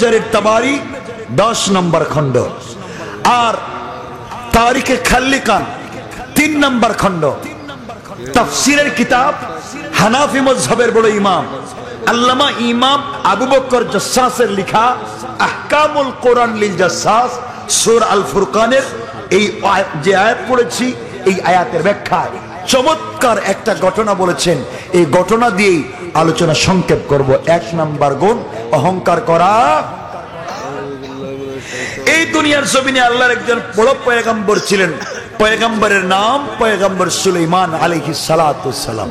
জারির তাবারি 10 নম্বর খণ্ড আর তারিখে খাল্লিকান 3 নম্বর খণ্ড। তাফসীরের কিতাব হানাফি মাযহাবের বড় ইমাম আল্লামা ইমাম আবু বকর জাসসাসের লেখা আহকামুল কোরআন লিল জাসসাস সূরা আল ফুরকানের এই যে আয়াত পড়েছি, এই আয়াতের ব্যাখ্যায় চমৎকার একটা ঘটনা বলেছেন। এই ঘটনা দিয়ে আলোচনা সংক্ষেপ করব। 1 নম্বর গুণ অহংকার করা। এই দুনিয়ার জমিনে আল্লাহর একজন বড় পয়গম্বর ছিলেন, পয়গম্বরের নাম পয়গম্বর সুলাইমান আলাইহিস সালাতু ওয়াস সালাম।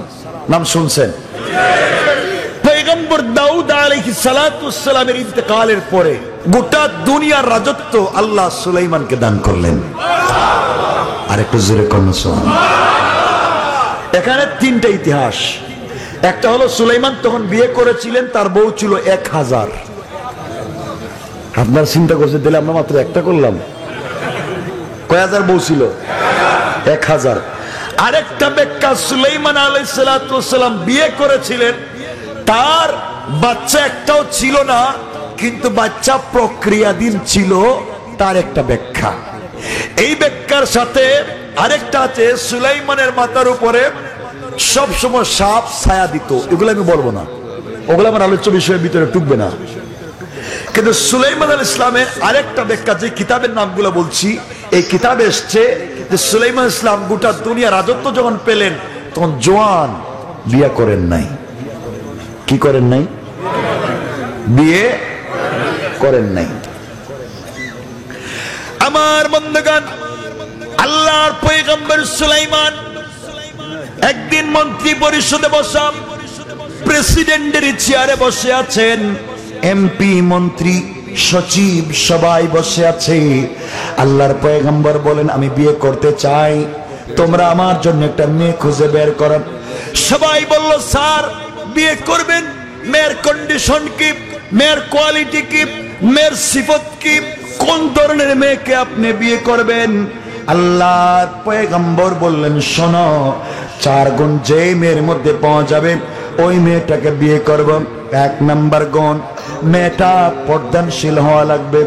নাম শুনছেন? পয়গম্বর দাউদ আলাইহিস সালাতু ওয়াস সালামের ইন্তেকালের পরে গোটা দুনিয়ার রাজত্ব আল্লাহ সুলাইমানকে দান করলেন। আরেকটু জোরে কোন সুবহানাল্লাহ। এখানে 3টা ইতিহাস। একটা হলো সুলাইমান তখন বিয়ে করেছিলেন, তার বউ ছিল 1000। আপনার চিন্তা করছে দিলে আমরা মাত্র একটা করলাম, কয় হাজার বউ ছিল? 1000। আরেকটা ব্যাখ্যা, সুলাইমান আলাইহিস সালাতু ওয়াস সালাম বিয়ে করেছিলেন, তার বাচ্চা একটাও ছিল না, কিন্তু বাচ্চা প্রক্রিয়াধীন ছিল, তার একটা ব্যাখ্যা। এই ব্যাখ্যার সাথে আরেকটা আছে, সুলাইমানের মাথার উপরে সব সময় সাপ ছায়া দিত। এগুলো আমি বলবো না, ওগুলো আমার আলোচ্য বিষয়ের ভিতরে ঢুকবে না। কিন্তু সুলাইমান আলাইহিস ইসলামের আরেকটা ব্যাখ্যা, যে কিতাবের নামগুলো বলছি, এই কিতাবে এসছে যে সুলাইমান ইসলাম গোটা দুনিয়া রাজত্ব যখন পেলেন তখন জওয়ান, বিয়ে করেন নাই। কি করেন নাই? বিয়ে করেন নাই। আমার বন্ধুগণ, আল্লাহর পয়গম্বর সুলাইমান একদিন মন্ত্রী পরিষদে বসা, প্রেসিডেন্টের চেয়ারে বসে আছেন, এমপি, মন্ত্রী, সচিব সবাই বসে আছে। আল্লাহর পয়গম্বর বলেন, আমি বিয়ে করতে চাই, তোমরা আমার জন্য একটা মেয়ে খুঁজে বের করো। সবাই বলল, স্যার বিয়ে করবেন, মেয়ের কন্ডিশন কি, মেয়ের কোয়ালিটি কি, মেয়ের সিফত কি, কোন ধরনের মেয়েকে আপনি বিয়ে করবেন? আল্লাহর পয়গম্বর বললেন, শোনো, 4 গুণ যে মেয়ের মধ্যে পাওয়া যাবে ওই মেয়েটাকে বিয়ে করব। 1 নম্বর গুণ, মেয়েটা পর্দানশীল হওয়া লাগবে।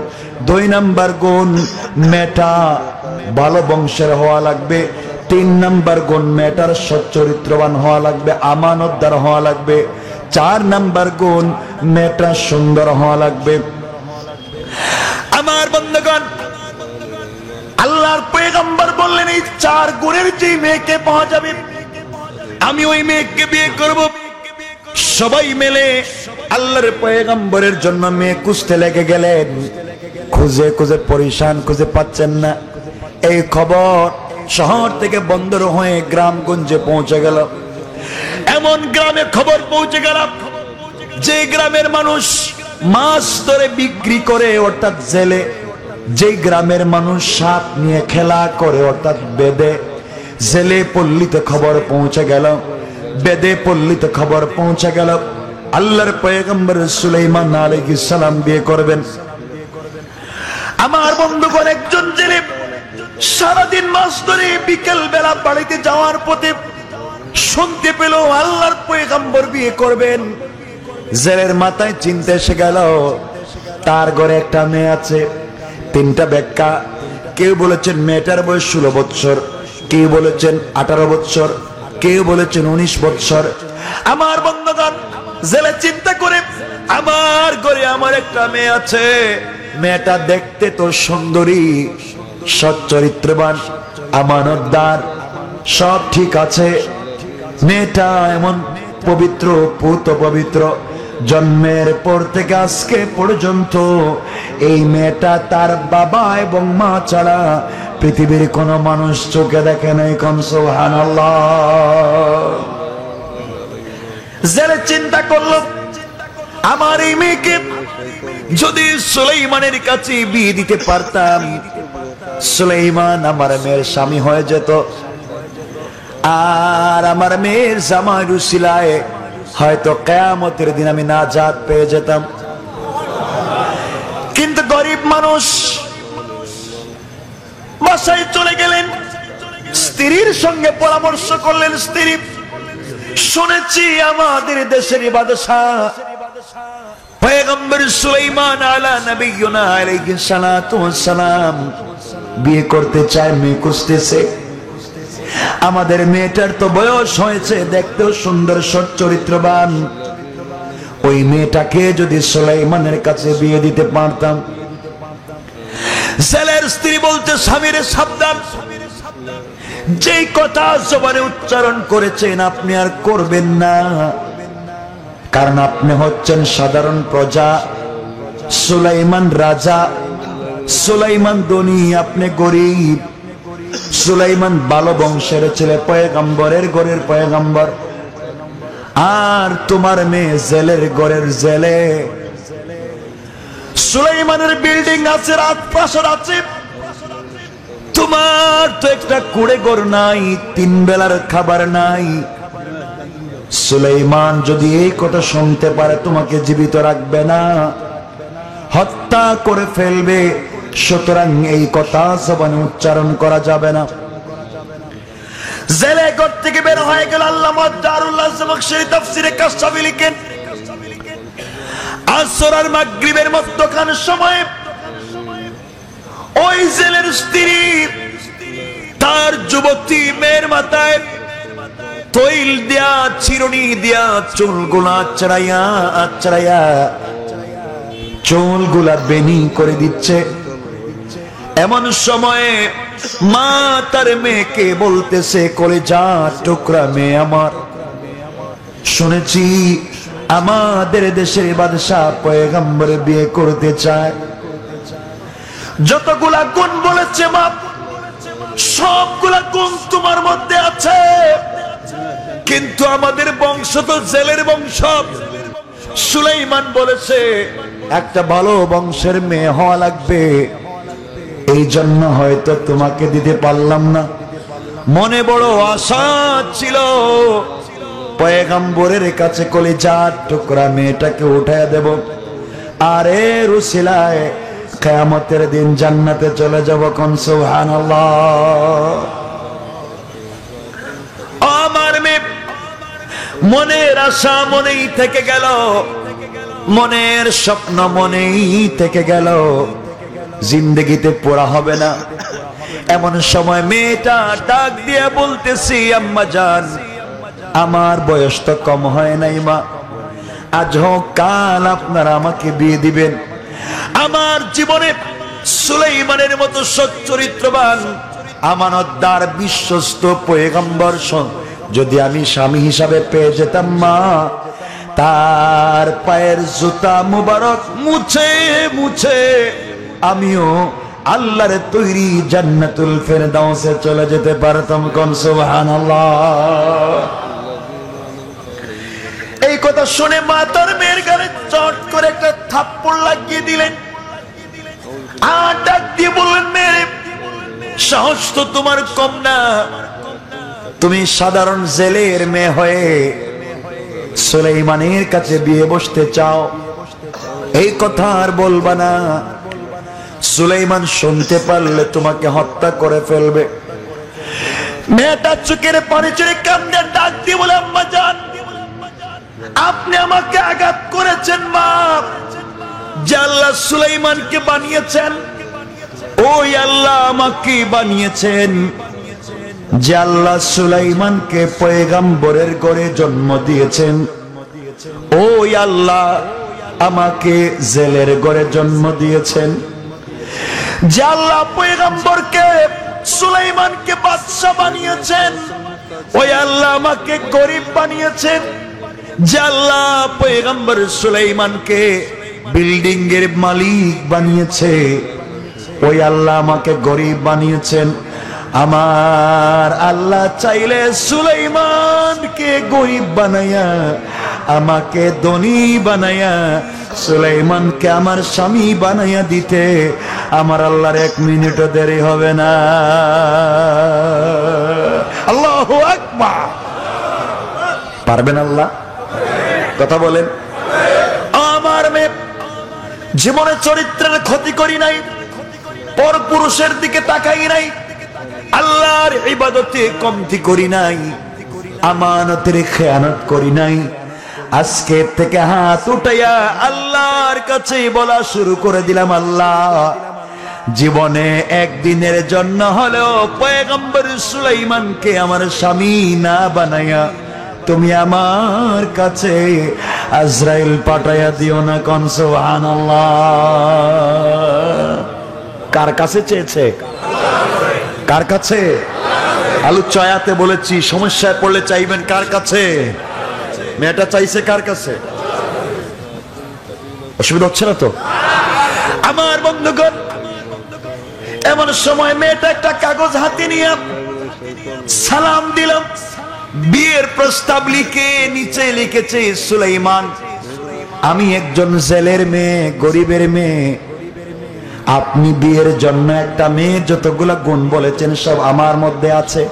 2 নম্বর গুণ, মেয়েটা ভালো বংশের হওয়া লাগবে। 3 নম্বর গুণ, মেয়েটার সচ্চরিত্রবান হওয়া লাগবে, আমানতদার হওয়া লাগবে। 4 নম্বর গুণ, মেয়েটা সুন্দর হওয়া লাগবে। আমার বন্ধুগণ, আল্লাহর পয়গম্বর বললেন, এই 4 গুণের যে মেয়েকে পাওয়া যাবে আমি ওই মেয়েকে বিয়ে করব। সবাই মিলে আল্লাহর পয়গম্বরের জন্য মেয়ে খুঁজতে লেগে গেলেন। খুঁজে খুঁজে পরিশান, খুঁজে পাচ্ছেন না। এই খবর শহর থেকে বন্দর হয়ে গ্রামগঞ্জে পৌঁছে গেল। এমন গ্রামে খবর পৌঁছে গেল যে গ্রামের মানুষ মাছ ধরে বিক্রি করে, অর্থাৎ জেলে। যে গ্রামের মানুষ সাপ নিয়ে খেলা করে, অর্থাৎ বেদে। জেলে পল্লীতে খবর পৌঁছে গেল, বেদে পল্লীতে খবর পৌঁছে গেল আল্লাহর পয়গম্বর সুলাইমান আলাইহিস সালাম বিয়ে করবেন। আমার বন্ধুগণ, একজন জেলে সারাদিন মাছ ধরে বিকেল বেলা বাড়িতে যাওয়ার পথে শুনতে পেল আল্লাহর পয়গম্বর বিয়ে করবেন। জেলের মাথায় চিন্তা এসে গেল, তার ঘরে একটা মেয়ে আছে। 3টা ব্যাখ্যা, কেউ বলেছেন মেয়েটার বয়স 16 বৎসর, কেউ বলেছেন 18 বৎসর, কেউ বলেছেন 19 বৎসর। আমার বন্ধুগণ, জেলে চিন্তা করে, আমার ঘরে আমার একটা মেয়ে আছে, মেয়েটা দেখতে তো সুন্দরী, সচ্চরিত্রবান, আমানতদার, সব ঠিক আছে। মেয়েটা এমন পবিত্র, পুত পবিত্র, জন্মের পর থেকে আজকে পর্যন্ত এই মেয়েটা তার বাবা এবং মা ছাড়া পৃথিবীর কোন মানুষ চোখে দেখে নাই। কোন সুবহানাল্লাহ। জেলে চিন্তা করলো, আমার এই মেয়েকে যদি সুলাইমানের কাছে বিয়ে দিতে পারতাম, সুলাইমান আমার মেয়ের স্বামী হয়ে যেত, আর আমার মেয়ের জামাই উসিলায় হয়তো কিয়ামতের দিন আমি নাজাত পেয়ে যেতাম। কিন্তু গরিব মানুষ বাসায় চলে গেলেন, স্ত্রীর সঙ্গে পরামর্শ করলেন। স্ত্রী, শুনেছি আমাদের দেশের বাদশা পয়গম্বর সুলাইমান আলা নবিয়ুনা আলাইহিস সালাতু ওয়াস সালাম বিয়ে করতে চায়, মেয়ে খুঁজতেছে। আমাদের মেয়েটার তো বয়স হয়েছে, দেখতেও সুন্দর, সৎ চরিত্রবান। ওই মেয়েটাকে যদি সুলাইমানের কাছে বিয়ে দিতে পারতাম। জেলের স্ত্রী বলতে, স্বামীর সাবধান, যেই কথা জবানে উচ্চারণ করেছেন আপনি আর করবেন না, কারণ আপনি হচ্ছেন সাধারণ প্রজা, সুলাইমান রাজা, সুলাইমান ধনী, আপনি গরিব। সুলাইমান ভালো বংশের ছেলে, পয়গম্বরের ঘরের পয়গম্বর, আর তোমার মেয়ে জেলের ঘরের জেলে। সুলাইমানের বিল্ডিং আছে, রাজপ্রাসাদ আছে, তোমার তো একটা কুড়ে ঘর নাই, 3 বেলার খাবার নাই। সুলাইমান যদি এই কথা শুনতে পারে তোমাকে জীবিত রাখবে না, হত্যা করে ফেলবে। সুতরাং এই কথা জবানে উচ্চারণ করা যাবে না। জেলে ঘর থেকে বের হয়ে গেল। আল্লামা দারুল্লাহ জামাখশরী তাফসীরে কাশফে লিখেন, আসর আর মাগরিবের মধ্যখান সময়ে ওই জেলের স্ত্রী তার যুবতী মেয়ের মাথায় তৈল দিয়া, চিরুনি দিয়া চুলগুলা আঁচড়াইয়া আঁচড়াইয়া চুলগুলা বেনি করে দিচ্ছে। এমন সময়ে মা তার মেয়েকে বলতেছে, কলেজা টুকরা মেয়ে আমার, শুনেছি আমাদের দেশের বাদশা পয়গম্বর বিয়ে করতে চায়। যতগুলা গুণ বলেছে মা, সবগুলা গুণ তোমার মধ্যে আছে, কিন্তু আমাদের বংশ তো জেলের বংশ। সুলাইমান বলেছে একটা ভালো বংশের মেয়ে হওয়া লাগবে, এই জন্য হয়তো তোমাকে দিতে পারলাম না। মনে বড় আশা ছিল পয়গম্বরের কাছে কলিজার টুকরা মেয়েটাকে উঠায় দেব, আরে রুসিলায় কিয়ামতের দিন জান্নাতে চলে যাব। কোন সুবহানাল্লাহ। আমার মেয়ে মনের আশা মনেই থেকে গেল, মনের স্বপ্ন মনেই থেকে গেল, জিন্দগিতে পুরা হবে না। এমন সময় মেয়েটা ডাক দিয়ে বলতেছি, আম্মা জান, আমার বয়স তো কম হয় নাই মা, আজ হোক কাল আপনারা আমাকে বিয়ে দিবেন। আমার জীবনে সুলাইমানের মতো সৎ চরিত্রবান, আমানতদার, বিশ্বস্ত পয়গম্বর যদি আমি স্বামী হিসাবে পেয়ে যেতাম মা, তার পায়ের জুতা মুবারক মুছে মুছে আমিও আল্লাহর তৈরি জান্নাতুল ফেরদাউসে চলে যেতে পারতাম। কোন সুবহানাল্লাহ। এই কথা শুনে মা তার মেয়ের গালে চট করে একটা থাপ্পড় লাগিয়ে দিলেন, আর ডাক দিয়ে বললেন, মেয়ে সাহস তো তোমার কম না, তুমি সাধারণ জেলের মেয়ে হয়ে সুলাইমানের কাছে বিয়ে বসতে চাও, এই কথা আর বলবা না। সুলাইমান শুনতে পারলে তোমাকে হত্যা করে ফেলবে। মেয়েটা চোখের পানি ছেড়ে কান্দে, ডাক দিয়ে বলে, আম্মা জান, আপনি আমাকে আঘাত করেছেন মা, যে আল্লাহ সুলাইমানকে বানিয়েছেন, ওই আল্লাহ আমাকে বানিয়েছেন। যে আল্লাহ সুলাইমানকে পয়গম্বরের ঘরে জন্ম দিয়েছেন, ওই আল্লাহ আমাকে জেলের ঘরে জন্ম দিয়েছেন। যে আল্লাহ পয়গম্বরকে সুলাইমানকে বাদশা বানিয়েছেন, ওই আল্লাহ আমাকে গরিব বানিয়েছেন। যে আল্লাহ পয়গম্বর সুলাইমানকে বিল্ডিং এর মালিক বানিয়েছে, ওই আল্লাহ আমাকে গরিব বানিয়েছেন। আমার আল্লাহ চাইলে সুলাইমানকে গরিব বানায়া আমাকে ধনী বানায়া সুলাইমানকে আমার স্বামী বানায়া দিতে আমার আল্লাহর 1 মিনিটও দেরি হবে না। আল্লাহু আকবার। পারবেন আল্লাহ? কথা বলেন। আমার মেয়ে জীবনে চরিত্রের ক্ষতি করি নাই, পর পুরুষের দিকে তাকাই নাই, আল্লাহর ইবাদতে কমতি করি নাই, আমানতের খেয়ানত করি নাই, আজকে থেকে হাত উঠাইয়া আল্লাহর কাছে বলা শুরু করে দিলাম, আল্লাহ জীবনে একদিনের জন্য হলেও পয়গম্বর সুলাইমানকে আমার স্বামী না বানাইয়া তুমি আমার কাছে আজরাইল পাঠাইয়া দিও না। কোন সুবহানাল্লাহ। কার কাছে চেয়েছে? কার কাছে? আলু চয়াতে বলেছি সমস্যায় পড়লে চাইবেন কার কাছে? মেয়েটা চাইছে কার কাছে? অসুবিধা হচ্ছে না তো? আমার বন্ধুগণ, এমন সময় মেয়েটা একটা কাগজ হাতে নিয়ে সালাম দিলাম, বিয়ের প্রস্তাব লিখে নিচে লিখেছে, সুলাইমান আমি একজন জেলের মেয়ে, গরিবের মেয়ে, আপনি বিয়ের জন্য একটা মেয়ে যতগুলা গুণ বলেছেন সব আমার মধ্যে আছে,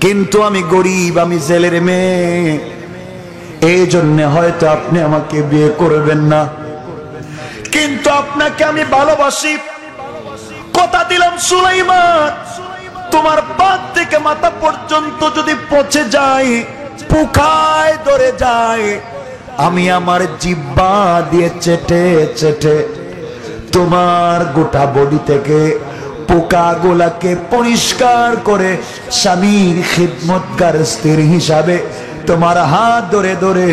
কিন্তু আমি গরিব, আমি জেলের মেয়ে, এই জন্য হয়তো আপনি আমাকে বিয়ে করবেন না, কিন্তু আপনাকে আমি ভালোবাসি। কথা দিলাম সুলাইমান, তোমার পা থেকে মাথা পর্যন্ত যদি পচে যায়, পোকায় ধরে যায়, আমি আমার জিহ্বা দিয়ে চেটে চেটে তোমার গোটা বডি থেকে পোকাগুলাকে পরিষ্কার করে স্বামীর খিদমতগার স্ত্রী হিসাবে তোমার হাত ধরে ধরে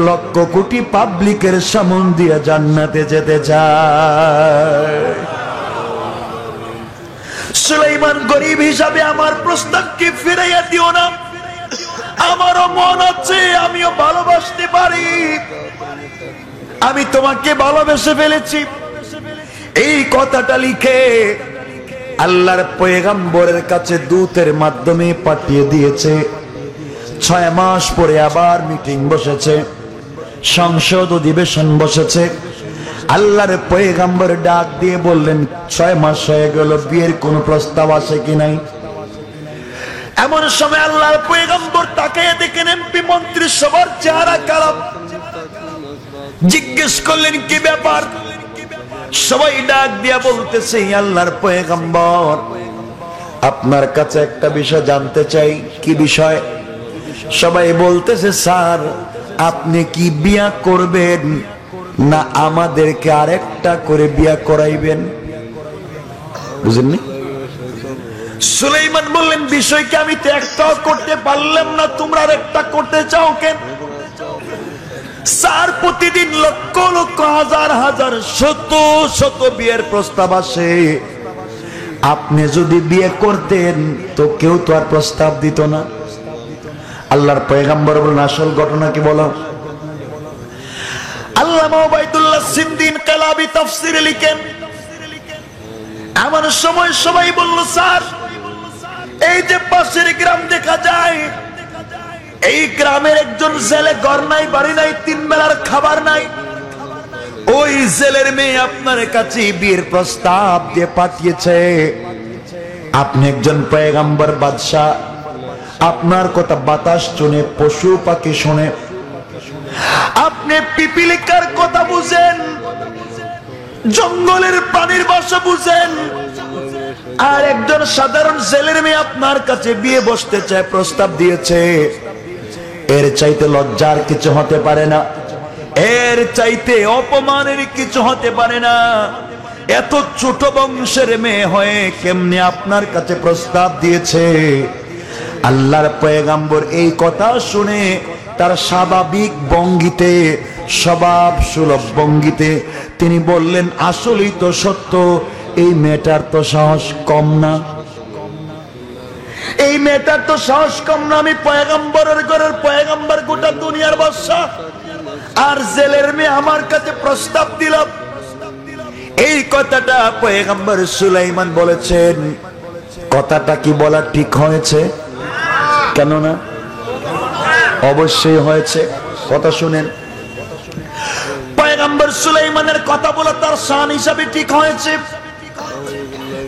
লক্ষ কোটি পাবলিকের সামন দিয়ে জান্নাতে যেতে চায়। সুলাইমান গরিব হিসাবে আমার প্রস্তাবকে ফিরাইয়া দিও না, আমারও মন আছে আমিও ভালোবাসতে পারি, আমি তোমাকে ভালোবেসে ফেলেছি। এই কথাটা লিখে আল্লাহর পয়গম্বরের কাছে দূতের মাধ্যমে পাঠিয়ে দিয়েছে। 6 মাস পরে আবার মিটিং বসেছে, সংসদ অধিবেশন বসেছে। আল্লাহর পয়গম্বর ডাক দিয়ে বললেন, 6 মাস হয়ে গেল, বিয়ের কোন প্রস্তাব আসে কি নাই? এমন সময় আল্লাহর পয়গম্বর তাকিয়ে দেখেন এমপি মন্ত্রী সবার চেহারা খারাপ। জিজ্ঞেস করলেন কি ব্যাপার? সবাই ডাক দিয়া বলতেছে, আল্লাহর পয়গম্বর আপনার কাছে একটা বিষয় জানতে চাই। কি বিষয়? সবাই বলতেছে, স্যার আপনি কি বিয়া করবেন না আমাদেরকে আরেকটা করে বিয়া করাইবেন? বুঝেননি? সুলাইমান বললেন, বিষয় কি আমি তো একটাও করতে পারলাম না, তোমরা আরেকটা করতে চাও কেন? স্যার প্রতিদিন লক্ষ লক্ষ হাজার হাজার শত শত বিয়ের প্রস্তাব আসে, আপনি যদি বিয়ে করতেন তো কেউ তো আর প্রস্তাব দিত না। আল্লাহর পয়গম্বর বলেন, আসল ঘটনা কি বলো? আল্লামা ওবায়দুল্লাহ সিন্দিন কালাবি তাফসিরে লিখেন, এমন সময় সবাই বলল, স্যার এই যে পাশের গ্রাম দেখা যায়, এই গ্রামের একজন জেলে ঘর নাই, বাড়ি নাই, 3 বেলার খাবার নাই, ওই জেলের মেয়ে আপনার কাছে বিয়ের প্রস্তাব দিয়ে পাঠিয়েছে। আপনি একজন পয়গম্বর বাদশাহ, আপনার কথা বাতাস শুনে, পশু পাখি শুনে, আপনি পিপিলিকার কথা বুঝেন, জঙ্গলের প্রাণীর ভাষা বুঝেন, আর একজন সাধারণ জেলের মেয়ে আপনার কাছে বিয়ে বসতে চায়, প্রস্তাব দিয়েছে। এর চাইতে লজ্জার কিছু হতে পারে না, এর চাইতে অপমানের কিছু হতে পারে না। এত ছোট বংশের মেয়ে হয়ে কেমনে আপনার কাছে প্রস্তাব দিয়েছে? আল্লাহর পয়গম্বর এই কথা শুনে তার স্বাভাবিক ভঙ্গিতে, স্বভাব সুলভ ভঙ্গিতে তিনি বললেন, আসলেই তো সত্য, এই মেয়েটার তো সাহস কম না, এই মেয়েটার তো সাহস কম না। আমি পয়গম্বরের ঘরের পয়গম্বর, গোটা দুনিয়ার বাদশা, আর জেলের মেয়ে আমার কাছে প্রস্তাব দিলাম। এই কথাটা পয়গম্বর সুলাইমান বলেছেন। কথাটা কি বলা ঠিক হয়েছে? কেন না? অবশ্যই হয়েছে। কথা শুনেন, পয়গম্বর সুলাইমানের কথা বলা তার শান হিসাবে ঠিক হয়েছে।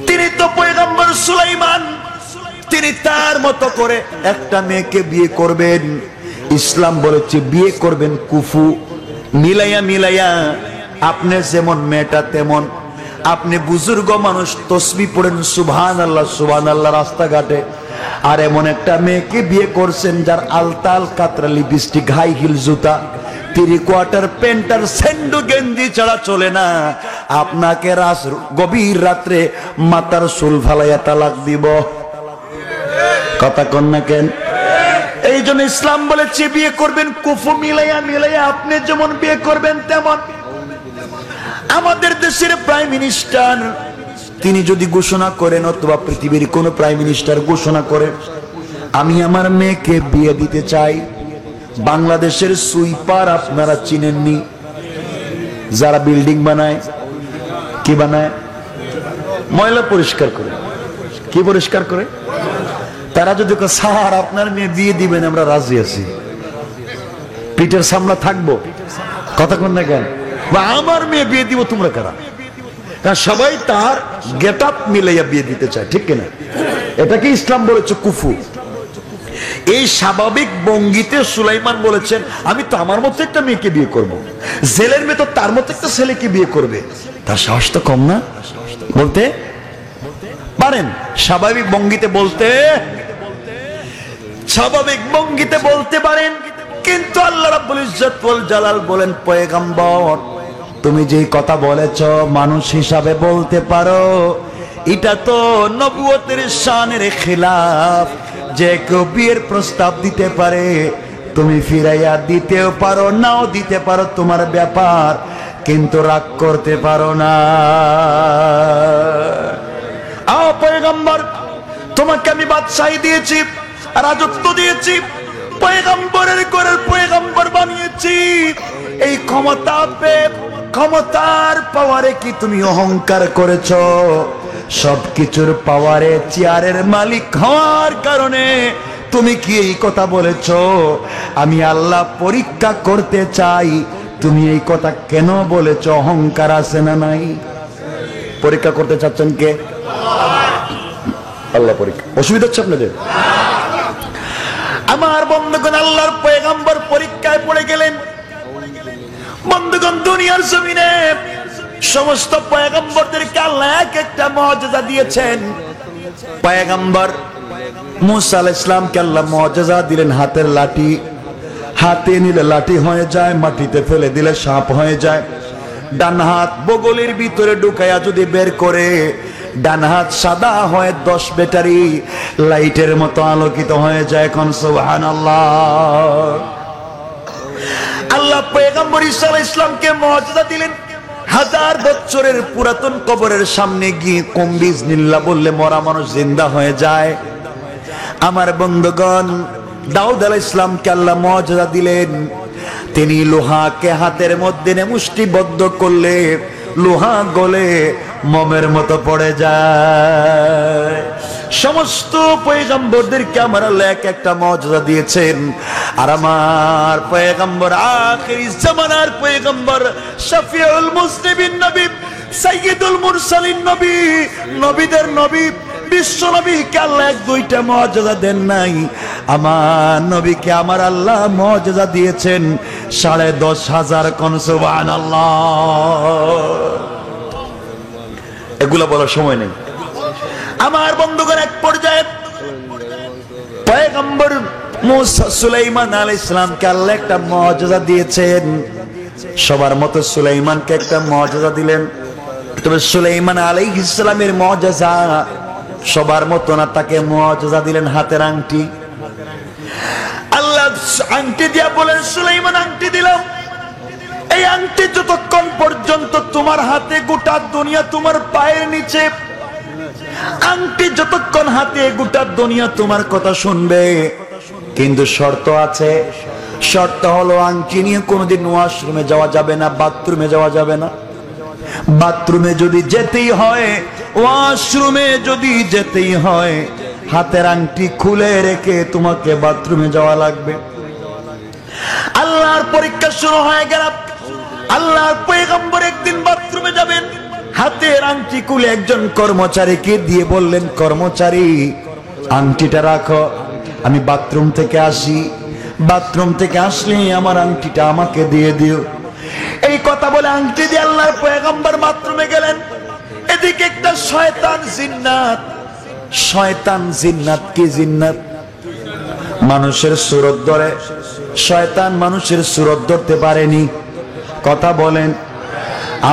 তিনি তো পয়গম্বর সুলাইমান, তিনি তার মতো করে একটা মেয়েকে বিয়ে করবেন। ইসলাম বলেছে বিয়ে করবেন কুফু, মিলাইয়া মিলাইয়া। আপনি যেমন মেয়েটা তেমন। আপনি বুজুর্গ মানুষ, তসবিহ পড়েন সুবহানাল্লাহ সুবহানাল্লাহ রাস্তাঘাটে, আর এমন একটা মেয়েকে বিয়ে করছেন যার আলতাল কাতরা লিপস্টিক, হাই হিল জুতা, 3 কোয়ার্টার প্যান্ট আর স্যান্ডো গেঞ্জি ছাড়া চলে না। আপনাকে গভীর রাত্রে মাথার চুল ফালাইয়া তালাক দিব। কথা কন না কেন? এই জন্য ইসলাম বলেছে বিয়ে করবেন কুফু মিলাইয়া মিলাইয়া, আপনি যেমন বিয়ে করবেন তেমন। আমাদের দেশের প্রাইম মিনিস্টার তিনি যদি ঘোষণা করেন, অথবা পৃথিবীর কোন প্রাইম মিনিস্টার ঘোষণা করে আমি আমার মেয়েকে বিয়ে দিতে চাই, বাংলাদেশের সুইপার আপনারা চিনেননি, যারা বিল্ডিং বানায়, কি বানায়? ময়লা পরিষ্কার করে। কি পরিষ্কার করে? তারা যদি স্যার আপনার মেয়ে বিয়ে দিবেন, আমরা রাজি আছি, পিঠের সামলা থাকবো। কথা কোন না কেন? বা আমার মেয়ে বিয়ে দিব, তোমরা কারা? কারণ সবাই তার গেট আপ মিলাইয়া বিয়ে দিতে চায়, ঠিক কিনা? এটাকে ইসলাম বলেছে কুফু। এই স্বাভাবিক ভঙ্গিতে সুলাইমান বলেছেন আমি তো আমার মতো একটা মেয়েকে বিয়ে করব। জেলের মেয়ে তো তার মতো একটা ছেলেকে বিয়ে করবে, তার সাহস তো কম না? বলতে পারেন স্বাভাবিক ভঙ্গিতে বলতে, স্বাভাবিক ভঙ্গিতে বলতে পারেন। কিন্তু আল্লাহ রাব্বুল ইজ্জত ওয়াল জালাল বলেন, পয়গম্বর তুমি যে কথা বলেছো মানুষ হিসাবে বলতে পারো, এটা তো নবুয়তের শানের খিলাফ। যে কেউ বিয়ের প্রস্তাব দিতে পারে, তুমি ফিরাইয়া দিতেও পারো, নাও দিতে পারো, তোমার ব্যাপার, কিন্তু রাগ করতে পারো না। পয়গম্বর তোমাকে আমি বাদশাহী দিয়েছি, রাজত্ব দিয়েছি, পয়গম্বরের ঘরের পয়গম্বর বানিয়েছি। এই ক্ষমতা পেয়ে, ক্ষমতার পাওয়ারে কি তুমি অহংকার করেছো? সবকিছুর পাওয়ারে চেয়ারের মালিক হওয়ার কারণে তুমি কি এই কথা বলেছো? আমি আল্লাহ পরীক্ষা করতে চাই তুমি এই কথা কেন বলেছো? অহংকার আছে না নাই? পরীক্ষা করতে চাচ্ছেন কে? আল্লাহ পরীক্ষা। অসুবিধা হচ্ছে আপনাদের? আমার বন্ধুগণ, আল্লাহর পয়গম্বর পরীক্ষায় পড়ে গেলেন। বন্ধুগণ, দুনিয়ার জমিনে সমস্ত পয়গম্বরদেরকে আল্লাহ এক একটা মুআজিজা দিয়েছেন। পয়গম্বর মুসা আলাইহিস সালামকে আল্লাহ মুআজিজা দিলেন হাতের লাঠি। হাতে নিলে লাঠি হয়ে যায়, মাটিতে ফেলে দিলে সাপ হয়ে যায়। ডান হাত বগলের ভিতরে ঢুকাইয়া যদি বের করে, ডান হাত সাদা হয়, 10 ব্যাটারি লাইটের মতো আলোকিত হয়ে যায়। কোন সুবহানাল্লাহ। আল্লাহ পয়গম্বর ঈসা আলাইহিস সালামকে মুআজিজা দিলেন। 1000 বছরের পুরাতন কবরের সামনে গিয়ে কম্বিজ নিল্লা বললে মরা মানুষ জিন্দা হয়ে যায়। আমার বন্ধুগণ, দাউদ আলাইহিস সালামকে আল্লাহ মুআজিজা দিলেন। তিনি লোহাকে হাতের মধ্যে মুষ্টিবদ্ধ করলে লোহা গলে মোমের মতো পড়ে যায়। সমস্ত পয়গম্বরদেরকে আমার আল্লাহ এক একটা মুআজিজা দিয়েছেন। আর আমার পয়গম্বর আখির জামানার পয়গম্বর, শফিউল মুসলিমিন নবী, সাইয়্যিদুল মুরসালিন নবী, নবীদের নবী, বিশ্ব নবীকে আল্লাহ 1-2টা মুআজিজা দেন নাই। আমার নবীকে আমার আল্লাহ মুআজিজা দিয়েছেন 10,500। কোন সুবহানাল্লাহ। এগুলো বলার সময় নেই আমার বন্ধুগণ। এক পর্যায়ে পয়গম্বর মুসা সুলাইমান আলাইহিস সালামকে আল্লাহ একটা মুআজিজা দিয়েছেন। সবার মতো সুলাইমানকে একটা মুআজিজা দিলেন। তবে সুলাইমান আলাইহিস সালামের মুআজিজা সবার মতো না, তাকে মুআজিজা দিলেন হাতের আংটি। আল্লাহ আংটি দিয়া বলেন, সুলাইমান আংটি দিলাম, এই আংটি যতক্ষণ পর্যন্ত তোমার হাতে, গোটা দুনিয়া তোমার পায়ের নিচে। আংটি যতক্ষণ হাতে, গোটা দুনিয়া তোমার কথা শুনবে। কিন্তু শর্ত আছে। শর্ত হলো আংটি নিয়ে কোনোদিন ওয়াশরুমে যাওয়া যাবে না, বাথরুমে যাওয়া যাবে না। বাথরুমে যদি যেতেই হয়, ওয়াশরুমে যদি যেতেই হয়, হাতের আংটি খুলে রেখে তোমাকে বাথরুমে যাওয়া লাগবে। আল্লাহর পরীক্ষা শুরু হয়ে গেল। আল্লাহর পয়গম্বর একদিন বাথরুমে যাবেন, হাতের আংটি খুলে একজন কর্মচারীকে দিয়ে বললেন, কর্মচারী আংটিটা রাখো, আমি বাথরুম থেকে আসি, বাথরুম থেকে আসলে আমার আংটিটা আমাকে দিয়ে দিও। এই কথা বলে আংটি দিয়ে আল্লাহর পয়গম্বর বাথরুমে গেলেন। এদিকে একটা শয়তান জিন্নাত শয়তান জিন্নাত কি জিন্নাত মানুষের সুরত ধরে, শয়তান মানুষের সুরত ধরতে পারেনি। কথা বলেন,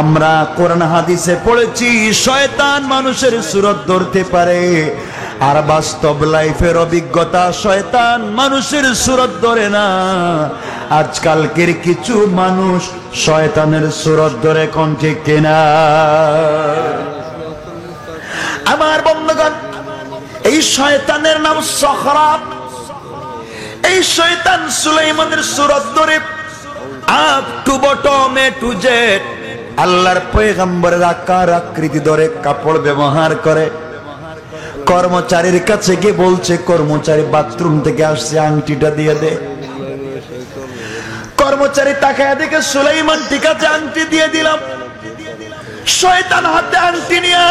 আমরা কোরআন হাদিসে পড়েছি শয়তান মানুষের সুরত ধরতে পারে, আর বাস্তব লাইফের অভিজ্ঞতা শয়তান মানুষের সুরত ধরে না। আজকালকের কিছু মানুষ শয়তানের সুরত ধরে, কোন ঠিক কিনা? আমার বন্ধুগণ, এই শয়তানের নাম সখরাব। এই শয়তান সুলাইমানের সুরত ধরে up to bottom A to Z আল্লাহর পয়গম্বরের আকার আকৃতি ধরে কাপড় ব্যবহার করে। কর্মচারীর কাছে গিয়ে বলছে, কর্মচারী বাথরুম থেকে আসছে, আংটিটা দিয়ে দে। কর্মচারী তাকায় দেখে সুলাইমান ঠিক আছে, আংটি দিয়ে দিলাম। শয়তান হাতে আংটি নিয়ে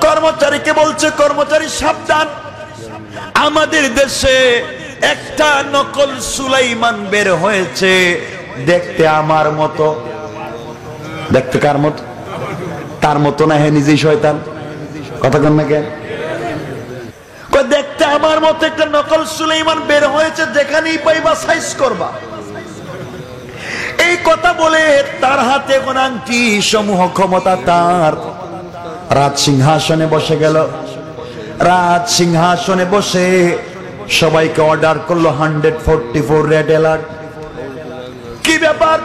কর্মচারীকে বলছে, কর্মচারী সাবধান, আমাদের দেশে একটা নকল সুলাইমান বের হয়েছে, দেখতে আমার মতো। দেখতে কার মতো? তার মতো না, হ্যাঁ নিজেই শয়তান। কথা কন না কেন? দেখতে আমার মতো একটা নকল সুলাইমান বের হয়েছে, যেখানেই পাইবা সাইজ করবা। এই কথা বলে তার হাতে কোন আংটি সমূহ ক্ষমতা তার। রাজ সিংহাসনে বসে গেল। রাজ সিংহাসনে বসে সবাইকে অর্ডার করলো 144 রেড অ্যালার্ট। কি ব্যাপার?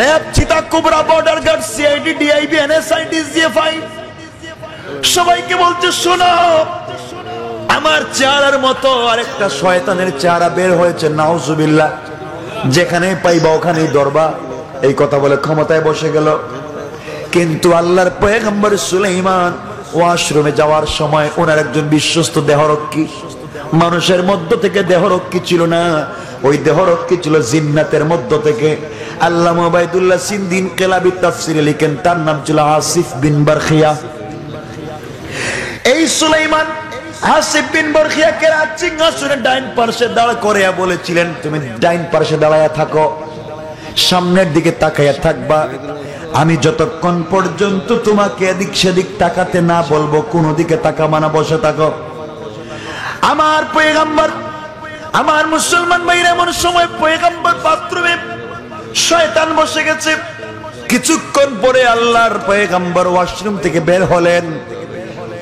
র্যাব, চিতা, কুবরা, border guard, CID, DIB, NSID, GFI সবাইকে বলছে, শোনো, আমার চেহারার মতো আরেকটা শয়তানের চেহারা বের হয়েছে, নাউজুবিল্লাহ, যেখানে পাইবা ওখানেই ধরবা। এই কথা বলে ক্ষমতায় বসে গেল। কিন্তু আল্লাহর পয়গম্বর সুলাইমান ওয়াশরুমে যাওয়ার সময় ওনার একজন বিশ্বস্ত দেহরক্ষী, মানুষের মধ্য থেকে দেহরক্ষী ছিল না, ওই দেহরক্ষী ছিল জিন্নাতের মধ্য থেকে। আল্লামা ওবায়দুল্লাহ সিন্দি ইনকিলাবী তাফসীরে লিখেন, তার নাম ছিল আসিফ বিন বারখিয়া। এই সুলাইমান আসিফ বিন বারখিয়াকে রাজ সিংহাসনের ডাইন পার্শ্বে দাঁড় করিয়া বলেছিলেন, তুমি ডাইন পার্শ্বে দাঁড়ায়া থাকো, সামনের দিকে তাকাইয়া থাকবা, আমি যতক্ষণ পর্যন্ত তোমাকে এদিক সেদিক তাকাতে না বলবো কোনো দিকে তাকাবা না, বসে থাকো। আমার পয়গম্বর, আমার মুসলমান ভাইরা, এমন সময় পয়গম্বর বাথরুমে, শয়তান বসে গেছে। কিছুক্ষণ পরে আল্লাহর পয়গম্বর ওয়াশরুম থেকে বের হলেন।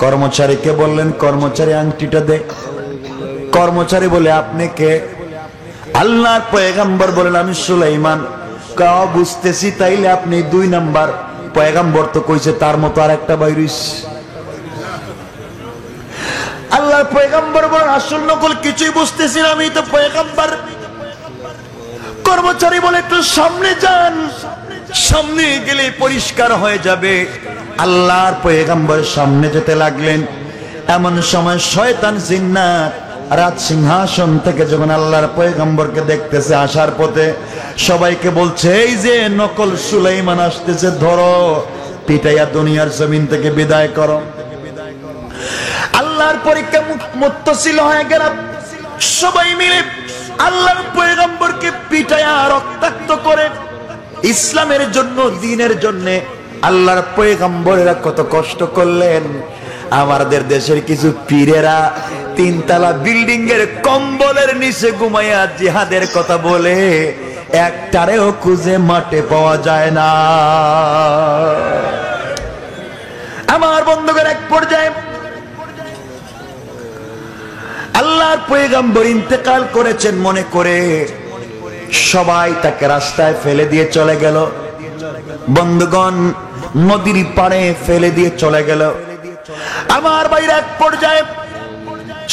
কর্মচারীকে বললেন, কর্মচারী আংটিটা দে। কর্মচারী বলে, আপনি কে? আল্লাহর পয়গম্বর বলেন, আমি সুলাইমান। কাও বুঝতেছি, তাইলে আপনি 2 নাম্বার। পয়গম্বর তো কইছে তার মতো আর একটা বাইরিস। আল্লাহর পয়গম্বর বলেন, আসল নকল কিছুই বুঝতেছি না, আমি তো পয়গম্বর। কর্মচারী বলে, একটু সামনে যান, সামনে গেলে পরিষ্কার হয়ে যাবে। আল্লাহর পয়গম্বর সামনে যেতে লাগলেন। এমন সময় শয়তান জিন্নাত রাজ সিংহাসন থেকে যখন আল্লাহর পয়গম্বরকে দেখতেছে আসার পথে, সবাইকে বলছে, এই যে নকল সুলাইমান আসতেছে, ধরো, পিটাইয়া দুনিয়ার জমিন থেকে বিদায় করো। আল্লাহর পরীক্ষা মুত্তাসিল হয়ে গেল। সবাই মিলে আল্লাহর পয়গম্বরকে পিটাইয়া রক্তাক্ত করে ইসলামের জন্য, দ্বীনের জন্য আল্লাহর পয়গম্বরেরা কত কষ্ট করলেন। আমাদের দেশের কিছু পীরেরা 3 তলা বিল্ডিং এর কম্বলের নিচে ঘুমাইয়া জিহাদের কথা বলে, একটারেও খুঁজে মাঠে পাওয়া যায় না। আমার বন্ধুদের, এক পর্যায়ে আল্লাহর পয়গম্বর ইন্তেকাল করেছেন মনে করে সবাই তাকে রাস্তায় ফেলে দিয়ে চলে গেল। বন্ধুগণ, নদীর পাড়ে ফেলে দিয়ে চলে গেল। আমার ভাইরা, এক পর্যায়ে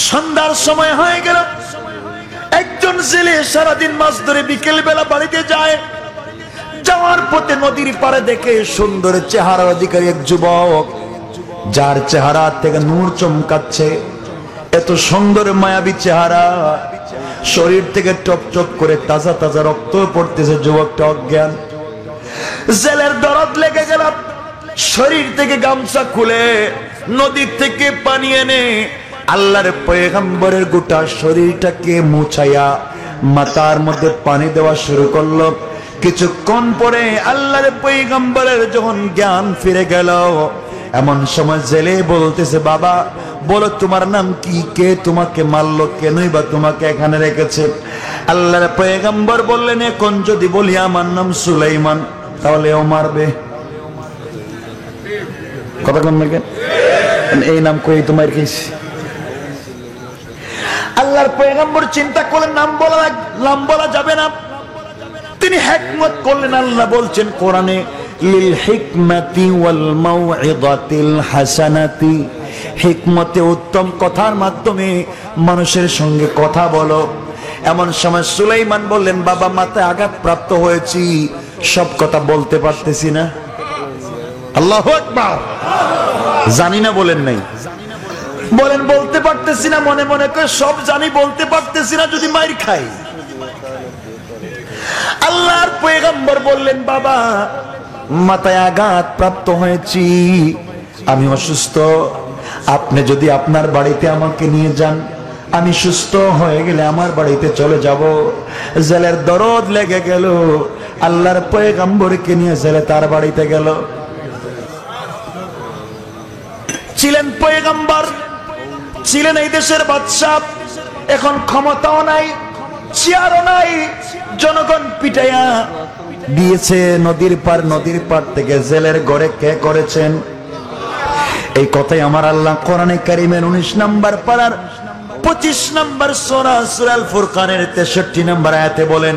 সন্ধ্যার সময় হয়ে গেল। একজন ছেলে সারাদিন মাছ ধরে বিকেল বেলা বাড়িতে যায়। যাওয়ার পথে নদীর পাড়ে দেখে সুন্দর চেহারা অধিকারী এক যুবক, যার চেহারা থেকে নূর চমকাচ্ছে। এত সুন্দর মায়াবী চেহারা, শরীর থেকে টপটপ করে তাজা তাজা রক্ত পড়তেছে। যুবকটা অজ্ঞান। জেলের দরদ লেগে গেল। শরীর থেকে গামছা খুলে নদী থেকে পানি এনে আল্লাহর পয়গম্বরের গোটা শরীরটাকে মুছাইয়া মাথার মধ্যে পানি দেওয়া শুরু করলো। কিছুক্ষণ পরে আল্লাহর পয়গম্বরের যখন জ্ঞান ফিরে গেল, এমন সময় জেলে বলতেছে, বাবা বলো তোমার নাম কি, কে তোমাকে মারলো, কেনই বা তোমাকে এখানে রেখেছে? আল্লাহর পয়গম্বর বললেন, এখন যদি বলি আমার নাম সুলাইমান তাহলে ও মারবে। কথা কন না কেন? এই নাম কই তোমার কেছি? আল্লাহর পয়গম্বর চিন্তা করলেন নাম বলা যাবে না। তিনি হিকমত করলেন। আল্লাহ বলছেন কোরআনে, লিল হিকমাতি ওয়াল মাউইযাতিল হাসানাতি, হিকমতে উত্তম কথার মাধ্যমে মানুষের সঙ্গে কথা বলো। এমন সময় সুলাইমান বললেন, বাবা মাথায় আঘাত প্রাপ্ত হয়েছি, সব কথা বলতে পারতেছি না। আল্লাহু আকবার। জানি না বলেন নাই, বলেন বলতে পারতেছি না। মনে মনে করে সব জানি, বলতে পারতেছি না, যদি মাইর খাই। আল্লাহর পয়গম্বর বললেন, বাবা মাথায় আঘাত প্রাপ্ত হয়েছি, আমি অসুস্থ, আপনি যদি আপনার বাড়িতে আমাকে নিয়ে যান, আমি সুস্থ হয়ে গেলে আমার বাড়িতে চলে যাব। জেলের দরদ লেগে গেল, আল্লাহর পয়গম্বরকে নিয়ে জেলে তার বাড়িতে গেল। ছিলেন পয়গম্বর, ছিলেন এই দেশের বাদশা, এখন ক্ষমতাও নাই, চেয়ারও নাই, জনগণ পিটাইয়া দিয়েছে নদীর পার থেকে জেলের ঘরে কে করেছেন? এই কথাই আমার আল্লাহ কোরআনে কারীমের 19 নম্বর পারার 25 নম্বর সূরা সূরাল ফুরকানের 63 নম্বর আয়াতে বলেন,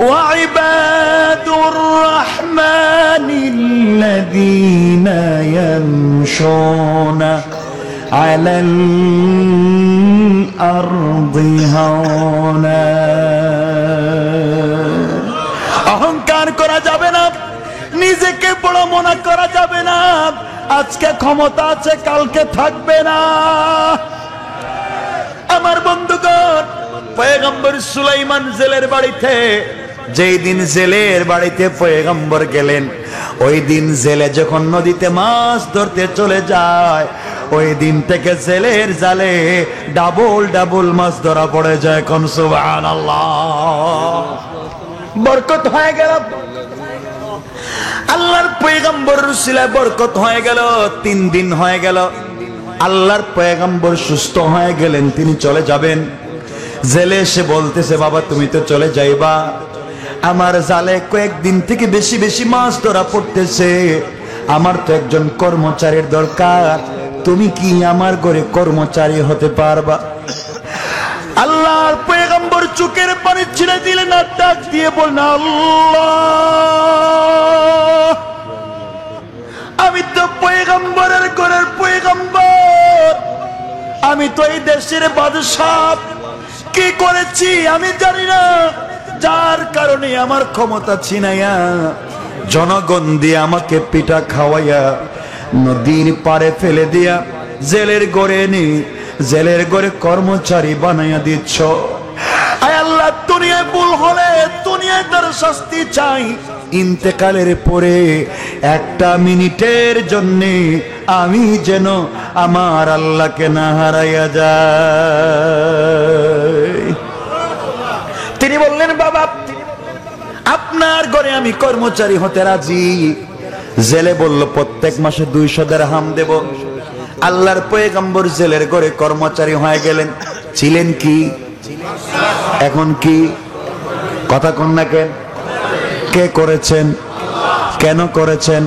ওয়াইবাদুর রাহমানিল্লাযীনা ইয়ামশুনা আলাল আরদি হাওনা। অহংকার করা যাবে না, নিজেকে বড় মনে করা যাবে না। আজকে ক্ষমতা আছে, কালকে থাকবে না। আমার বন্ধুগণ, পয়গম্বর সুলাইমান জেলের বাড়িতে, যেই দিন জেলের বাড়িতে পয়গম্বর গেলেন, ওই দিন জেলে যখন নদীতে মাছ ধরতে চলে যায়, ওই দিন থেকে জেলের জালে ডাবল মাছ ধরা পড়ে যায়। কোন সুবহানাল্লাহ। বরকত হয়ে গেল, আল্লাহর পয়গম্বর রসুলের বরকত হয়ে গেল। 3 দিন হয়ে গেল, আল্লাহর পয়গম্বর সুস্থ হয়ে গেলেন, তিনি চলে যাবেন। জেলে এসে বলতেছে, বাবা তুমি তো চলে যাইবা, আমার জালে কয়েকদিন থেকে বেশি মাছ ধরা পড়তেছে, আমার তো একজন কর্মচারীর দরকার, তুমি কি আমার ঘরে কর্মচারী হতে পারবা? আল্লাহর পয়গম্বর চোখের পানি ছেড়ে দিলেন, আর ডাক দিয়ে বললেন, আল্লাহ আমি তো পয়গম্বরের ঘরের পয়গম্বর, আমি তো এই দেশের বাদশাহ, কি করেছি আমি জানি না, যার কারণে আমার ক্ষমতা ছিনাইয়া জনগণ দিয়ে আমাকে পিঠা খাওয়াইয়া নদীর পারে ফেলে দিয়া জেলের ঘরে এনে জেলের ঘরে কর্মচারী বানাইয়া দিচ্ছ। আয় আল্লাহ, দুনিয়ায় ভুল হলে দুনিয়ায় তার শাস্তি চাই, ইন্তেকালের পরে 1 মিনিটের জন্যে আমি যেন আমার আল্লাহকে না হারাইয়া যাই। তিনি বললেন, বাবা আপনার ঘরে আমি কর্মচারী হতে রাজি। জেলে বলল, প্রত্যেক মাসে 200 দিরহাম দেব। আল্লাহর পয়গম্বর জেলের ঘরে কর্মচারী হয়ে গেলেন। ছিলেন কি, এখন কি? কথা কন না কেন? কে করেছেন, কেন করেছেন?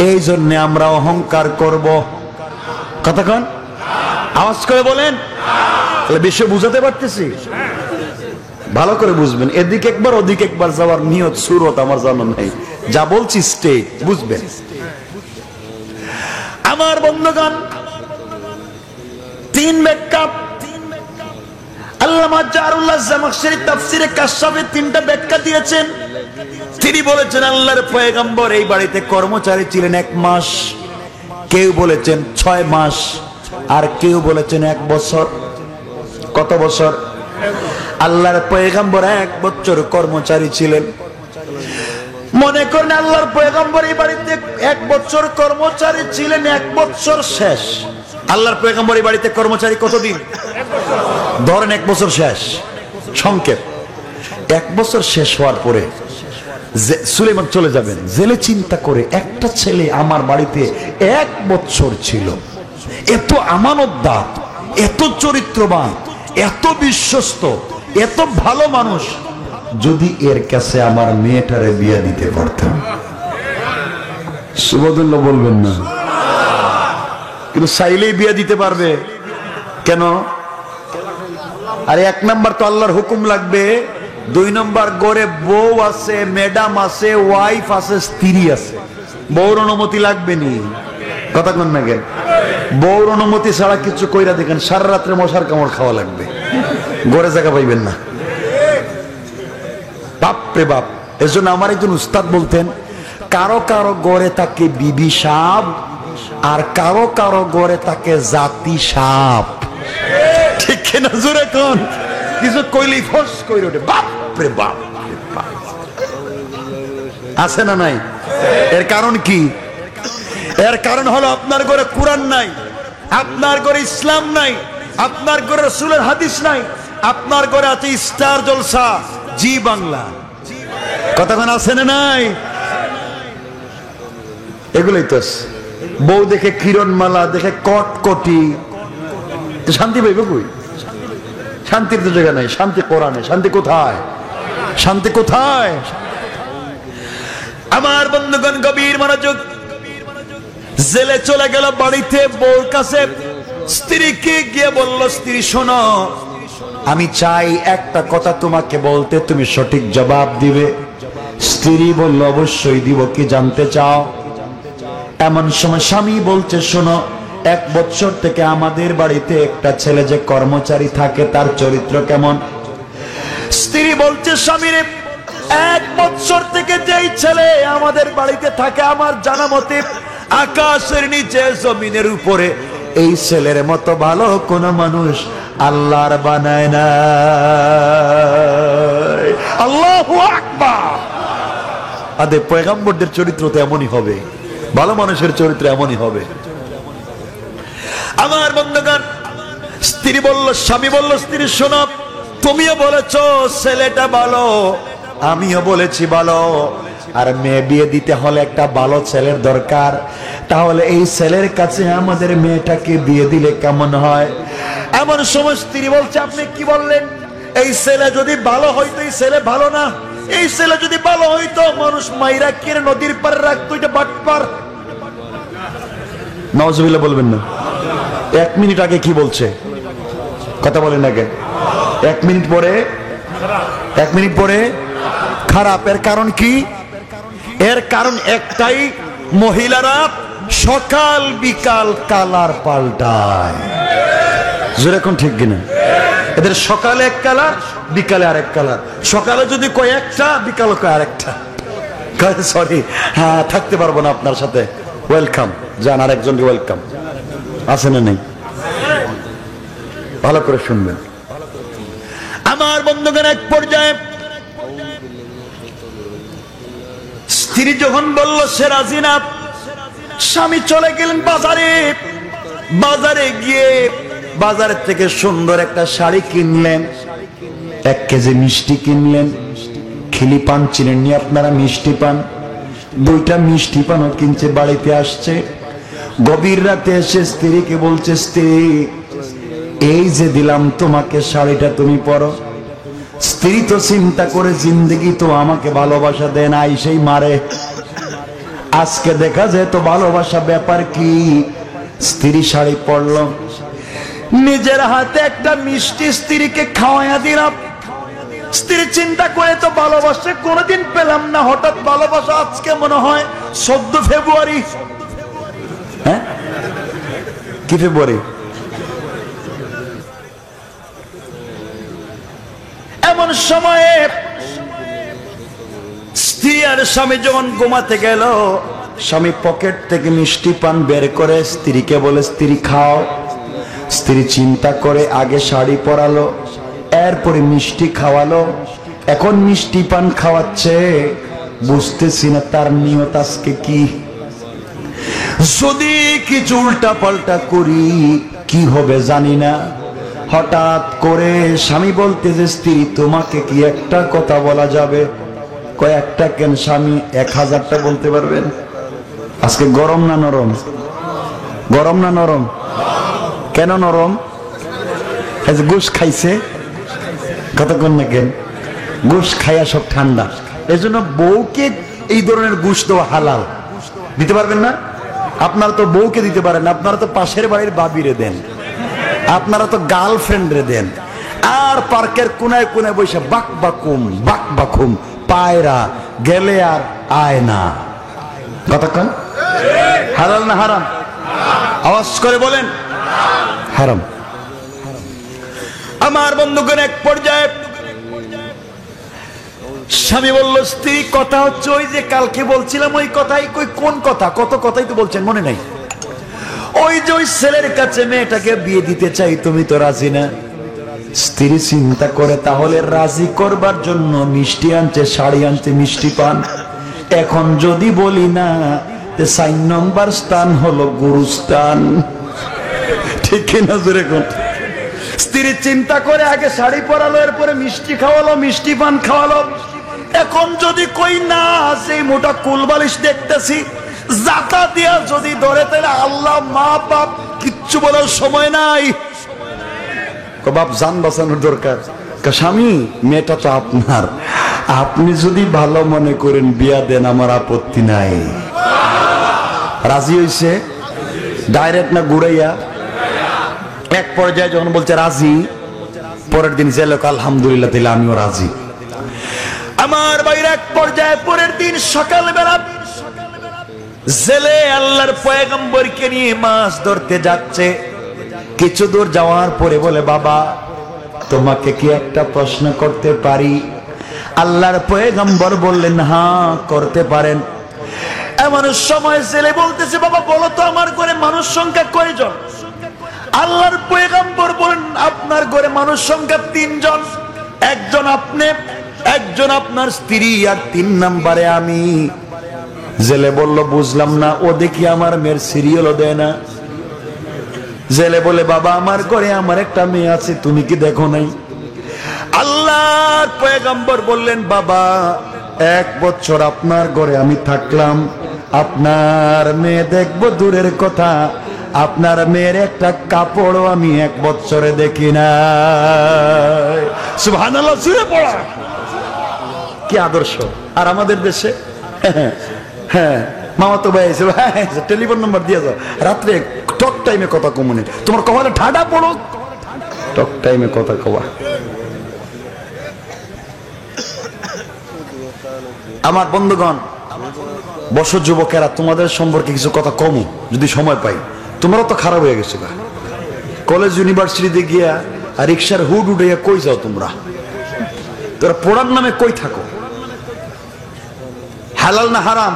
এই জন্য আমরা অহংকার করব। কথা কন, আওয়াজ করে বলেন। তাহলে বিষয় বুঝাতে পারতেছি? ভালো করে বুঝবেন, এদিকে একবার ওদিকে একবার যাওয়ার নিয়ত সুরত আমার জানা নাই, যা বলছি স্টে বুঝবেন। আমার বন্ধুগণ, 3 ব্যাখ্যা আল্লামা জারুল্লাহ জামাখশরী তাফসীরে কাশফে 3টা ব্যাখ্যা দিয়েছেন। তিনি বলেছেন, আল্লাহর পয়গম্বর এই বাড়িতে কর্মচারী ছিলেন 1 মাস, কেউ বলেছেন 6 মাস, আর কেউ বলেছেন 1 বছর। কত বছর? আল্লাহর পয়গম্বর 1 বছর কর্মচারী ছিলেন। মনে করেন আল্লাহর পয়গম্বর এই বাড়িতে 1 বছর কর্মচারী ছিলেন, 1 বছর শেষ। আল্লাহর পয়গম্বর এই বাড়িতে কর্মচারী কতদিন? ধরেন 1 বছর শেষ, সংক্ষেপ। 1 বছর শেষ হওয়ার পরে সুলাইমান চলে যাবেন জেলে। চিন্তা করে একটা ছেলে আমার বাড়িতে 1 বছর ছিল, এত আমানতদার, এত চরিত্রবান, এত বিশ্বস্ত, এত ভালো মানুষ, যদি এর কাছে আমার মেয়েটারে বিয়ে দিতে পারতাম। সুবহানাল্লাহ বলবেন না? কিন্তু চাইলেই বিয়ে দিতে পারবে কেন? আরে 1 নাম্বার তো আল্লাহর হুকুম লাগবে, 2 নাম্বার ঘরে বউ আছে, ম্যাডাম আছে, ওয়াইফ আছে, স্ত্রী আছে, বউর অনুমতি লাগবে নি? কথা কোন না কেন? বউর অনুমতি ছাড়া কিছু কইরা দেখেন সারা রাত্রে মশার কামড় খাওয়া লাগবে, ঘরে জায়গা পাইবেন না। বাপরে বাপ। এজন্য আমার একজন উস্তাদ বলতেন, কারো কারো ঘরে থাকে বিবি সাপ, আর কারো কারো ঘরে থাকে জাতি সাপ। ঠিক না? জোরে কোন? কিছু কইলেই ফস কইরে ওঠে, বাপরে বাপ। আছে না নাই? এর কারণ কি? এর কারণ হলো আপনার ঘরে কোরআন নাই, আপনার ঘরে ইসলাম নাই, আপনার ঘরে রাসূলের হাদিস নাই, আপনার ঘরে আছে স্টার জলসা, জি বাংলা। কথা কোন আছে না নাই? এগুলোই তো। বউ দেখে কিরণমালা, দেখে কটকটি, শান্তি পাইবে কই? শান্তির তো জায়গা নাই। শান্তি কোরআনে। শান্তি কোথায়? শান্তি কোথায়? আমার বন্ধুগণ গভীর মনোযোগ। জেলে চলে গেল, বাড়িতে বউর কাছে স্ত্রীকে গিয়ে বলল, স্ত্রী শোনো, আমি চাই একটা কথা তোমাকে বলতে, তুমি সঠিক জবাব দিবে। স্ত্রী বলল, অবশ্যই দিব, কি জানতে চাও? এমন সময় স্বামী বলছে, শোনো, 1 বছর থেকে আমাদের বাড়িতে একটা ছেলে যে কর্মচারী থাকে, তার চরিত্র কেমন? স্ত্রী বলছে, স্বামীরে, 1 বছর থেকে যেই ছেলে আমাদের বাড়িতে থাকে, আমার জানা মতে আকাশের নিচে জমিনের উপরে এই ছেলের মতো ভালো কোন মানুষ আল্লাহর বানায় না। আল্লাহু আকবার। আদে পয়গম্বরদের চরিত্র তো এমনই হবে, ভালো মানুষের চরিত্র এমনই হবে। আমার বন্ধুগণ, স্ত্রী বলল, স্বামী বলল, স্ত্রী শোনো, তুমিও বলেছো ছেলেটা ভালো, আমিও বলেছি ভালো, আর মেয়ে বিয়ে দিতে হলে একটা ভালো ছেলের দরকার। তাহলে এই ছেলের কাছে আমাদের মেয়েটাকে বিয়ে দিলে কেমন হয়? এমন সময় স্ত্রী বলছে, আপনি কি বললেন? এই ছেলে যদি ভালো হইতো, এই ছেলে ভালো না। এই ছেলে যদি ভালো হইতো, মানুষ মাইরা কিনে নদীর পার রাখতো, এটা বাটপার। নাউজুবিল্লাহ বলবেন না? 1 মিনিট আগে কি বলছে? কথা বলেন আগে। 1 মিনিট পরে, 1 মিনিট পরে খারাপ। এর কারণ কি? এর কারণ একটাই, মহিলারা সকাল বিকাল কালার পাল্টায়। যেরকম ঠিক কিনা? এদের সকালে 1 কালার, বিকালে আরেক কালার। সকালে যদি কয় একটা, বিকালে কয় আরেকটা। সরি, হ্যাঁ, থাকতে পারবো না আপনার সাথে। ওয়েলকাম, যান, আরেকজন ওয়েলকাম। আছে না নেই? ভালো করে শুনবেন। আমার বন্ধুগণ, এক পর্যায়ে স্ত্রী যখন বলল সে রাজি না, স্বামী চলে গেলেন বাজারে। বাজারে গিয়ে বাজারের থেকে সুন্দর একটা শাড়ি কিনলেন, 1 কেজি মিষ্টি কিনলেন। খিলি পান চিনেননি আপনারা? মিষ্টি পান, 2টা মিষ্টি পানও কিনছে, বাড়িতে আসছে। গভীর রাতে এসে স্ত্রীকে বলছে, স্ত্রী, এই যে দিলাম তোমাকে শাড়িটা, তুমি পরো। স্ত্রী তো চিন্তা করে, জিন্দগি তো আমাকে ভালোবাসা দেয় না, সেই মারে। আজকে দেখা যায় তো ভালোবাসা ব্যাপার কি। স্ত্রী শাড়ি পরল, নিজের হাতে একটা মিষ্টি স্ত্রীকে খাওয়াইয়া দিলাম। স্ত্রী চিন্তা করে, তো ভালোবাসা কোনোদিন পেলাম না, হঠাৎ ভালোবাসা আজকে মনে হয় 14 ফেব্রুয়ারি। হ্যাঁ, কি ফেব্রুয়ারি? এমন সময়ে স্ত্রী আর স্বামী যখন ঘুমাতে গেল, স্বামী পকেট থেকে মিষ্টি পান বের করে স্ত্রীকে বলে, স্ত্রী খাও। স্ত্রী চিন্তা করে, আগে শাড়ি পরালো, এরপরে মিষ্টি খাওয়ালো, এখন মিষ্টি পান খাওয়াচ্ছে। বুঝতেছি না তার নিয়ত আজকে কি। যদি কিছু উল্টা পাল্টা করি কি হবে জানি না। হঠাৎ করে স্বামী বলতে যে, স্ত্রী, তোমাকে কি একটা কথা বলা যাবে? কয়েকটা কেন স্বামী 1000টা বলতে পারবেন? আজকে গরম না নরম? গরম না নরম? কেন নরম? ঘুষ খাইছে কতক্ষণ না, কেন ঘুষ খাইয়া সব ঠান্ডা। এই জন্য বউকে এই ধরনের ঘুষ দেওয়া হালাল। দিতে পারবেন না? আপনারা তো বউকে দিতে পারেন, আপনারা তো পাশের বাড়ির বাবিরে দেন, আপনারা তো গার্লফ্রেন্ডরে দেন, আর পার্কের কোনায় কোনায় বসে বাক বাকুম পায়রা গেলে আর আয় না। কতক্ষণ? হালাল না হারাম? আওয়াজ করে বলেন হারাম। আমার বন্ধুগণ, এক পর্যায়ে স্বামী বলল, স্ত্রী কথা হচ্ছে ওই যে কালকে বলছিলাম ওই কথাই। কই কোন কথা? কত কথাই তো বলছেন, মনে নাই? ওই যে ওই ছেলের কাছে মেয়েটাকে বিয়ে দিতে চাই, তুমি তো রাজি না। স্ত্রী চিন্তা করে, তাহলে রাজি করবার জন্য মিষ্টি আনছে, শাড়ি আনছে, মিষ্টি পান। এখন যদি বলি না, 4 নম্বর স্থান হলো গুরুস্থান। ঠিক কিনা জোরে কোন? স্ত্রী চিন্তা করে আগে শাড়ি পরালো, এরপরে মিষ্টি খাওয়ালো, মিষ্টি পান খাওয়ালো। এখন যদি কই না, সেই মোটা কুলবালিশ দেখতেছি, জাতা দিয়া যদি ধরে, তাহলে আল্লাহ মা বাপ কিচ্ছু বলার সময় নাই। বাপ জান বাঁচানোর দরকার। স্বামী, মেয়েটা তো আপনার, আপনি যদি ভালো মনে করেন বিয়া দেন, আমার আপত্তি নাই। রাজি হইছে ডাইরেক্ট না ঘুরাইয়া? এক পর্যায়ে যখন বলছে রাজি, পরের দিন যে লোক আলহামদুলিল্লাহ, তাহলে আমিও রাজি। আমার বাইরে এক পর্যায়ে পরের দিন সকালবেলা জেলে আল্লাহর পয়গম্বরকে নিয়ে মাছ ধরতে যাচ্ছে। কিছু দূর যাওয়ার পরে বলে, বাবা তোমাকে কি একটা প্রশ্ন করতে পারি? আল্লাহর পয়গম্বর বললেন, হ্যাঁ করতে পারেন। এমন সময় জেলে বলতেছে, বাবা বলো তো আমার ঘরে মানুষ সংখ্যা কয়জন? আল্লাহর পয়গম্বর বলেন, আপনার ঘরে মানুষ সংখ্যা 3 জন। একজন আপনি, একজন আপনার স্ত্রী, আর 3 নম্বরে আমি। জেলে বলল, বুঝলাম না, ও দেখি আমার মেয়ের সিরিয়ালও দেয় না। জেলে বলে, বাবা আমার ঘরে আমার একটা মেয়ে আছে, তুমি কি দেখো নাই? আল্লাহর পয়গম্বর বললেন, বাবা 1 বছর আপনার ঘরে আমি থাকলাম, আপনার মেয়ে দেখবো দূরের কথা, আপনার মেয়ের একটা কাপড়ও আমি 1 বছরে দেখি না। সুবহানাল্লাহ, জোরে পড়া। কি আদর্শ! আর আমাদের দেশে হ্যাঁ মামা তো ভাই টেলিফোন নাম্বার দিয়ে যাও, রাত্রে টক টাইমে কথা কমনে, তোমার কপালে ঠাডা পড়ো, টক টাইমে কথা কবা। আমার বন্ধুগণ, বর্ষ যুবকেরা, তোমাদের সম্পর্কে কিছু কথা কমু যদি সময় পাই। তোমরা তো খারাপ হয়ে গেছো, কলেজ ইউনিভার্সিটিতে গিয়া আর রিক্সার হুড উঠে কই যাও তোমরা? তোরা পড়ার নামে কই থাকো? হালাল না হারাম?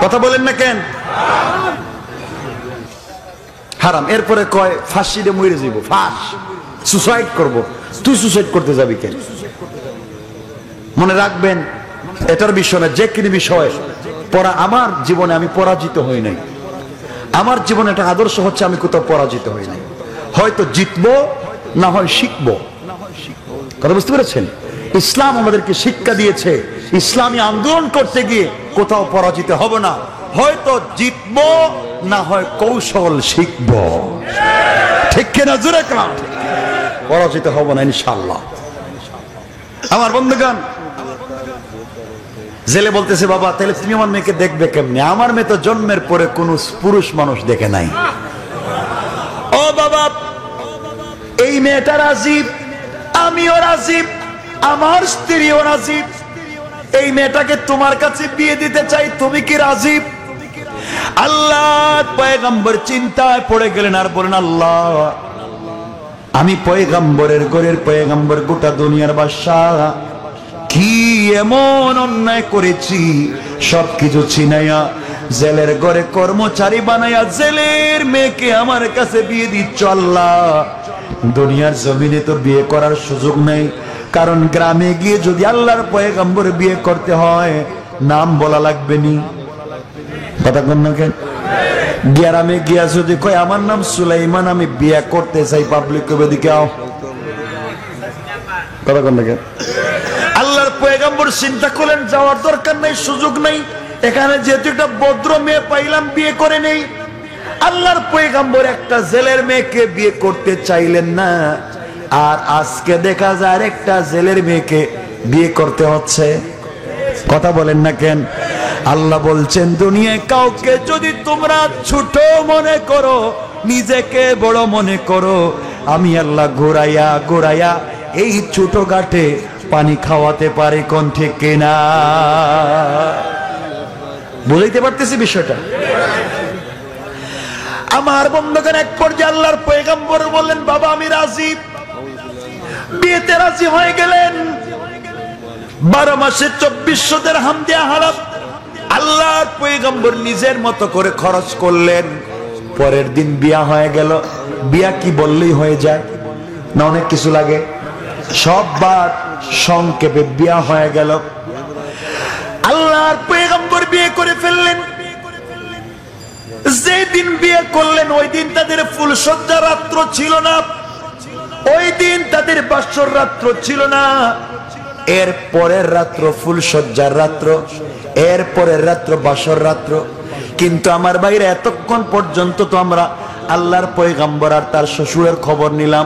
কথা বলেন না কেন? হারাম। এরপরে কয় ফাঁসি দিয়ে মরে যাইব, ফাঁস সুসাইড করব। তুই সুসাইড করতে যাবি কেন? মনে রাখবেন, এটার বিষয় না, যে কোনো বিষয় পড়া। আমার জীবনে আমি পরাজিত হই নাই। আমার জীবনে একটা আদর্শ হচ্ছে, আমি কোথাও পরাজিত হই নাই। হয়তো জিতবো, না হয় শিখবো। কথা বুঝতে পেরেছেন? ইসলাম আমাদেরকে শিক্ষা দিয়েছে, ইসলামী আন্দোলন করতে গিয়ে কোথাও পরাজিত হব না। হয়তো জিতবো, না হয় কৌশল শিখবো। ঠিক কিনা জোরে কাম? পরাজিত হব না ইনশাআল্লাহ। আমার বন্ধুগণ, জেলে বলতেছে, বাবা তাহলে তুমি আমার মেয়েকে দেখবে কেমনে? আমার মেয়ে তো জন্মের পরে কোন পুরুষ মানুষ দেখে নাই। ও বাবা, এই মেয়েটা রাজি, আমিও রাজি, আমার স্ত্রীও রাজি। এই মেয়েটাকে তোমার কাছে বিয়ে দিতে চাই, তুমি কি রাজি? আল্লাহ পয়গম্বর চিন্তায় পড়ে গেলেন আর বলেন, আল্লাহ আমি পয়গম্বরের ঘরের পয়গম্বর, গোটা দুনিয়ার বাদশাহ, কি এমন অন্যায় করেছি? সবকিছু ছিনাইয়া জেলের ঘরে কর্মচারী বানাইয়া জেলের মেয়েকে আমার কাছে বিয়ে দিচ্ছ। আল্লাহ দুনিয়ার জমিনে তো বিয়ে করার সুযোগ নেই, কারণ গ্রামে গিয়ে যদি আল্লাহর পয়গম্বর বিয়ে করতে হয় নাম বলা লাগবে নি। কথা কন না কেন? গ্রামে গিয়া যদি কয় আমার নাম সুলাইমান, আমি বিয়ে করতে চাই, পাবলিক কবে দিকে আও। কথা কন না কেন? আল্লাহর পয়গম্বর চিন্তা করলেন যাওয়ার দরকার নাই, সুযোগ নাই, এখানে যেহেতু একটা ভদ্র মেয়ে পাইলাম, বিয়ে করে নেই। আল্লাহর পয়গম্বর একটা জেলের মেয়েকে বিয়ে করতে চাইলেন না, আর আজকে দেখা যায় একটা জেলের মেয়েকে বিয়ে করতে হচ্ছে। কথা বলেন না কেন? আল্লাহ বলছেন, দুনিয়ায় কাউকে যদি তোমরা ছোট মনে করো, নিজেকে বড় মনে করো, আমি আল্লাহ ঘোরাইয়া ঘোরাইয়া এই ছোট ঘাটে পানি খাওয়াতে পারি। কোন ঠিক কিনা? বুঝাইতে পারতেছি বিষয়টা? আমার বন্ধুগণ, এক পর্যায়ে আল্লাহর পয়গম্বর বললেন, বাবা আমি রাজি। বিয়েতে রাজি হয়ে গেলেন। 12 মাসে 2400 দিরহাম দিয়ে হারাম আল্লাহর পয়গম্বর নিজের মতো করে খরচ করলেন। পরের দিন বিয়া হয়ে গেল। বিয়া কি বললেই হয়ে যায় না, অনেক কিছু লাগে। সব বাদ সংক্ষেপে বিয়া হয়ে গেল। আল্লাহর পয়গম্বর বিয়ে করে ফেললেন। যেদিন বিয়ে করলেন ওই দিন তাদের ফুলসজ্জা রাত্র ছিল না, ওই দিন তাদের বাসর রাত্র ছিল না। এর পরের রাত্র ফুলসজ্জার রাত্র, এর পরের রাত্র বাসর রাত্র। কিন্তু আমার বাইরে এতক্ষণ পর্যন্ত তো আমরা আল্লাহর পয়গম্বর আর তার শ্বশুরের খবর নিলাম,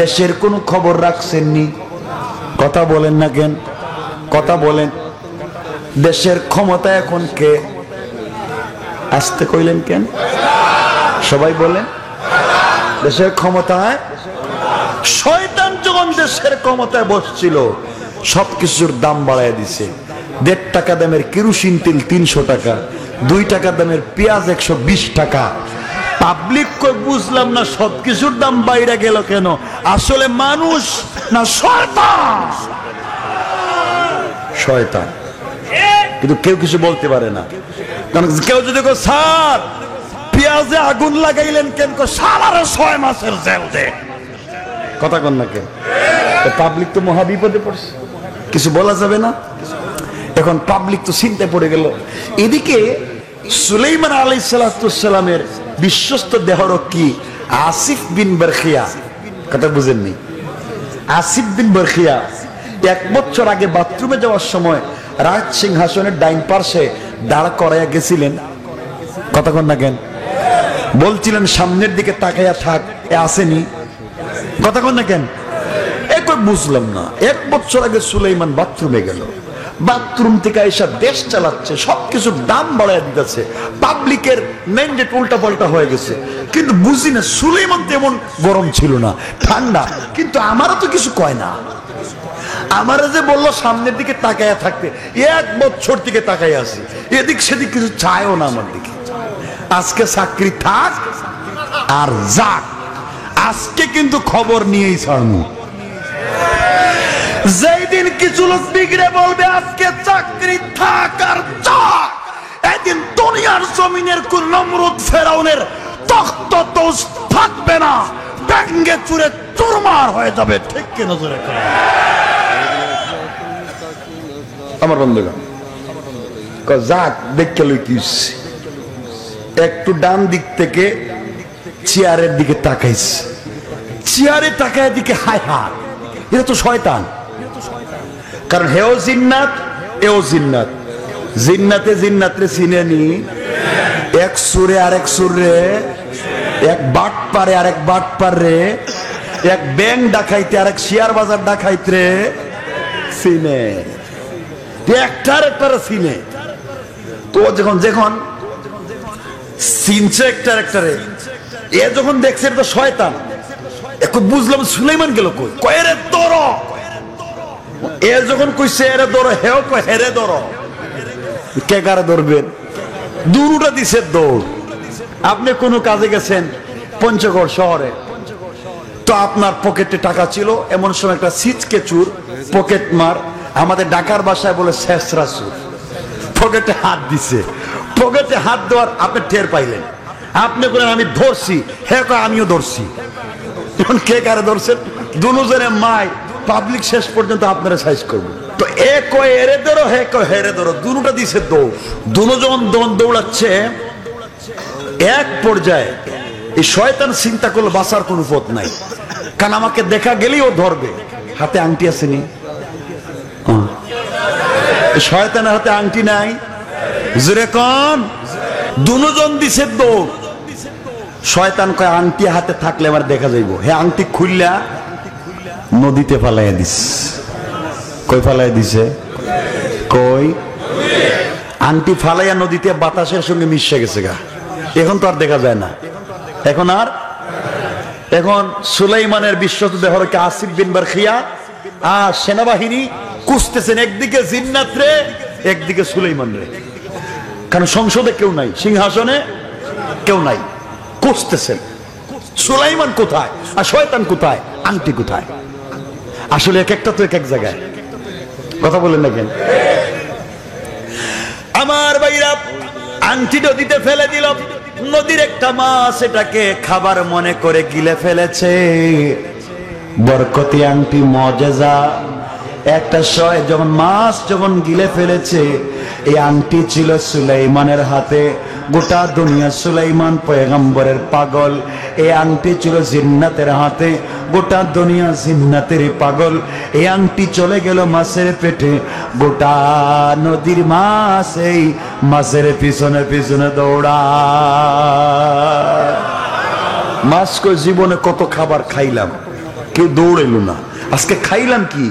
দেশের কোনো খবর রাখছেননি। কথা বলেন না কেন? কথা বলেন। দেশের ক্ষমতা এখন কে? আসতে কইলেন কেন? সবাই বলেন। দেশের ক্ষমতায় শয়তান যখন দেশের ক্ষমতায় বসছিল, সবকিছুর দাম বাড়ায় দিছে। 1.5 টাকা দামের কেরোসিন তেল 300 টাকা, 2 টাকা দামের পেঁয়াজ 120 টাকা। পাবলিক কই বুঝলাম না, সবকিছুর দাম বাইরে গেল কেন? আসলে মানুষ না শয়তান? শয়তান। কিন্তু কেউ কিছু বলতে পারে না। কারণ কেউ যদি কয়, স্যার পেঁয়াজে আগুন লাগাইলেন কেন? সারারে 6 মাসের জেল দে। কথা কন না কেন? পাবলিক তো মহা বিপদে পড়ছে, কিছু বলা যাবে না। এখন পাবলিক তো চিন্তায় পড়ে গেল। এদিকে সুলাইমান আলাইহিস সালামের বিশ্বস্ত দেহরক্ষী আসিফ বিন বারখিয়া, কথা বুঝেননি? আসিফ বিন বারখিয়া 1 বছর আগে বাথরুমে যাওয়ার সময় রাজ সিংহাসনের ডাইন পার্শ্বে দাঁড় করাইয়া গেছিলেন। কথা কন না কেন? বলছিলেন সামনের দিকে তাকাইয়া থাক, এ আসেনি। কথা কন না কেন? বুঝলাম না। 1 বছর আগে সুলাইমান বাথরুমে গেল, বাথরুম থেকে এসে দেশ চালাচ্ছে, সবকিছুর দাম বাড়ায় দিতেছে, পাবলিকের ম্যান্ডেট উল্টা পাল্টা হয়ে গেছে। কিন্তু বুঝি না, সুলাইমান তেমন গরম ছিল না, ঠান্ডা। কিন্তু আমারও তো কিছু কয় না। আমারে যে বললো সামনের দিকে তাকাইয়া থাকতে, 1 বছর থেকে তাকাই আছি, এদিক সেদিক কিছু চায়ও না আমার দিকে। আজকে চাকরি থাক আর যাক, আজকে কিন্তু খবর নিয়েই ছাড়মু। যেই দিন কিছু লোক বিগড়ে বলবে আজকে চাকরি থাক আর যাক, এদিন দুনিয়ার জমিনের কোন নমরুদ ফেরাউনের তখ্ত তো থাকবে না, ব্যাঙ্গে চুরে চুরমার হয়ে যাবে। ঠিক কি নজরে? আমার বন্ধুগণ, যাক দেখে লই কি একটু ডান দিক থেকে চেয়ারের দিকে তাকাইছে, চেয়ারে তাকায় দিকে হায় হায়, এটা তো শয়তান। কারণ হেও জিন্নাত, এও জিন্নাত। জিন্নাতে জিন্নাতরে চিনে নি, এক সুরে আরেক সুরে, এক বাট পারে আরেক বাট পারে, এক ব্যাংক ডাকাইতে আরেক শেয়ার বাজার ডাকাইতে চিনে, একটার একটারে চিনে। তো যখন যখন চিনছে একটার একটারে, এ যখন দেখছে এটা তো শয়তান, এখন বুঝলাম সুলাইমান গেল কই, কয়েরে তোর এ যখন কইছে এরে ধরো, হেও কয় হেরে ধরো। কে কারে ধরবেন? দুটা দিছে দৌড়। আপনি কোনো কাজে গেছেন পঞ্চগড় শহরে, তো আপনার পকেটে টাকা ছিল, এমন সময় একটা সিচকে চুর, পকেট মার, আমাদের ঢাকার ভাষায় বলে শেষরা চুর, পকেটে হাত দিছে। পকেটে হাত দেওয়ার আপনি টের পাইলেন, আপনি বলেন আমি ধরছি, হ্যাঁ কয় আমিও ধরছি। এখন কে কারে ধরছেন? দুজনে মাই, পাবলিক শেষ পর্যন্ত আপনারা সাইজ করবে। তো এ কয় এরে ধরো, হে কয় হেরে ধরো, দুটা দিছে দৌড়। দুজন দৌড়াচ্ছে। এক পর্যায়ে এই শয়তান চিন্তা করলো বাঁচার কোনো পথ নাই, কারণ আমাকে দেখা গেলেই ও ধরবে। হাতে আংটি আসেনি, শয়তানের হাতে আংটি নাই, জোরে কোন? দুজন দিছে দৌড়। শয়তান কয় আংটি হাতে থাকলে আমার দেখা যাইব। হে আংটি খুললা নদীতে ফালাইয়া দিস। কই ফালাইয়া দিছে? কই? আংটি ফালাইয়া নদীতে বাতাসের সঙ্গে মিশে গেছে গা। এখন তো আর দেখা যায় না। এখন সুলাইমানের বিশ্বস্ত দেহরকে আসিফ বিন বারখিয়া আর সেনাবাহিনী কুস্তেছেন, একদিকে জিন্নাত রে, একদিকে সুলাইমান রে। কারণ সংসদে কেউ নাই, সিংহাসনে কেউ নাই, কুস্তেছেন। সুলাইমান কোথায় আর শয়তান কোথায়, আংটি কোথায়? আসলে এক একটা তো এক এক জায়গায়। কথা বলেন না কেন? আমার ভাইরা আংটি নদীতে ফেলে দিল। নদীর একটা মাছ এটাকে খাবার মনে করে গিলে ফেলেছে। বরকতি আংটি, মজেজা। একটা যখন মাছ যখন গিলে ফেলেছে, এই আংটি ছিল সুলাইমানের হাতে। গোটা দুনিয়া সুলাইমান পয়গম্বরের পাগল। এই আংটি ছিল জিন্নাতের হাতে, গোটা দুনিয়া জিন্নাতের পাগল। এই আংটি চলে গেল মাছের পেটে। গোটা নদীর মাছ এই মাছের পিছনে পিছনে দৌড়া। মাছ কই জীবনে কত খাবার খাইলাম, কেউ দৌড়াইল না। আজকে খাইলাম কি?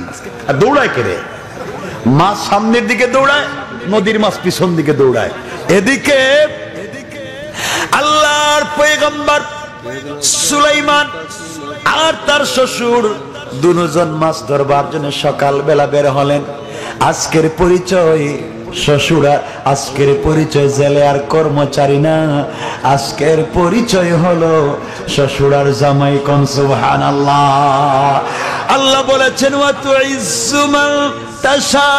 আর দৌড়ায় কে রে? মাছ সামনের দিকে দৌড়ায়, নদীর মাছ পিছন দিকে দৌড়ায়। এদিকে আল্লাহর পয়গম্বর সুলাইমান আর তার শ্বশুর দুজন মাছ ধরবার জন্য সকালবেলা বের হলেন। আজকের পরিচয় শ্বশুরা, আজকের পরিচয় জেলে আর কর্মচারী না, আজকের পরিচয় হলো শ্বশুরার জামাই। কোন সুবহানাল্লাহ। আল্লাহ বলেছেন ওয়া তুইজ্জু মান তাশা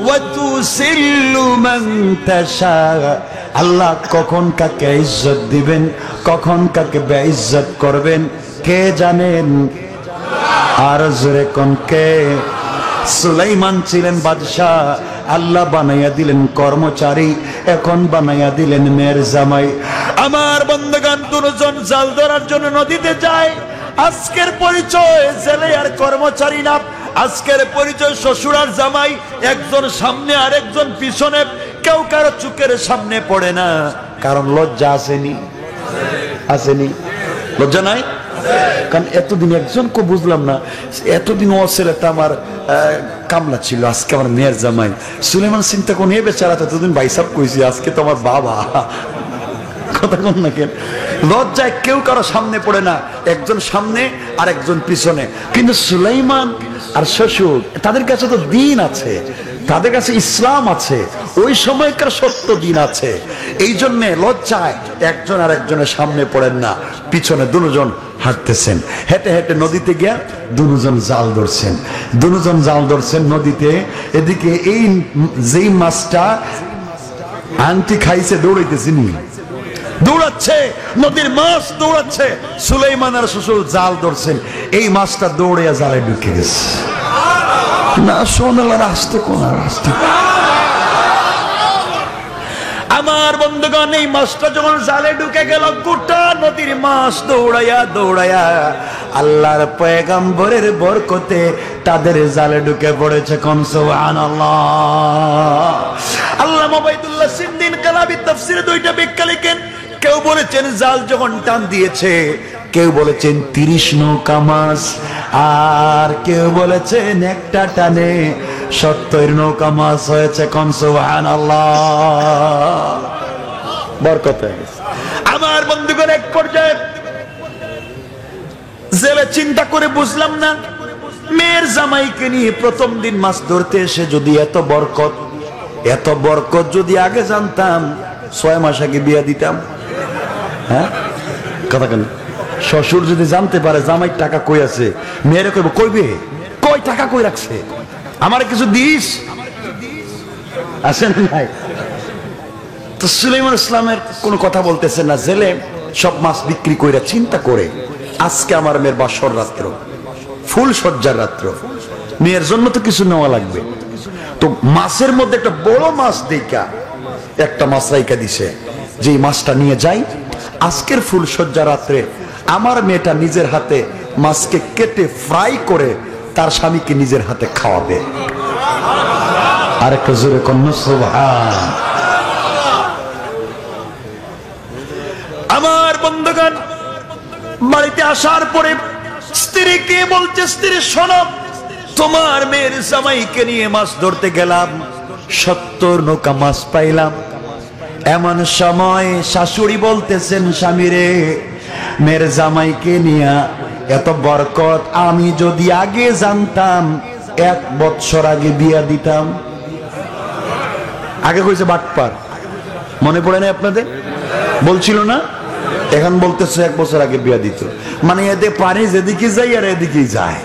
ওয়া তুযিল্লু মান তাশা। আল্লাহ কখন কাকে ইজ্জত দিবেন, কখন কাকে বেইজ্জত করবেন কে জানেন? আর জোরে কোন কে? সুলাইমান ছিলেন বাদশাহ, আল্লাহ বানাইয়া দিলেন কর্মচারী, এখন বানাইয়া দিলেন মেয়ের জামাই। আমার বন্ধুগণ, দুজন জাল ধরার জন্য নদীতে যায়। আজকের পরিচয় জেলে আর কর্মচারী না, আজকের পরিচয় শ্বশুর আর জামাই। একজন সামনে আর একজন পিছনে। কেউ কারো চোখের সামনে পড়ে না, কারণ লজ্জা আসেনি। আসেনি? লজ্জা নাই? কারণ এতদিন একজনকে বুঝলাম না, এতদিন ও ছেলেটা আমার কামলা ছিল, আজকে আমার মেয়ের জামাই। সুলেমান চিন্তা কোন এ বেচারা এতদিন বাইসাব কইছি, আজকে তো আমার বাবা। কথা কোন না কেন? লজ্জায় কেউ কারো সামনে পড়ে না, একজন সামনে আর একজন পিছনে। কিন্তু সুলাইমান আর শ্বশুর, তাদের কাছে তো দিন আছে, তাদের কাছে ইসলাম আছে, ওই সময়কার সত্য দিন আছে। এই জন্য লজ্জায় একজন আর একজনের সামনে পড়েন না, পিছনে দুজন হাঁটতেছেন। হেঁটে হেঁটে নদীতে গিয়া দুজন জাল ধরছেন। দুজন জাল ধরছেন নদীতে। এদিকে এই যেই মাছটা আংটি খাইছে দৌড়াইতেছে, নি দৌড়াচ্ছে, নদীর মাছ দৌড়াচ্ছে। সুলাইমান আর শ্বশুর জাল ধরছেন, এই মাছটা দৌড়িয়া জালে ঢুকে গেছে। না সোনালার আসতে কোন আসতে। আমার বন্ধুগণ, এই মাছটা যখন জালে ঢুকে গেল, গোটা নদীর মাছ দৌড়াইয়া দৌড়াইয়া আল্লাহর পয়গম্বরের বরকতে তাদের জালে ঢুকে পড়েছে। কোন সুবহানাল্লাহ। আল্লামা ওবাইদুল্লাহ সিন্দিন কালাবি তাফসিরে দুইটা ব্যাখ্যা লিখেন। কেউ বলেছেন জাল যখন টান দিয়েছে, কেউ বলেছেন 30 নৌকা মাছ, আর কেউ বলেছেন একটা টানে 70 নৌকা মাছ হয়েছে। কোন সুবহানাল্লাহ। বরকত হয়ে গেছে। আমার বন্ধুগণ, এক পর্যায়ে জেলে চিন্তা করে বুঝলাম না, মেয়ের জামাইকে নিয়ে প্রথম দিন মাছ ধরতে এসে যদি এত বরকত যদি আগে জানতাম, 6 মাস আগে বিয়া দিতাম। হ্যাঁ, কথা কেন? শ্বশুর যদি জানতে পারে জামাই টাকা কই আছে, মেয়েরা কইবে কই টাকা কই রাখছে, আমার কিছু দিস আসেন নাই। তো সুলাইমান ইসলামের কোনো কথা বলতেছে না। জেলে সব মাছ বিক্রি কইরা চিন্তা করে, আজকে আমার মেয়ের বাসর রাত্র, ফুল সজ্জার রাত্র, মেয়ের জন্য তো কিছু নেওয়া লাগবে। তো মাছের মধ্যে একটা বড় মাছ দেখা একটা মাছ রাইকা দিছে, যে মাছটা নিয়ে যাই, আজকের ফুল সজ্জা রাত্রে আমার মেয়েটা নিজের হাতে মাছকে কেটে ফ্রাই করে তার স্বামীকে নিজের হাতে খাওয়াবে। আর একটু জোরে কন্যা সুবহান। আমার বন্ধুগণ, বাড়িতে আসার পরে স্ত্রীকে বলছে, স্ত্রী শোনো, তোমার মেয়ের জামাইকে নিয়ে মাছ ধরতে গেলাম, 70 নৌকা মাছ পাইলাম। এমন সময় শাশুড়ি বলতেছেন, স্বামীরে, মেয়ের জামাইকে নিয়ে এত বরকত, আমি যদি আগে জানতাম 1 বছর আগে বিয়া দিতাম। আগে কইছে বাটপার, মনে পড়ে না আপনাদের? বলছিল না? এখন বলতেছে 1 বছর আগে বিয়া দিত। মানে এতে পানি যেদিকে যাই আর এদিকেই যায়,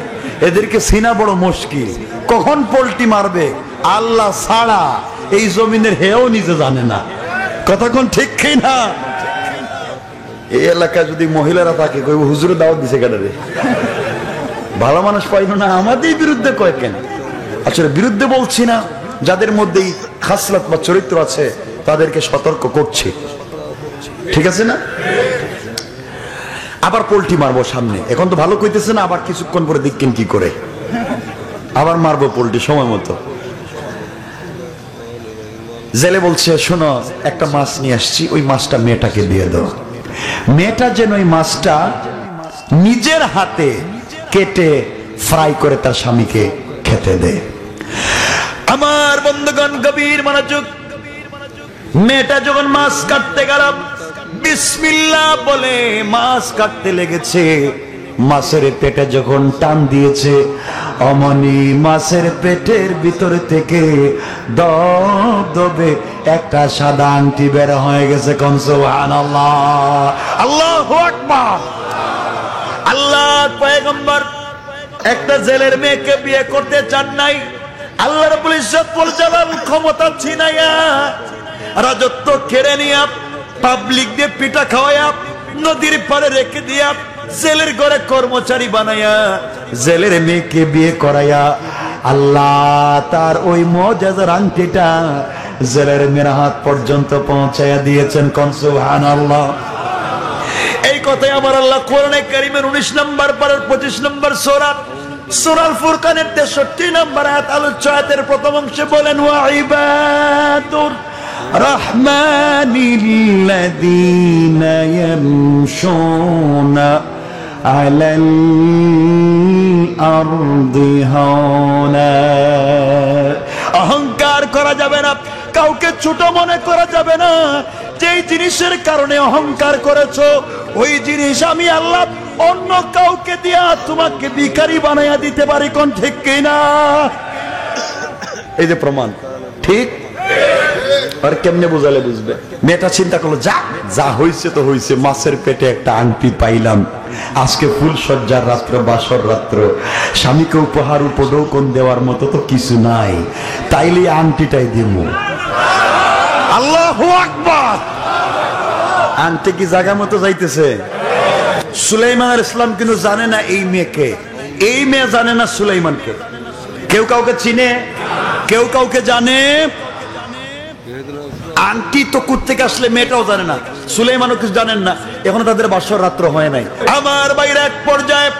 এদেরকে চিনা বড় মুশকিল। কখন পল্টি মারবে আল্লাহ ছাড়া এই জমিনের হেও নিজে জানে না। কতক্ষণ ঠিক কি না? এই এলাকায় যদি মহিলারা থাকে, কই হুজুরে দাওয়াত দিছে কেন রে? ভালো মানুষ পাইল না, আমাদের বিরুদ্ধে কয় কেন? আসলে বিরুদ্ধে বলছি না, যাদের মধ্যে খাসলত বা চরিত্র আছে তাদেরকে সতর্ক করছি, ঠিক আছে না? আবার পোল্টি মারবো সামনে, এখন তো ভালো কইতেছে না, আবার কিছুক্ষণ পরে দেখবেন কি করে আবার মারবো পোল্টি সময় মতো। জেলে বলছে, শোনো, একটা মাছ নিয়ে আসছি, ওই মাছটা মেয়েটাকে দিয়ে দাও। মেয়েটা যেন ওই মাছটা নিজের হাতে কেটে ফ্রাই করে তার স্বামীকে খেতে দেয়। আমার বন্ধুগণ, গভীর মনোযোগ। মেয়েটা যখন মাছ কাটতে গেল, বিসমিল্লাহ বলে মাছ কাটতে লেগেছে। মাছের পেটে যখন টান দিয়েছে, অমনি মাছের পেটের ভিতর থেকে দবদবে একটা সাদা আংটি বের হয়ে গেছে। কোন সুবহানাল্লাহ, আল্লাহু আকবার। আল্লাহর পয়গম্বর একটা জেলের মেয়েকে বিয়ে করতে চান নাই। আল্লাহ রাব্বুল ইজ্জত ওয়াল জালাল ক্ষমতা ছিনাইয়া, রাজত্ব কেড়ে নিয়া, পাবলিক দিয়ে পিঠা খাওয়াইয়া, নদীর পাড়ে রেখে দিয়া, জেলের ঘরে কর্মচারী বানাইয়া, জেলের মেয়েকে বিয়ে করাইয়া, আল্লাহ তার ওই মুআজিজার আংটিটা জেলের মেয়ের হাত পর্যন্ত পৌঁছাইয়া দিয়েছেন। কোন সুবহানাল্লাহ। এই কথাই আমার আল্লাহ কোরআনে কারীমের 19 নম্বর পারার 25 নম্বর সূরা সূরাল ফুরকানের 63 নম্বর আয়াত আলোচ্য আয়াতের প্রথম অংশে বলেন, ওয়া ইবাদুর রাহমানিল্লাযীনা ইয়ামশুনা আলাল আরদি হাওনা। অহংকার করা যাবে না, কাউকে ছোট মনে করা যাবে না। যেই জিনিসের কারণে অহংকার করেছো, ওই জিনিস আমি আল্লাহ অন্য কাউকে দিয়া তোমাকে ভিখারি বানাইয়া দিতে পারি। কোন ঠিক কিনা? এই যে প্রমাণ, ঠিক? আর কেমনে বুঝালে বুঝবে? মেয়েটা চিন্তা করলো, যা যা হইছে তো হইছে, মাছের পেটে একটা আংটি পাইলাম, আজকে ফুল সজ্জার রাত্র, বাসর রাত্র, স্বামীকে উপহার উপঢৌকন দেওয়ার মতো তো কিছু নাই, তাইলে আংটিটাই দিব। আল্লাহু আকবার। আংটি কি জায়গা মতো যাইতেছে? সুলাইমান আলাইহিস সালাম কিন্তু জানে না এই মেয়েকে, এই মেয়ে জানে না সুলাইমানকে। কেউ কাউকে চিনে, কেউ কাউকে জানে। আংটি তো কোত্থেকে আসলে মেয়েটাও জানে না, সুলাইমানও কিছু জানেন না, এখনো তাদের বাসর রাত্র হয় নাই। আমার বাইরে এক পর্যায়ে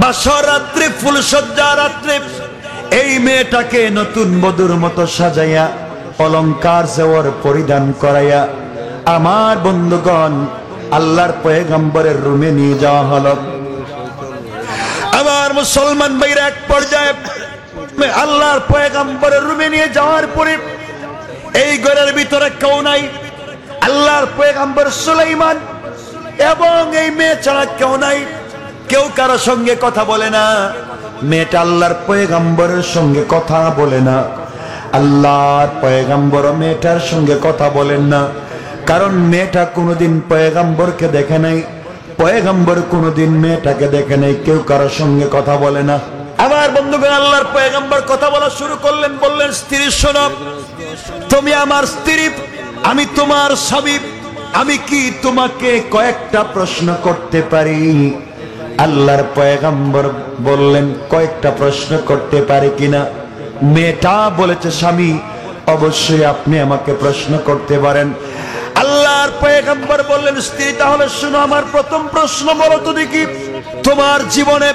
বাসর রাত্রে, ফুলসজ্জা রাত্রে, এই মেয়েটাকে নতুন বধূর মতো সাজাইয়া, অলংকার জেওয়ার পরিধান করাইয়া, আমার বন্ধুগণ আল্লাহর পয়গম্বরের রুমে নিয়ে যাওয়া হলো। আমার মুসলমান ভাইরা এক পর্যায়ে আল্লাহর পয়গম্বরের রুমে নিয়ে যাওয়ার পরে এই ঘরের ভিতরে কেউ নাই, আল্লাহর পয়গম্বর সুলাইমান এবং এই মেয়ে ছাড়া কেউ নাই। কেউ কারো সঙ্গে কথা বলে না, মেয়েটা আল্লাহর পয়গম্বরের সঙ্গে কথা বলে না। আল্লাহর পয়গম্বর মেয়েটার সঙ্গে কথা বলেন না, কারণ মেয়েটা কোনোদিন পয়গম্বরকে দেখে নাই, পয়গম্বর কোনোদিন মেয়েটাকে দেখে নাই। কেউ কারোর সঙ্গে কথা বলে না। আমার বন্ধুগণ, আল্লাহর পয়গম্বর কথা বলা শুরু করলেন, বললেন, স্ত্রী শোনো, তুমি আমার স্ত্রী, আমি তোমার স্বামী, আমি কি তোমাকে কয়েকটা প্রশ্ন করতে পারি? আল্লাহর পয়গম্বর বললেন, কয়েকটা প্রশ্ন করতে পারি কিনা? মেয়েটা বলেছে, স্বামী অবশ্যই আপনি আমাকে প্রশ্ন করতে পারেন। আল্লাহর পয়গম্বর বললেন, স্ত্রী তাহলে শুনো, আমার প্রথম প্রশ্ন বলো তো দেখি, তোমার জীবনে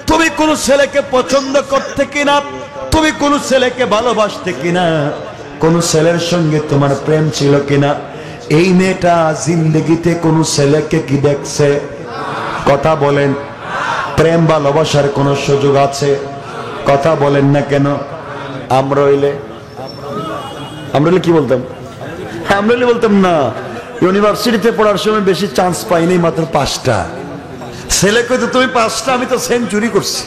তুমি কোন ছেলেকে পছন্দ করতে কিনা? তুমি কোন ছেলেকে ভালোবাসতে কিনা, কোন ছেলের সঙ্গে তোমার প্রেম ছিল কিনা? এই মেয়েটা জিন্দগিতে কোন ছেলেকে কি দেখছে? কথা বলেন। প্রেম ভালোবাসার কোন সুযোগ আছে? কথা বলেন না কেন? আমরা হইলে কি বলতাম? আমরা হইলে বলতাম না, ইউনিভার্সিটিতে পড়ার সময় বেশি চান্স পাইনি, মাত্র 5টা। ছেলে কইতো তুমি 5টা, আমি তো সেঞ্চুরি করছি।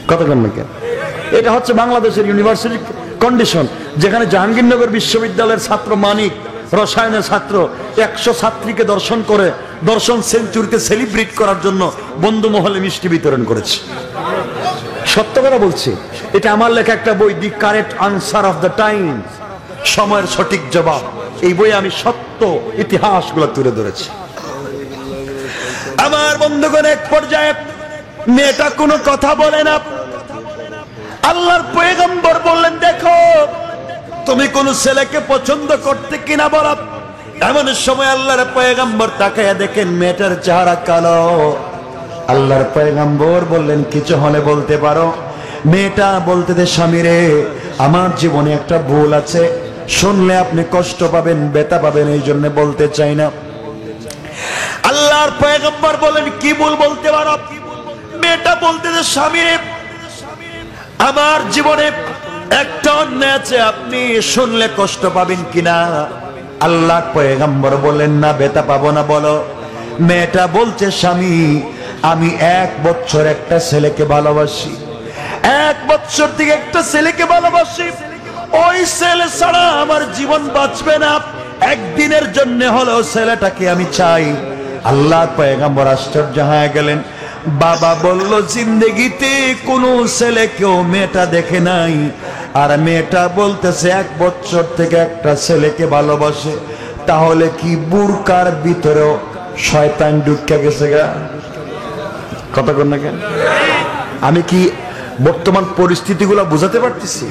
কথা বলেন না কেন? এটা হচ্ছে বাংলাদেশের ইউনিভার্সিটি কন্ডিশন, যেখানে জাহাঙ্গীরনগর বিশ্ববিদ্যালয়ের ছাত্র মানিক রসায়নের ছাত্র 100 ছাত্রীকে দর্শন করে দর্শন সেঞ্চুরিতে সেলিব্রেট করার জন্য বন্ধু মহলে মিষ্টি বিতরণ করেছে। সত্য কথা বলছি, এটা আমার লেখা একটা বই, the correct answer of the time, সময়ের সঠিক জবাব। এই বই আমি সত্য ইতিহাসগুলো তুলে ধরেছি। আমার বন্ধুগণ, এক পর্যায়ে মেয়েটা কোনো কথা বলে না। আল্লাহর পয়গম্বর বললেন, দেখো তুমি কোন ছেলেকে পছন্দ করতে কিনা বলো। এমন সময় আল্লাহর পয়গম্বর তাকায়া দেখেন মেয়েটার চেহারা কালো। আল্লাহর পয়গম্বর বললেন, কিছু হলে বলতে পারো। মেয়েটা বলতে দে, স্বামী রে, আমার জীবনে একটা ভুল আছে, শুনলে আপনি কষ্ট পাবেন, ব্যথা পাবেন, এই জন্য বলতে চাই না। আল্লাহর পয়গম্বর বলেন, কি ভুল বলতে পারো? মেয়েটা বলতে দে, স্বামী রে, আমার জীবনে একটা অন্যায় আছে, আপনি শুনলে কষ্ট পাবেন কিনা? আল্লাহ পয়গম্বর বলেন, না, ব্যথা পাবো না, বলো। মেয়েটা বলছে, স্বামী, আমি 1 বছর একটা ছেলেকে ভালোবাসি, 1 বছর থেকে একটা ছেলেকে ভালোবাসি। ওই ছেলে ছাড়া আমার জীবন বাঁচবে না, একদিনের জন্য হলেও ছেলেটাকে আমি চাই। আল্লাহ পয়গম্বর আশ্চর্য হয়ে গেলেন। বাবা বলল, জিন্দগিতে কোনো ছেলে কেউ মেয়েটা দেখে নাই, আর মেয়েটা বলতেছে 1 বছর থেকে একটা ছেলেকে ভালোবাসে। তাহলে কি বুরকার ভিতরেও শয়তান ঢুকে গেছে গা? কথা কর না কেন? আমি কি বর্তমান পরিস্থিতিগুলো বুঝাতে পারতেছি?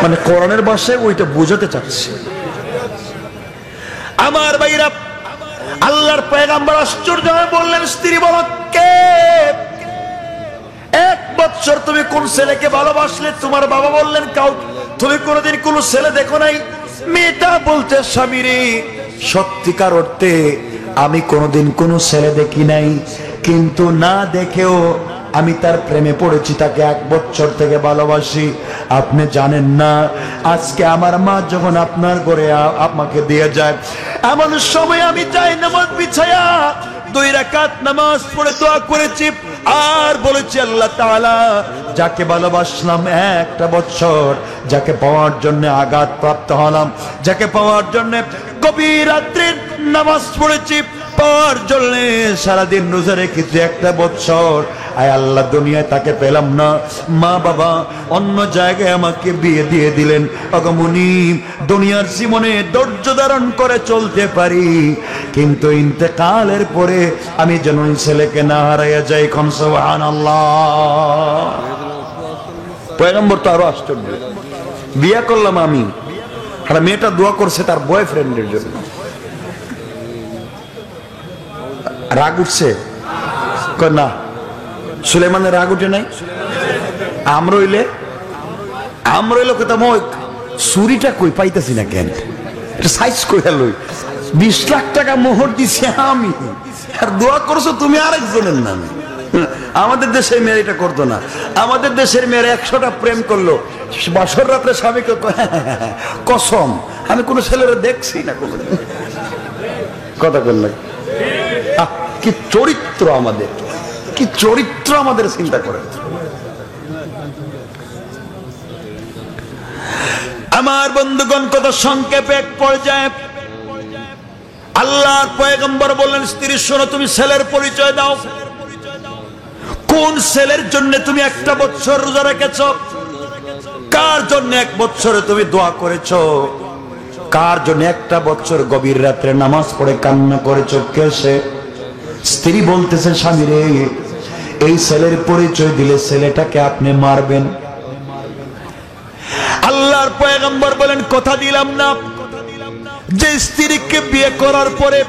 মানে কোরআনের ভাষায় ওইটা বুঝাতে চাচ্ছি। আমার ভাইরা, আল্লাহর পয়গম্বর আশ্চর্য হয়ে বললেন, স্ত্রী বলো, কে 1 বছর তুমি কোন ছেলেকে ভালোবাসলে? তোমার বাবা বললেন, কাউ, তুমি কোনোদিন কোন ছেলে দেখো নাই? মেয়েটা বলতে, স্বামী রে, সত্যিকার অর্থে আমি কোনোদিন কোন ছেলে দেখি নাই, কিন্তু না দেখেও আমি তার প্রেমে পড়েছি, তাকে 1 বছর থেকে ভালোবাসি। আপনি জানেন না, আজকে আমার মা যখন আপনার ঘরে আমাকে দিয়ে যায়, এমন সময় আমি যাই নামাজ বিছায়া 2 রাকাত নামাজ পড়ে দোয়া করেছি, আর বলেছি, আল্লাহ তাআলা, যাকে ভালোবাসলাম 1টা বছর, যাকে পাওয়ার জন্য আঘাত প্রাপ্ত হলাম, যাকে পাওয়ার জন্য গভীর রাত্রে নামাজ পড়েছি, পাওয়ার জন্য সারাদিন রোজা রেখেছি 1টা বছর, আয় আল্লাহ, দুনিয়ায় তাকে পেলাম না। মা বাবা অন্য জায়গায় আমাকে বিয়ে দিয়ে দিলেন। অগমনি, দুনিয়ার জীবনে ধৈর্য ধারণ করে চলতে পারি, কিন্তু ইন্তেকালের পরে আমি যেন ওই ছেলেকে না হারাইয়া যাই। কোন সুবহানাল্লাহ। পয়গম্বর তো আরো আশ্চর্য, বিয়ে করলাম আমি, আর মেয়েটা দোয়া করছে তার বয়ফ্রেন্ডের জন্য। রাগ উঠছে না? সুলাইমানের রাগ উঠে নাই? আমরা হইলে কোথাও চুরিটা কই পাইতেছি না কেন? সাইজ কই হলো 20 লাখ টাকা মোহর দিছি আমি, আর দোয়া করছো তুমি আরেকজনের নামে। আমাদের দেশের মেয়ে এটা করতো না। আমাদের দেশের মেয়ের 100টা প্রেম করলো, বছর রাত্রে স্বামীকে কসম, আমি কোন ছেলেরা দেখছি না কোনো। কথা বললেন, কি চরিত্র আমাদের, কি চরিত্র আমাদের, চিন্তা করেন। আমার বন্ধুগণ, কত সংক্ষেপে এক পর্যায়ে আল্লাহর পয়গম্বর বললেন, স্ত্রী শোনো, তুমি ছেলের পরিচয় দাও। কোন ছেলের জন্য তুমি 1টা বছর রোজা রেখেছো? কার জন্য 1 বছরে তুমি দোয়া করেছো? কার জন্য 1টা বছর গভীর রাত্রে নামাজ পড়ে কান্না করেছো? কে সে? স্ত্রী বলতেছে, স্বামী রে, এই ছেলের পরিচয় দিলে ছেলেটাকে আপনি মারবেন। আল্লাহর পয়গম্বর বলেন, কথা দিলাম না যে স্ত্রীকে বিয়ে করার পরে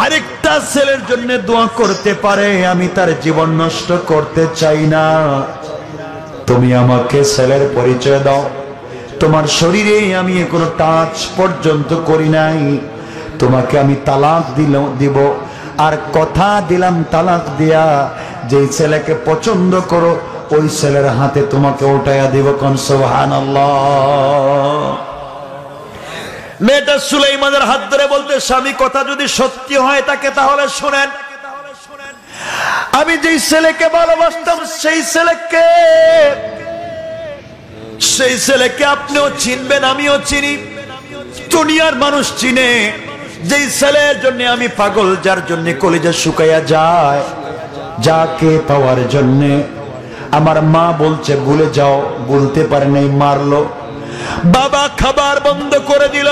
আরেকটা ছেলের জন্য দোয়া করতে পারে, আমি তার জীবন নষ্ট করতে চাই না। তুমি আমাকে ছেলের পরিচয় দাও। তোমার শরীরে আমি কোনো টাচ পর্যন্ত করি নাই, তোমাকে আমি তালাক দিব, আর কথা দিলাম তালাক দিয়া যেই ছেলেকে পছন্দ করো ওই ছেলের হাতে তোমাকে উঠাইয়া দিব। কোন সুবহানাল্লাহ। মেয়েটা সুলাইমানের হাত ধরে বলতে, স্বামী কথা যদি সত্যি হয় তাকে তাহলে শুনেন, আমি যেই ছেলেকে ভালোবাসতাম সেই ছেলেকে আপনিও চিনবেন, আমিও চিনি, দুনিয়ার মানুষ চিনে। যেই ছেলের জন্য আমি পাগল, যার জন্য কলিজা শুকাইয়া যায়, যাকে পাওয়ার জন্য আমার মা বলছে ভুলে যাও, বলতে পারে নাই, মারলো। বাবা খাবার বন্ধ করে দিল,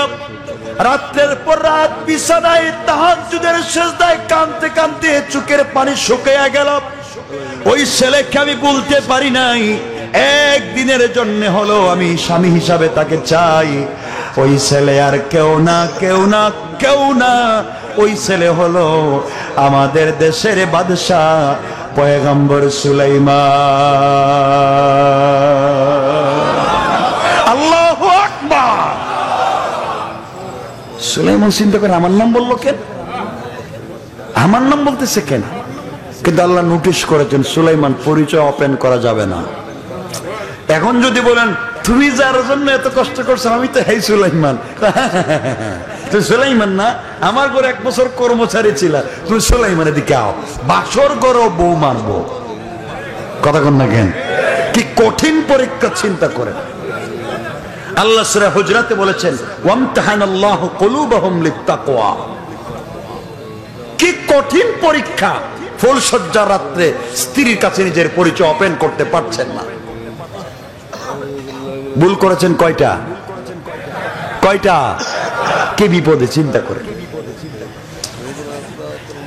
রাত্রের পর রাত বিছানায় তাহাজ্জুদের সিজদায় কাঁদতে কাঁদতে চোখের পানি শুকিয়ে গেল। ওই ছেলেকে আমি বলতে পারি নাই, একদিনের জন্য হলো আমি স্বামী হিসাবে তাকে চাই। ওই ছেলে আর কেউ না, কেউ না, কেউ না, ওই ছেলে হলো আমাদের দেশের বাদশাহ পয়গম্বর সুলাইমান। আল্লাহু আকবার। সুলাইমান চিন্তা করে আমার নাম বললো কেন, আমার নাম বলতেছে কেন? কিন্তু আল্লাহ নোটিশ করেছেন সুলাইমান পরিচয় ওপেন করা যাবে না। এখন যদি বলেন তুমি যার জন্য এত কষ্ট করছো, আমি তো হেই সুলাইমান। তুই সুলাইমান না, আমার ঘরে 1 বছর কর্মচারী ছিল, তুমি সুলাইমানের দিকে আও, বাসর করো, বউ মারবো। কথা কন না কেন? কি কঠিন পরীক্ষা চিন্তা করে। আল্লাহ সূরা হুজরাতে বলেছেন ওয়ামতাহানাল্লাহু কুলুবাহুম লিত্তাকওয়া। কি কঠিন পরীক্ষা। ফুলসজ্জার রাত্রে স্ত্রীর কাছে নিজের পরিচয় ওপেন করতে পারছেন না। ভুল করেছেন কয়টা? কি বিপদে চিন্তা করেন।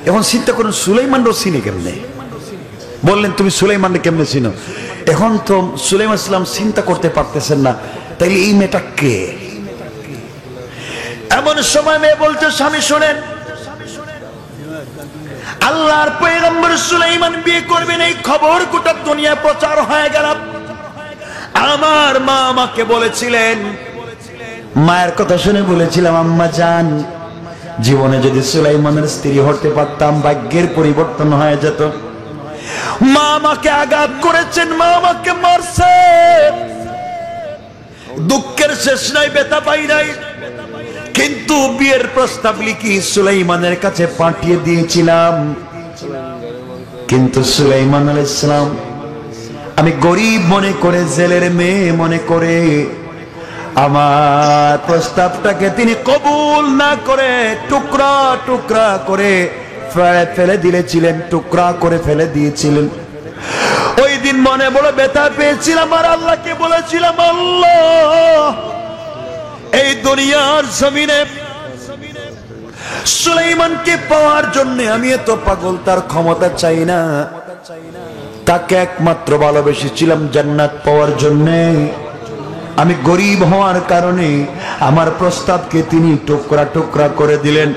এখন চিন্তা করুন সুলাইমানও চিনে কেমনে? বললেন তুমি সুলাইমানকে কেমনে চিনো? এখন তো সুলাইমান ইসলাম চিন্তা করতে পারতেছেন না, তাইলে এই মেয়েটা কে? এমন সময় মেয়ে বলছে, স্বামী শোনেন, আল্লাহর পয়গম্বর সুলাইমান বিয়ে করবেন এই খবর গোটা দুনিয়া প্রচার হয়ে গেল। আমার মা আমাকে বলেছিলেন, মায়ের কথা শুনে বলেছিলাম, আম্মা জান, জীবনে যদি সুলাইমানের স্ত্রী হতে পারতাম ভাগ্যের পরিবর্তন হয়ে যেত। মা আমাকে আঘাত করেছেন, মা আমাকে মারছে, দুঃখের শেষ নাই, ব্যথা পাই নাই। কিন্তু বিয়ের প্রস্তাব লিখি সুলাইমানের কাছে পাঠিয়ে দিয়েছিলাম। কিন্তু সুলাইমান আলাইহিস সালাম আমি গরিব মনে করে, জেলের মেয়ে মনে করে আমার প্রস্তাবটাকে তিনি কবুল না করে টুকরা টুকরা করে ফেলে দিয়েছিলেন, টুকরা করে ফেলে দিয়েছিলেন। ওই দিন মনে বড় ব্যথা পেয়েছিলাম, আর আল্লাহকে বলেছিলাম, আল্লাহ এই দুনিয়ার জমিনে সুলাইমানকে পাওয়ার জন্য আমি এত পাগল, তার ক্ষমতা চাই না, তাকে একমাত্র ভালোবেসেছিলাম জান্নাত পাওয়ার জন্য। আমি গরিব হওয়ার কারণে আমার প্রস্তাবকে তিনি টুকরা টুকরা করে দিলেন।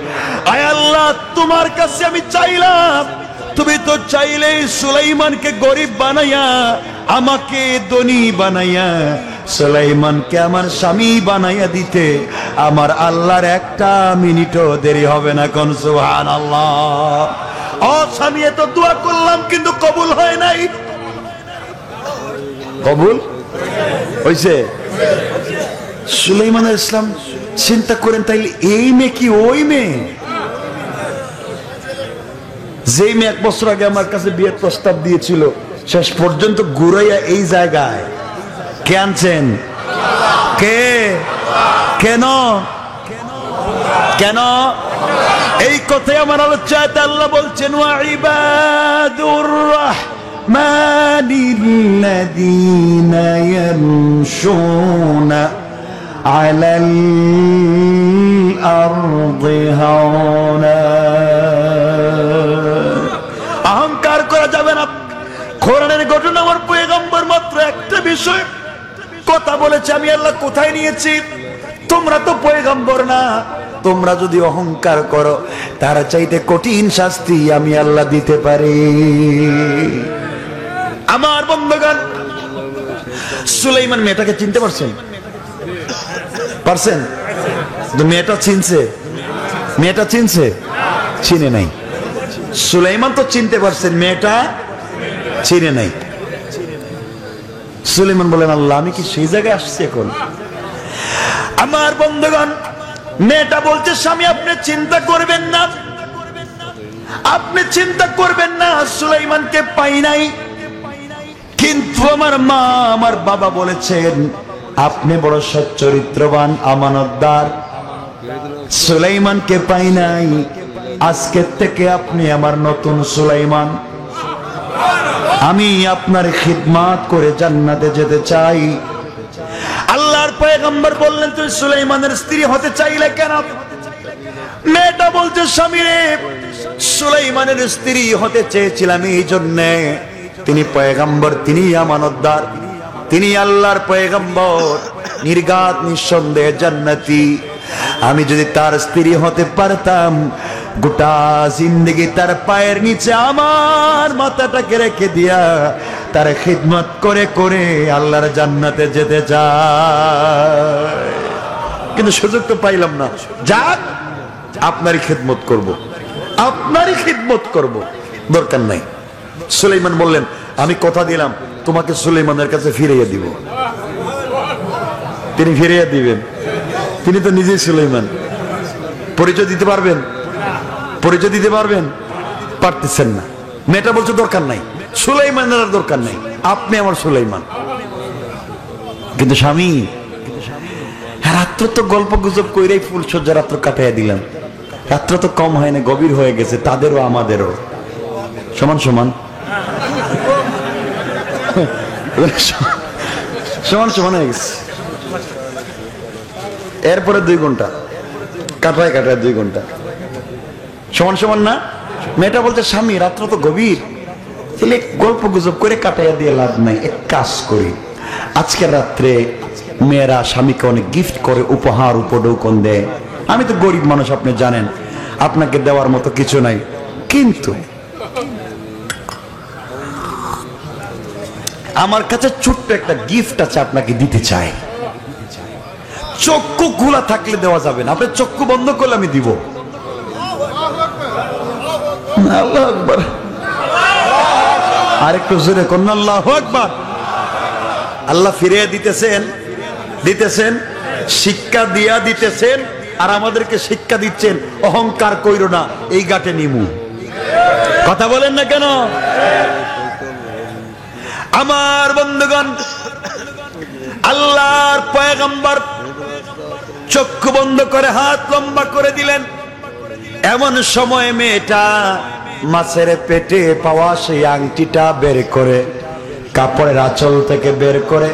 আয় আল্লাহ, তোমার কাছে আমি চাইলাম, তুমি তো চাইলেই সুলাইমানকে গরিব বানাইয়া আমাকে ধনী বানাইয়া সুলাইমানকে আমার স্বামী বানাইয়া দিতে আমার আল্লাহর একটা মিনিটও দেরি হবে না। কোন সুবহানাল্লাহ। ও স্বামী, এত দোয়া করলাম কিন্তু কবুল হয় নাই। কবুল হইছে? সুলাইমান আলাইহিস সালাম চিন্তা করেন, তাইলে এই মেয়ে কি ওই মেয়ে? যেই মেয়ে 1 বছর আগে আমার কাছে বিয়ের প্রস্তাব দিয়েছিল, শেষ পর্যন্ত ঘুরাইয়া এই জায়গায় কে আনছেন? কে? কেন? কেন? এই কথাই আমার আলোচনায় আল্লাহ বলছেন, ওয়া ইবাদুর রাহমানিল্লাযীনা ইয়ামশুনা আলাল আরদি হাওনা। অহংকার করা যাবে না। কোরআনের ঘটনা, আমার পয়গম্বর মাত্র একটা বিষয় কথা বলেছে, আমি আল্লাহ কোথায় নিয়েছি? তোমরা তো পয়গম্বর না, তোমরা যদি অহংকার করো তার চাইতে কঠিন শাস্তি আমি আল্লাহ দিতে পারি। আমার বন্ধুগণ, সুলাইমান মেয়েটাকে চিনতে পারছেন? পারছেন? মেয়েটা চিনছে? মেয়েটা চিনছে? চিনে নাই। সুলাইমান তো চিনতে পারছেন, মেয়েটা চিনে নাই। সুলাইমান বলেন, আল্লাহ আমি কি সেই জায়গায় আসছি এখন? আমার বন্ধুগণ, মেয়েটা বলছে, স্বামী আপনি চিন্তা করবেন না, আপনি চিন্তা করবেন না, সুলাইমানকে পাই নাই, কিন্তু আমার মা আমার বাবা বলেছেন আপনি বড় সচ্চরিত্রবান আমানতদার, সুলাইমানকে পাই নাই, আজকে থেকে আপনি আমার নতুন সুলাইমান, আমি আপনার খিদমত করে জান্নাতে যেতে চাই। আল্লাহর পয়গম্বর বললেন, তুই সুলাইমানের স্ত্রী হতে চাইলে কেন? মেয়েটা বলছে, স্বামী রে, সুলাইমানের স্ত্রী হতে চেয়েছিলাম এই জন্যে, তিনি পয়গম্বর, তিনি আমানতদার, তিনি আল্লাহর পয়গম্বর, নির্ঘাত নিঃসন্দেহে জান্নাতি। আমি যদি তার স্ত্রী হতে পারতাম, গোটা জিন্দগি তার পায়ের নিচে আমার মাথাটাকে রেখে দিয়া তার খিদমত করে করে আল্লাহর জান্নাতে যেতে চাই, কিন্তু সুযোগ তো পাইলাম না। যাক, আপনারই খিদমত করব, আপনারই খিদমত করব, দরকার নাই। সুলাইমান বললেন, আমি কথা দিলাম তোমাকে সুলাইমানের কাছে ফিরিয়ে দিব। তিনি ফিরিয়ে দিবেন, তিনি তো নিজেই সুলাইমান। পরিচয় দিতে পারবেন? পরিচয় দিতে পারবেন? পারতেছেন না। মেয়েটা বলছে দরকার নাই, সুলাইমানের দরকার নাই, আপনি আমার সুলাইমান। কিন্তু স্বামী, রাত্র তো গল্প গুজব কইরাই ফুলসজ্জা রাত্র কাটাইয়া দিলাম, রাত্র তো কম হয় না, গভীর হয়ে গেছে, তাদেরও আমাদেরও সমান সমান সমান সমান হয়ে গেছে। এরপরে 2 ঘন্টা কাটায় কাটায় 2 ঘন্টা সমান সমান না? মেয়েটা বলছে, স্বামী রাত্র তো গভীর, তাহলে গল্প গুজব করে কাটাইয়া দিয়ে লাভ নাই, এক কাজ করি, আজকের রাত্রে মেয়েরা স্বামীকে অনেক গিফট করে, উপহার উপঢৌকন দেয়, আমি তো গরিব মানুষ আপনি জানেন, আপনাকে দেওয়ার মতো কিছু নাই, কিন্তু আমার কাছে ছোট্ট একটা গিফট আছে, আপনাকে দিতে চাই। চক্ষু খোলা থাকলে দেওয়া যাবে না, আপনি চক্ষু বন্ধ করলে আমি দিব। আল্লাহু আকবার, আরেকটু জোরে করুন, আল্লাহু আকবার। আল্লাহ ফিরিয়ে দিতেছেন, দিতেছেন, শিক্ষা দিয়া দিতেছেন, আর আমাদেরকে শিক্ষা দিচ্ছেন, অহংকার কইরো না, এই গাটে নিমু। কথা বলেন না কেন? আমার বন্ধুগণ, আল্লাহর পয়গম্বর চক্ষু বন্ধ করে হাত লম্বা করে দিলেন। এমন সময় মেয়েটা মাছের পেটে পাওয়া সেই আংটিটা বের করে, কাপড়ের আঁচল থেকে বের করে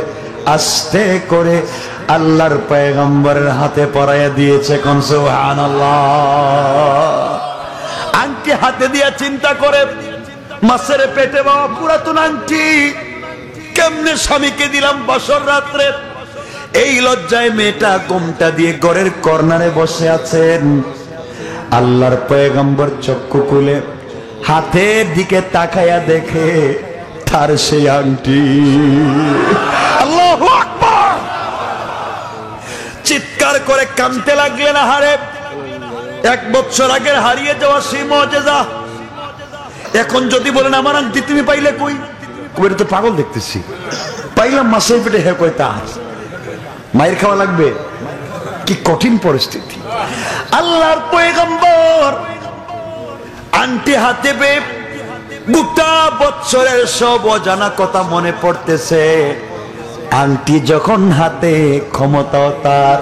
আস্তে করে আল্লাহর পয়গম্বরের হাতে পরাইয়া দিয়েছে। কোন সুবহানাল্লাহ। আংটি হাতে দিয়া চিন্তা করে, মাছের পেটে পাওয়া পুরাতন আংটি কেমনে স্বামীকে দিলাম বছর রাত্রে। এই লজ্জায় মেয়েটা ঘোমটা দিয়ে ঘরের কর্নারে বসে আছেন। আল্লাহর পয়গম্বর চক্ষু খুলে হাতের দিকে তাকায়া দেখে তার সেই আংটি। আল্লাহু আকবার। চিৎকার করে কাঁদতে লাগলেন, হারে 1 বছর আগের হারিয়ে যাওয়া সেই মুজিজা এখন যদি বলেন আমার আংটি তুমি পাইলে কই, এটা তো পাগল দেখতেছি, পাইলাম মাছের পেটে, হে কয় তা মায়ের খাওয়া লাগবে। কি কঠিন পরিস্থিতি। আল্লাহর পয়গম্বর আংটি হাতে পেয়ে গোটা বছরের সব অজানা কথা মনে পড়তেছে। আংটি যখন হাতে, ক্ষমতাও তার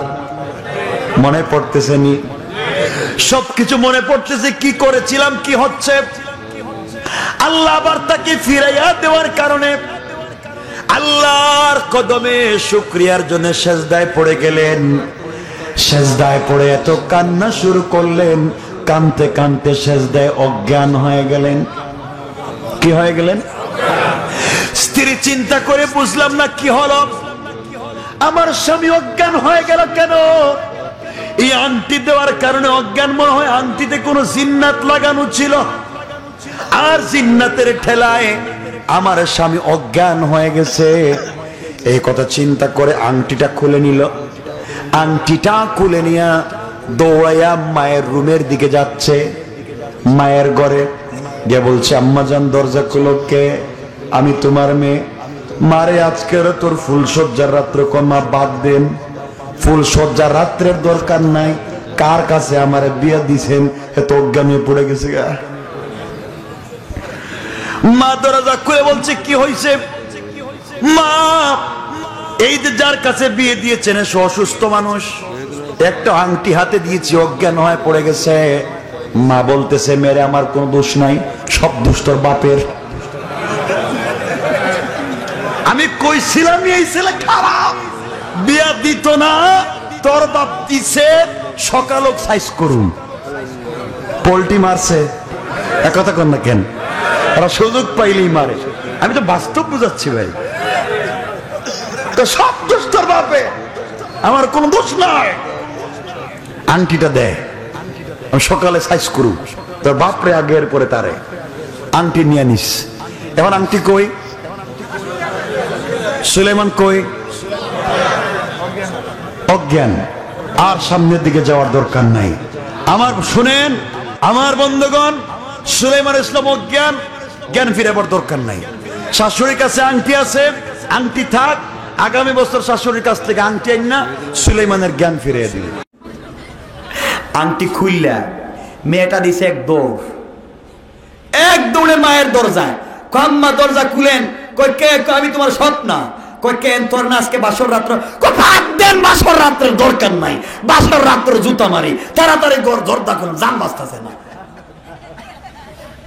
মনে পড়তেছে, নি সবকিছু মনে পড়তেছে, কি করেছিলাম, কি হচ্ছে। আল্লাহ আবার তাকে ফিরাইয়া দেওয়ার কারণে আল্লাহর কদমে শুকরিয়ার জন্য সেজদায় পড়ে গেলেন। সেজদায় পড়ে এত কান্না শুরু করলেন, কানতে কানতে সেজদায় অজ্ঞান হয়ে গেলেন। কি হয়ে গেলেন? স্ত্রী চিন্তা করে, বুঝলাম না কি হলো, আমার স্বামী অজ্ঞান হয়ে গেল কেন? এই আংটি দেওয়ার কারণে অজ্ঞান মনে হয় আংটিতে কোনো জিন্নাত লাগানো ছিল, আর জিন্নাতের ঠেলায় আমার স্বামী অজ্ঞান হয়ে গেছে। এই কথা চিন্তা করে আংটিটা খুলে নিল। আংটিটা খুলে নিয়ে দৌড়াইয়া মায়ের রুমের দিকে যাচ্ছে। মায়ের ঘরে গিয়ে বলছে, আম্মাজান দরজা খুলো। কে? আমি তোমার মেয়ে। মারে আজকের তোর ফুলসজ্জার রাত্র কমা বাদ দেন, ফুলসজ্জার রাত্রের দরকার নাই। কার কাছে আমার বিয়ে দিছেন এত অজ্ঞান হয়ে পড়ে গেছে গা। মা দরজা খুলে বলছে, কি হয়েছে? মা, এই যে যার কাছে বিয়ে দিয়েছেন সে অসুস্থ মানুষ, একটা আংটি হাতে দিয়েছি, অজ্ঞান হয়ে পড়ে গেছে। মা বলতেছে, মেরে আমার কোনো দোষ নাই, সব দোষ তোর বাপের। আমি কইছিলাম এই ছেলে খারাপ, বিয়া দিত না, তোর বাপ দিছে। সকাল সাইজ করুন, পোল্টি মারছে। একথা কর না কেন? ওরা সুযোগ পাইলেই মারে। আমি তো বাস্তব বুঝাচ্ছি ভাই। তো সব দোষ তোর বাপে, আমার কোনো দোষ নাই। আংটিটা দেয়, সকালে সাইজ করুন, তোর বাপরে আগের পরে তারে। আংটি নিয়ে নিস। এখন আংটি কই? সুলাইমান কই? অজ্ঞান। আর সামনের দিকে যাওয়ার দরকার নাই। আমার শুনেন, আমার বন্ধুগণ, সুলাইমান ইসলাম অজ্ঞান, জ্ঞান ফিরাবার দরকার নাই। শাশুড়ির কাছে আংটি আছে, আংটি থাক। আগামী বছর শাশুড়ির কাছ থেকে আংটি আইন না, সুলাইমানের জ্ঞান ফিরিয়ে দিল। আংটি খুললা মেয়েটা দিছে এক দৌড়, এক দৌড়ে মায়ের দরজায়। আম্মা দরজা খুলেন। কই কে? আমি তোমার সৎ না। কই কেন? তোর না আজকে বাসর রাত্র। বাদ দেন, বাসর রাত্রের দরকার নাই, বাসর রাত্রে জুতা মারি, তাড়াতাড়ি ঘর দরজা খুলুন, জান বাঁচতেছে না।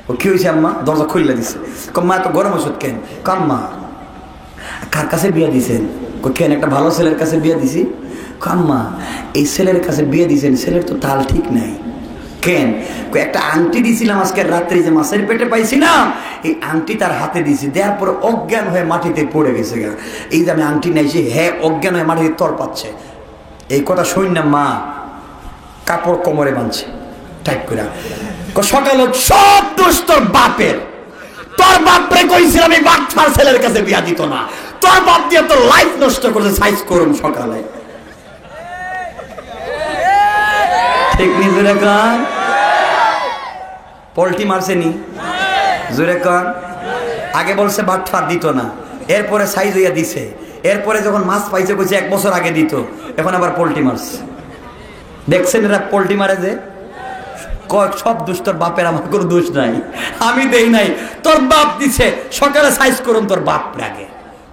ও কি হয়েছে আম্মা? দরজা খুললে দিছে। মা তো গরম ওষুধ কেন? কাম্মা কার কাছে বিয়ে দিছেন? কেন? একটা ভালো ছেলের কাছে বিয়ে দিছি। কাম্মা এই ছেলের কাছে বিয়ে দিছেন, ছেলের তো তাল ঠিক নাই। কেন? একটা আংটি দিছিলাম আজকে রাত্রে, যে মাছের পেটে পাইছি না, এই আংটি তার হাতে দিছি। দেওয়ার পরে অজ্ঞান হয়ে মাটিতে পড়ে গেছে। এই যে আমি আংটি নাইছি, হ্যাঁ অজ্ঞান হয়ে মাটিতে তর পাচ্ছে। এই কথা শুন না, মা কাপড় কোমরে বাঁধছে টাইট করে। সকাল সব দোষ তোর বাপের। তোর বাপরে কইছিলাম এই বাচ্চার ছেলের কাছে বিয়া দিত না, তোর বাপ দিয়ে তোর লাইফ নষ্ট করেছে। সাইজ করুন সকালে, ঠিক নি? জোরে কান। পোল্টি মারছেনি? জোরে কান। আগে বলছে বাচ্চার দিত না, এরপরে সাইজ হইয়া দিছে। এরপরে যখন মাছ পাইছে কইছে 1 বছর আগে দিত, এখন আবার পোল্টি মারছে। দেখছেন এরা পোল্টি মারে যে? সব দোষ তোর বাপের, আমার কোনো দোষ নাই, আমি দেই নাই, তোর বাপ দিছে। সকালে সাইজ করুন তোর বাপ আগে,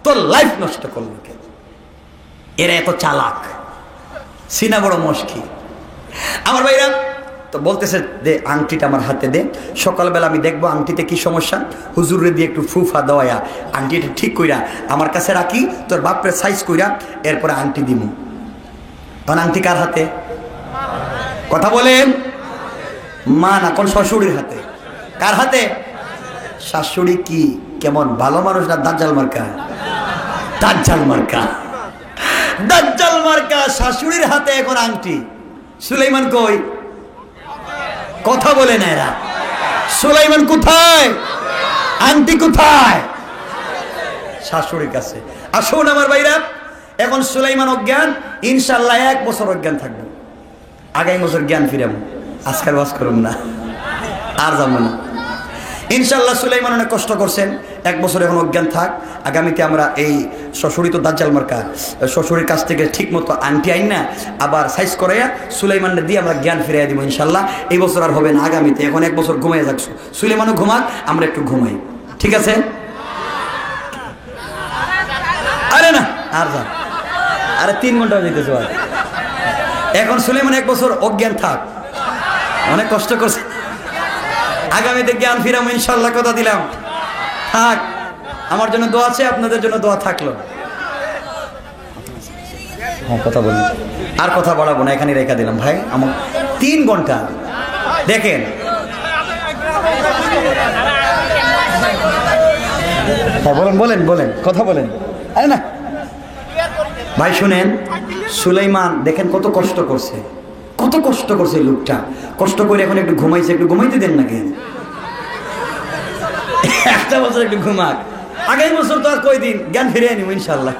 তোর লাইফ নষ্ট করলো কে? এরা এত চালাক, সিনা বড় মুশকিল। আমার ভাইরা তো বলতেছে, দে আংটিটা আমার হাতে দে, সকালবেলা আমি দেখবো আংটিতে কি সমস্যা। হুজুরে দিয়ে একটু ফুফা দেওয়া, আংটিটা ঠিক কইরা আমার কাছে রাখি, তোর বাপরে সাইজ কইরা এরপরে আংটি দিমু। তখন আংটি কার হাতে? কথা বলেন। মা না, কোন শ্বশুরের হাতে? কার হাতে? শাশুড়ি কি কেমন ভালো মানুষ না দাজ্জাল মার্কা? দাজ্জাল মার্কা, দাজ্জাল মার্কা শাশুড়ির হাতে এখন আংটি। সুলাইমান কই? কথা বলে না এরা। সুলাইমান কোথায়? আংটি কোথায়? শাশুড়ির কাছে। আসুন আমার ভাইরা, এখন সুলাইমান অজ্ঞান, ইনশাল্লাহ 1 বছর অজ্ঞান থাকবো। আগামী বছর জ্ঞান ফিরাবো। আজকাল বাস করুন না, আর যাবো না ইনশাল্লাহ। সুলাইমান অনেক কষ্ট করছেন, 1 বছর এখন অজ্ঞান থাক। আগামীতে আমরা এই শ্বশুরি তো দাজ্জাল মার্কা, শ্বশুরের কাছ থেকে ঠিক মতো আংটি আইন না, আবার সাইজ করাইয়া সুলাইমানকে দিয়ে আমরা জ্ঞান ফিরাইয়া দিব ইনশাল্লাহ। এই বছর আর হবে না, আগামীতে। এখন 1 বছর ঘুমাইয়া যাচ্ছ, সুলাইমানও ঘুমাক, আমরা একটু ঘুমাই, ঠিক আছে? আরে না, আর যান, আরে 3 ঘন্টা যেতেছে। এখন সুলাইমান 1 বছর অজ্ঞান থাক, অনেক কষ্ট করছে। আগামীতে জ্ঞান ফিরাম ইনশাল্লাহ, কথা দিলাম। থাক, আমার জন্য দোয়া আছে, আপনাদের জন্য দোয়া থাকলো। হ্যাঁ কথা বলি, আর কথা বাড়াবো না, এখানে রেখা দিলাম ভাই। আমার 3 ঘন্টা দেখেন। হ্যাঁ বলেন বলেন বলেন, কথা বলেন। আরে না ভাই শুনেন, সুলাইমান দেখেন কত কষ্ট করছে, কত কষ্ট করছে লোকটা। কষ্ট করে এখন একটু ঘুমাইছে, একটু ঘুমাইতে দেন না কেন? 1 বছর একটু ঘুমাক, আগামী বছর তো আর কয়দিন জ্ঞান ফিরে আনিব ইনশাল্লাহ।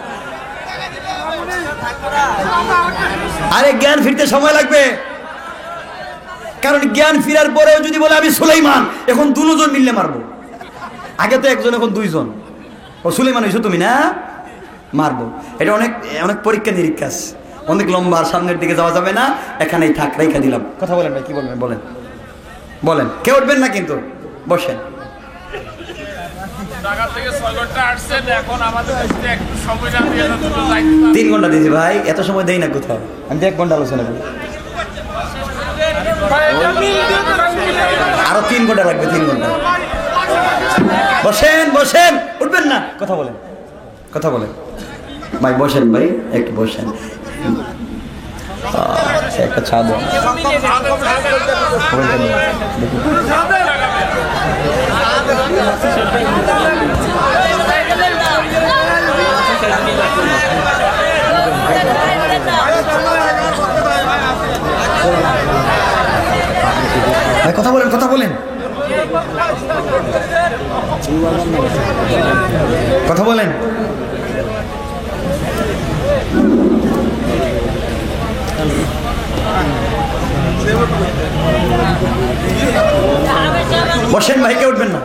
আরে জ্ঞান ফিরতে সময় লাগবে, কারণ জ্ঞান ফিরার পরেও যদি বলে আমি সুলাইমান, এখন দুজন মিললে মারবো। আগে তো একজন, এখন দুইজন। ও সুলাইমান হইছো তুমি না, মারবো। এটা অনেক অনেক পরীক্ষা নিরীক্ষা, অনেক লম্বা, সামনের দিকে যাওয়া যাবে না, এখানেই থাক, রেখা দিলাম। কথা বলেন ভাই, কি বলবেন বলেন, বলেন। কেউ উঠবেন না কিন্তু, বসেন। 3 ঘন্টা দিয়েছি ভাই, এত সময় দেই না কোথাও, আমি তো 1 ঘন্টা আলোচনা করি। আরো 3 ঘন্টা লাগবে, 3 ঘন্টা। বসেন বসেন, উঠবেন না, কথা বলেন, কথা বলেন ভাই, বসেন ভাই, একটু বসেন। একটা ছাদ ভাই, কথা বলেন, কথা বলেন, কথা বলেন। বসেন ভাই, কে উঠবেন না।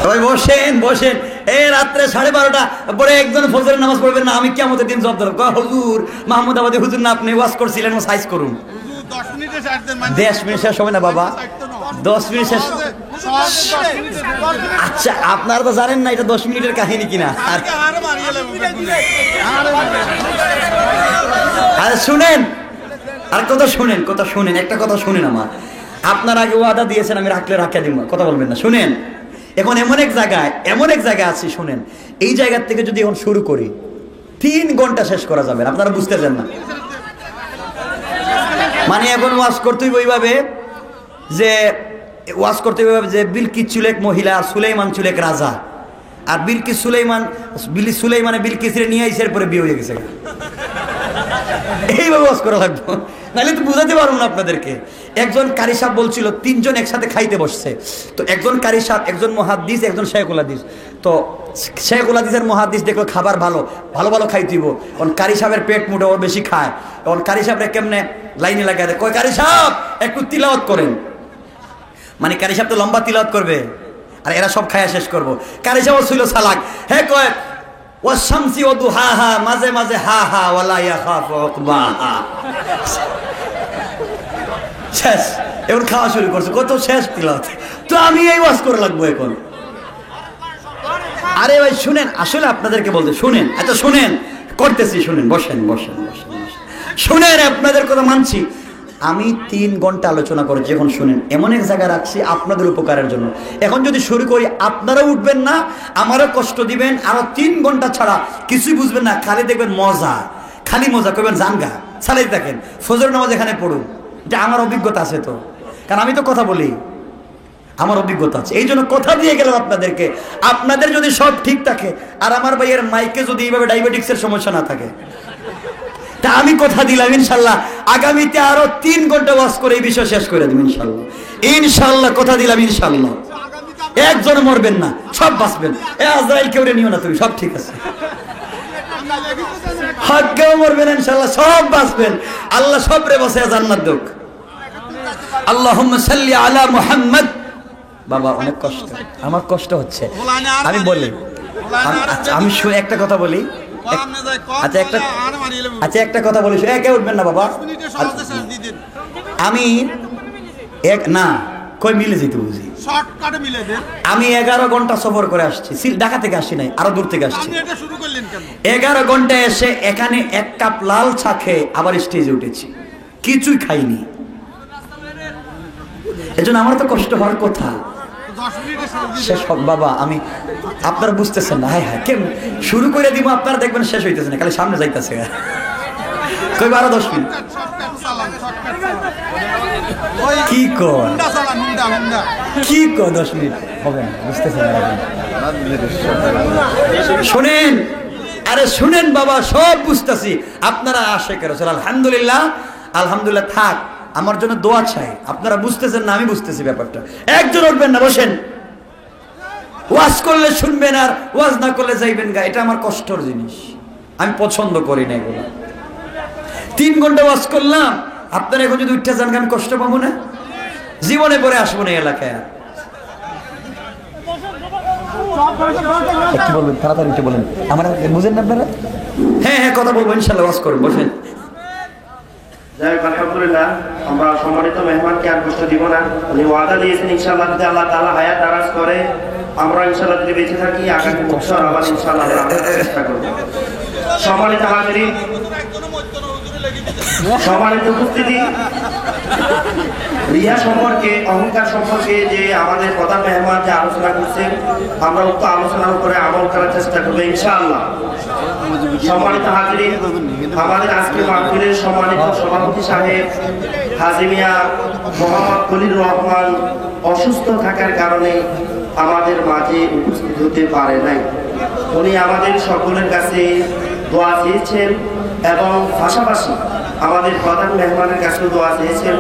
ভাই বসেন বসেন। এই রাত্রে 12:30 পরে একজন ফজরের নামাজ পড়বেন না, আমি কিয়ামতের দিন জবাব দেব। হুজুর মাহমুদাবাদী হুজুর না, আপনি ওয়াজ করছিলেন, সাইজ করুন। 10 মিনিট শেষ হবে না বাবা, 10 মিনিট শেষ। আচ্ছা আপনারা তো জানেন না এটা 10 মিনিটের কাহিনী কিনা। আরে শুনেন, আর কথা শুনেন, কথা শুনেন, একটা কথা শুনেন আমার। আপনার আগে ওয়াদা দিয়েছেন, আমি রাখলে রাখা দিব, কথা বলবেন না। শুনেন, এখন এমন এক জায়গায় আছি, শুনেন, এই জায়গার থেকে যদি এখন শুরু করি 3 ঘন্টা শেষ করা যাবে না, আপনারা বুঝতেছেন না। মানে এখন ওয়াজ করতেই ওইভাবে যে বিলকিস ছিল এক মহিলা, সুলাইমান ছিল এক রাজা, আর সুলাইমানে বিলকিসরে নিয়ে আইসে পরে বিয়ে হয়ে গেছে। এইভাবে ওয়াজ করা লাগবে, নাহলে তো বুঝাতে পারবো না আপনাদেরকে। একজন কারি সাহেব বলছিল 3 জন একসাথে খাইতে বসছে, তো একজন কারি সাহেব, একজন মুহাদ্দিস, একজন শেখুল হাদিস। তো শেখুল হাদিসের মুহাদ্দিস দেখলো খাবার ভালো ভালো খাইতে দিব, কারণ কারি সাহেবের পেট মুটে ওর বেশি খায়। তখন কারি সাহেবরা কেমনে লাইনে লাগায় দেয়, কয় কারি সাহেব একটু তিলাওয়াত করেন। মানে কারি সাহেব তো লম্বা তিলাওয়াত করবে, আর এরা সব খায়া শেষ করবো। কারি সাহেব ছিল সালাক, হ্যাঁ কয় ওয়াশামসি ওয়াদুহাহা, মাঝে মাঝে হা হা ওয়ালা ইয়াখাফু উকবাহা। শেষ, এখন খাওয়া শুরু করছে, কত শেষ তিলাওয়াত। তো আমি এই ওয়াজ করে লাগবো এখন। আরে ভাই শুনেন, আসলে আপনাদেরকে বলতে শুনেন, আচ্ছা শুনেন, করতেছি, শুনেন, বসেন বসেন বসেন শুনেন, আপনাদের কথা মানছি। আমি 3 ঘন্টা আলোচনা করেছি, এখন শুনেন, এমন এক জায়গায় রাখছি আপনাদের উপকারের জন্য। এখন যদি শুরু করি আপনারাও উঠবেন না, আমারও কষ্ট দিবেন, আরো 3 ঘন্টা ছাড়া কিছুই বুঝবেন না, খালি দেখবেন মজা, খালি মজা করবেন, জানগা চালাই থাকেন। ফজর নামাজ এখানে পড়ুন, এটা আমার অভিজ্ঞতা আছে তো, কারণ আমি তো কথা বলি, আমার অভিজ্ঞতা আছে, এই জন্য কথা দিয়ে গেলাম আপনাদেরকে। আপনাদের যদি সব ঠিক থাকে, আর আমার ভাইয়ের মাইকে যদি এইভাবে ডায়াবেটিক্সের সমস্যা না থাকে, তা আমি কথা দিলাম ইনশাল্লাহ আগামীতে আরো 3 ঘন্টা ওয়াজ করে এই বিষয় শেষ করে দেব ইনশাল্লাহ। ইনশাল্লাহ কথা দিলাম, ইনশাল্লাহ একজন মরবেন না, সব বাঁচবেন। আজরাইল কেউ নিও না তুমি, সব ঠিক আছে। কেউ মরবেন ইনশাল্লাহ, সব বাঁচবেন। আল্লাহ সবরে বসে জান্নাত দেখ। আল্লাহুম্মা সাল্লি আলা মুহাম্মদ। বাবা অনেক কষ্ট, আমার কষ্ট হচ্ছে, আমি বলি, আমি একটা কথা বলি, আচ্ছা একটা কথা বলি, একে উঠবেন না বাবা। আমি না কই মিলে যেতে বুঝি, আমি 11 ঘন্টা সফর করে আসছি, ঢাকা থেকে আসছি নাই, আরো দূর থেকে আসছি। 11 ঘন্টা এসে এখানে 1 কাপ লাল চা খেয়ে আবার স্টেজে উঠেছি, কিছুই খাইনি। এজন্য আমার তো কষ্ট হওয়ার কথা। শেষ হোক বাবা, আমি আপনারা বুঝতেছেন না, হায় হায় কেমন শুরু করে দিব, আপনারা দেখবেন শেষ হইতেছে না, খালি সামনে যাইতেছে। কই 12-10 মিনিট কি কর 10 মিনিট হবে না, বুঝতেছেন? শুনেন, আরে শুনেন বাবা, সব বুঝতেছি, আপনারা আশিকের রাসূল। আলহামদুলিল্লাহ, আলহামদুলিল্লাহ থাক, আমার জন্য দোয়া চাই। আপনারা বুঝতেছেন না, আমি বুঝতেছি ব্যাপারটা। একজন উঠবেন না, বসেন, ওয়াজ করলে শুনবেন আর ওয়াজ না করলে যাইবেন গা, এটা আমার কষ্টর জিনিস, আমি পছন্দ করি না এগুলো। 3 ঘন্টা ওয়াজ করলাম, আপনারা এখন যদি উঠতে যান আমি কষ্ট পাবো না? জীবনে পরে আসবো না এই এলাকায়। একটু বলবেন, তাড়াতাড়ি একটু বলেন, আমার বুঝেন না আপনারা? হ্যাঁ হ্যাঁ, কথা বলবো ইনশাল্লাহ, ওয়াজ করুন, বসেন। যাই হোক, আলহামদুলিল্লাহ, আমরা সম্মানিত মেহমানকে আর কষ্ট দিব না। উনি ওয়াদা দিয়েছেন ইনশাআল্লাহ যদি আল্লাহ তাআলা হায়াত দারাজ করে, আমরা ইনশাআল্লাহ যদি বেঁচে থাকি আগামী বছর আবার ইনশাআল্লাহ আমরা চেষ্টা করব। সম্মানিত হাজিরিন, সম্মানিত উপস্থিতি, রিয়া সম্পর্কে, অহংকার সম্পর্কে যে আমাদের প্রধান মেহমান যে আলোচনা করছেন, আমরা উক্ত আলোচনার উপরে আমল করার চেষ্টা করবো ইনশাআল্লাহ। সম্মানিত হাজিরিন, আমাদের আজকে মাহফিলের সম্মানিত সভাপতি সাহেব হাজী মিয়া মোহাম্মদ খলিল রহমান অসুস্থ থাকার কারণে আমাদের মাঝে উপস্থিত হতে পারে নাই। উনি আমাদের সকলের কাছে দোয়া চেয়েছেন এবং পাশাপাশি আমাদের প্রধান মেহমানের কাছেও দোয়া চেয়েছেন,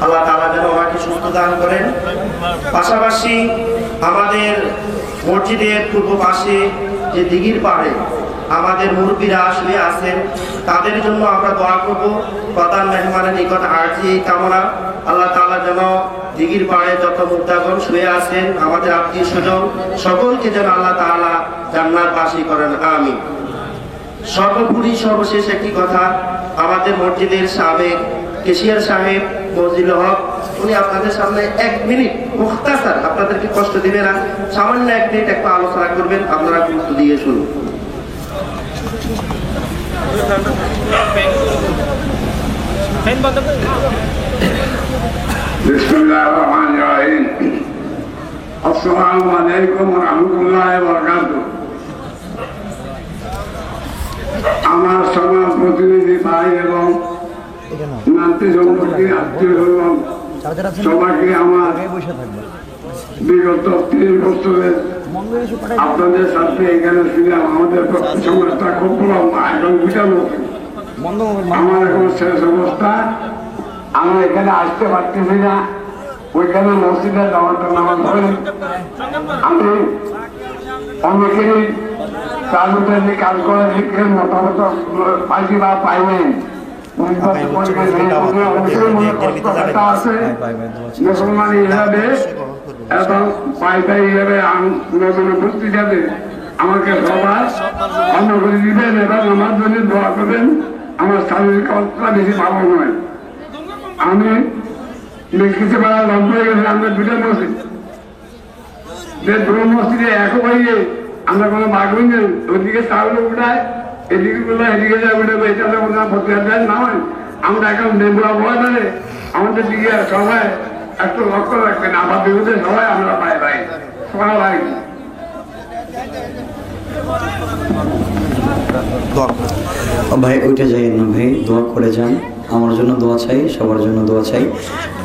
আল্লাহ তাআলা যেন ওনাকে সুস্থ দান করেন। পাশাপাশি আমাদের মসজিদের পূর্ব পাশে যে দিঘির পাড়ে আমাদের মুরব্বীরা শুয়ে আছেন, তাদের জন্য আমরা দোয়া করব। প্রধান মেহমানের নিকট আরজি কামনা, আল্লাহ তাআলা যেন দিঘির পাড়ে যত মুর্দাগণ শুয়ে আছেন, আমাদের আত্মীয় স্বজন সকলকে যেন আল্লাহ তাআলা জান্নাতবাসী করেন, আমিন। সর্বোপরি সর্বশেষ একটি কথা, আমাদের মসজিদের সাবেক কেশিয়ার সাহেব মজিল হক, উনি আপনাদের সামনে 1 মিনিট মুখতাসার, আপনাদেরকে কষ্ট দিবে না, সামান্য 1 মিনিট একটা আলোচনা করবেন, আপনারা গুরুত্ব দিয়ে শুনুন। বিসমিল্লাহির রহমানির রহিম। আসসালামু আলাইকুম ওয়া রাহমাতুল্লাহি ওয়া বারাকাতুহু। আমার সমাজ প্রতিনিধি ভাই এবং নাতি সম্পর্কে আত্মীয় স্বজন সবাইকে আমার বিগত 30 বছরের আপনাদের সাথে এখানে ছিলাম। আমাদের সমাজটা খুব লম্বা, এখন বিটানো, আমার এখন শেষ অবস্থা, আমরা এখানে আসতে পারতেছি না। ওইখানে মসজিদে যাওয়াটা নামাজ হয়, আমি অনেকেরই চালুদের কাজ করে শিক্ষার মতামত পাইছি বা পাইনি। মুসলমান হিসাবে এবং পাইপাই হিসাবে নতুন উপস্থিত যাবে আমাকে সবাই অন্য করে দিবেন এবং আমার জন্য দোয়া করবেন। আমার শারীরিক অবস্থা বেশি ভালো নয়, আমি কিছু বেলা লম্বা হয়ে গেছে। আমরা 2টা মসজিদ, যে 2 মসজিদে এক হয়ে আমরা কোনো বাগুন নেই, ওইদিকে চাউলে উঠায়, এদিকে উঠলাম, এদিকে যায় উঠে, এটা প্রতিহার দেয় না হয়। আমরা এখন নেবুয়া ভয় ধরে আমাদের দিকে সবাই একটু লক্ষ্য রাখবেন, আমার বিরুদ্ধে সবাই আমরা পাই ভাই, সবাই ভাই। ভাই ওইটা যাই না ভাই, দোয়া করে যান, আমার জন্য দোয়া চাই, সবার জন্য দোয়া চাই,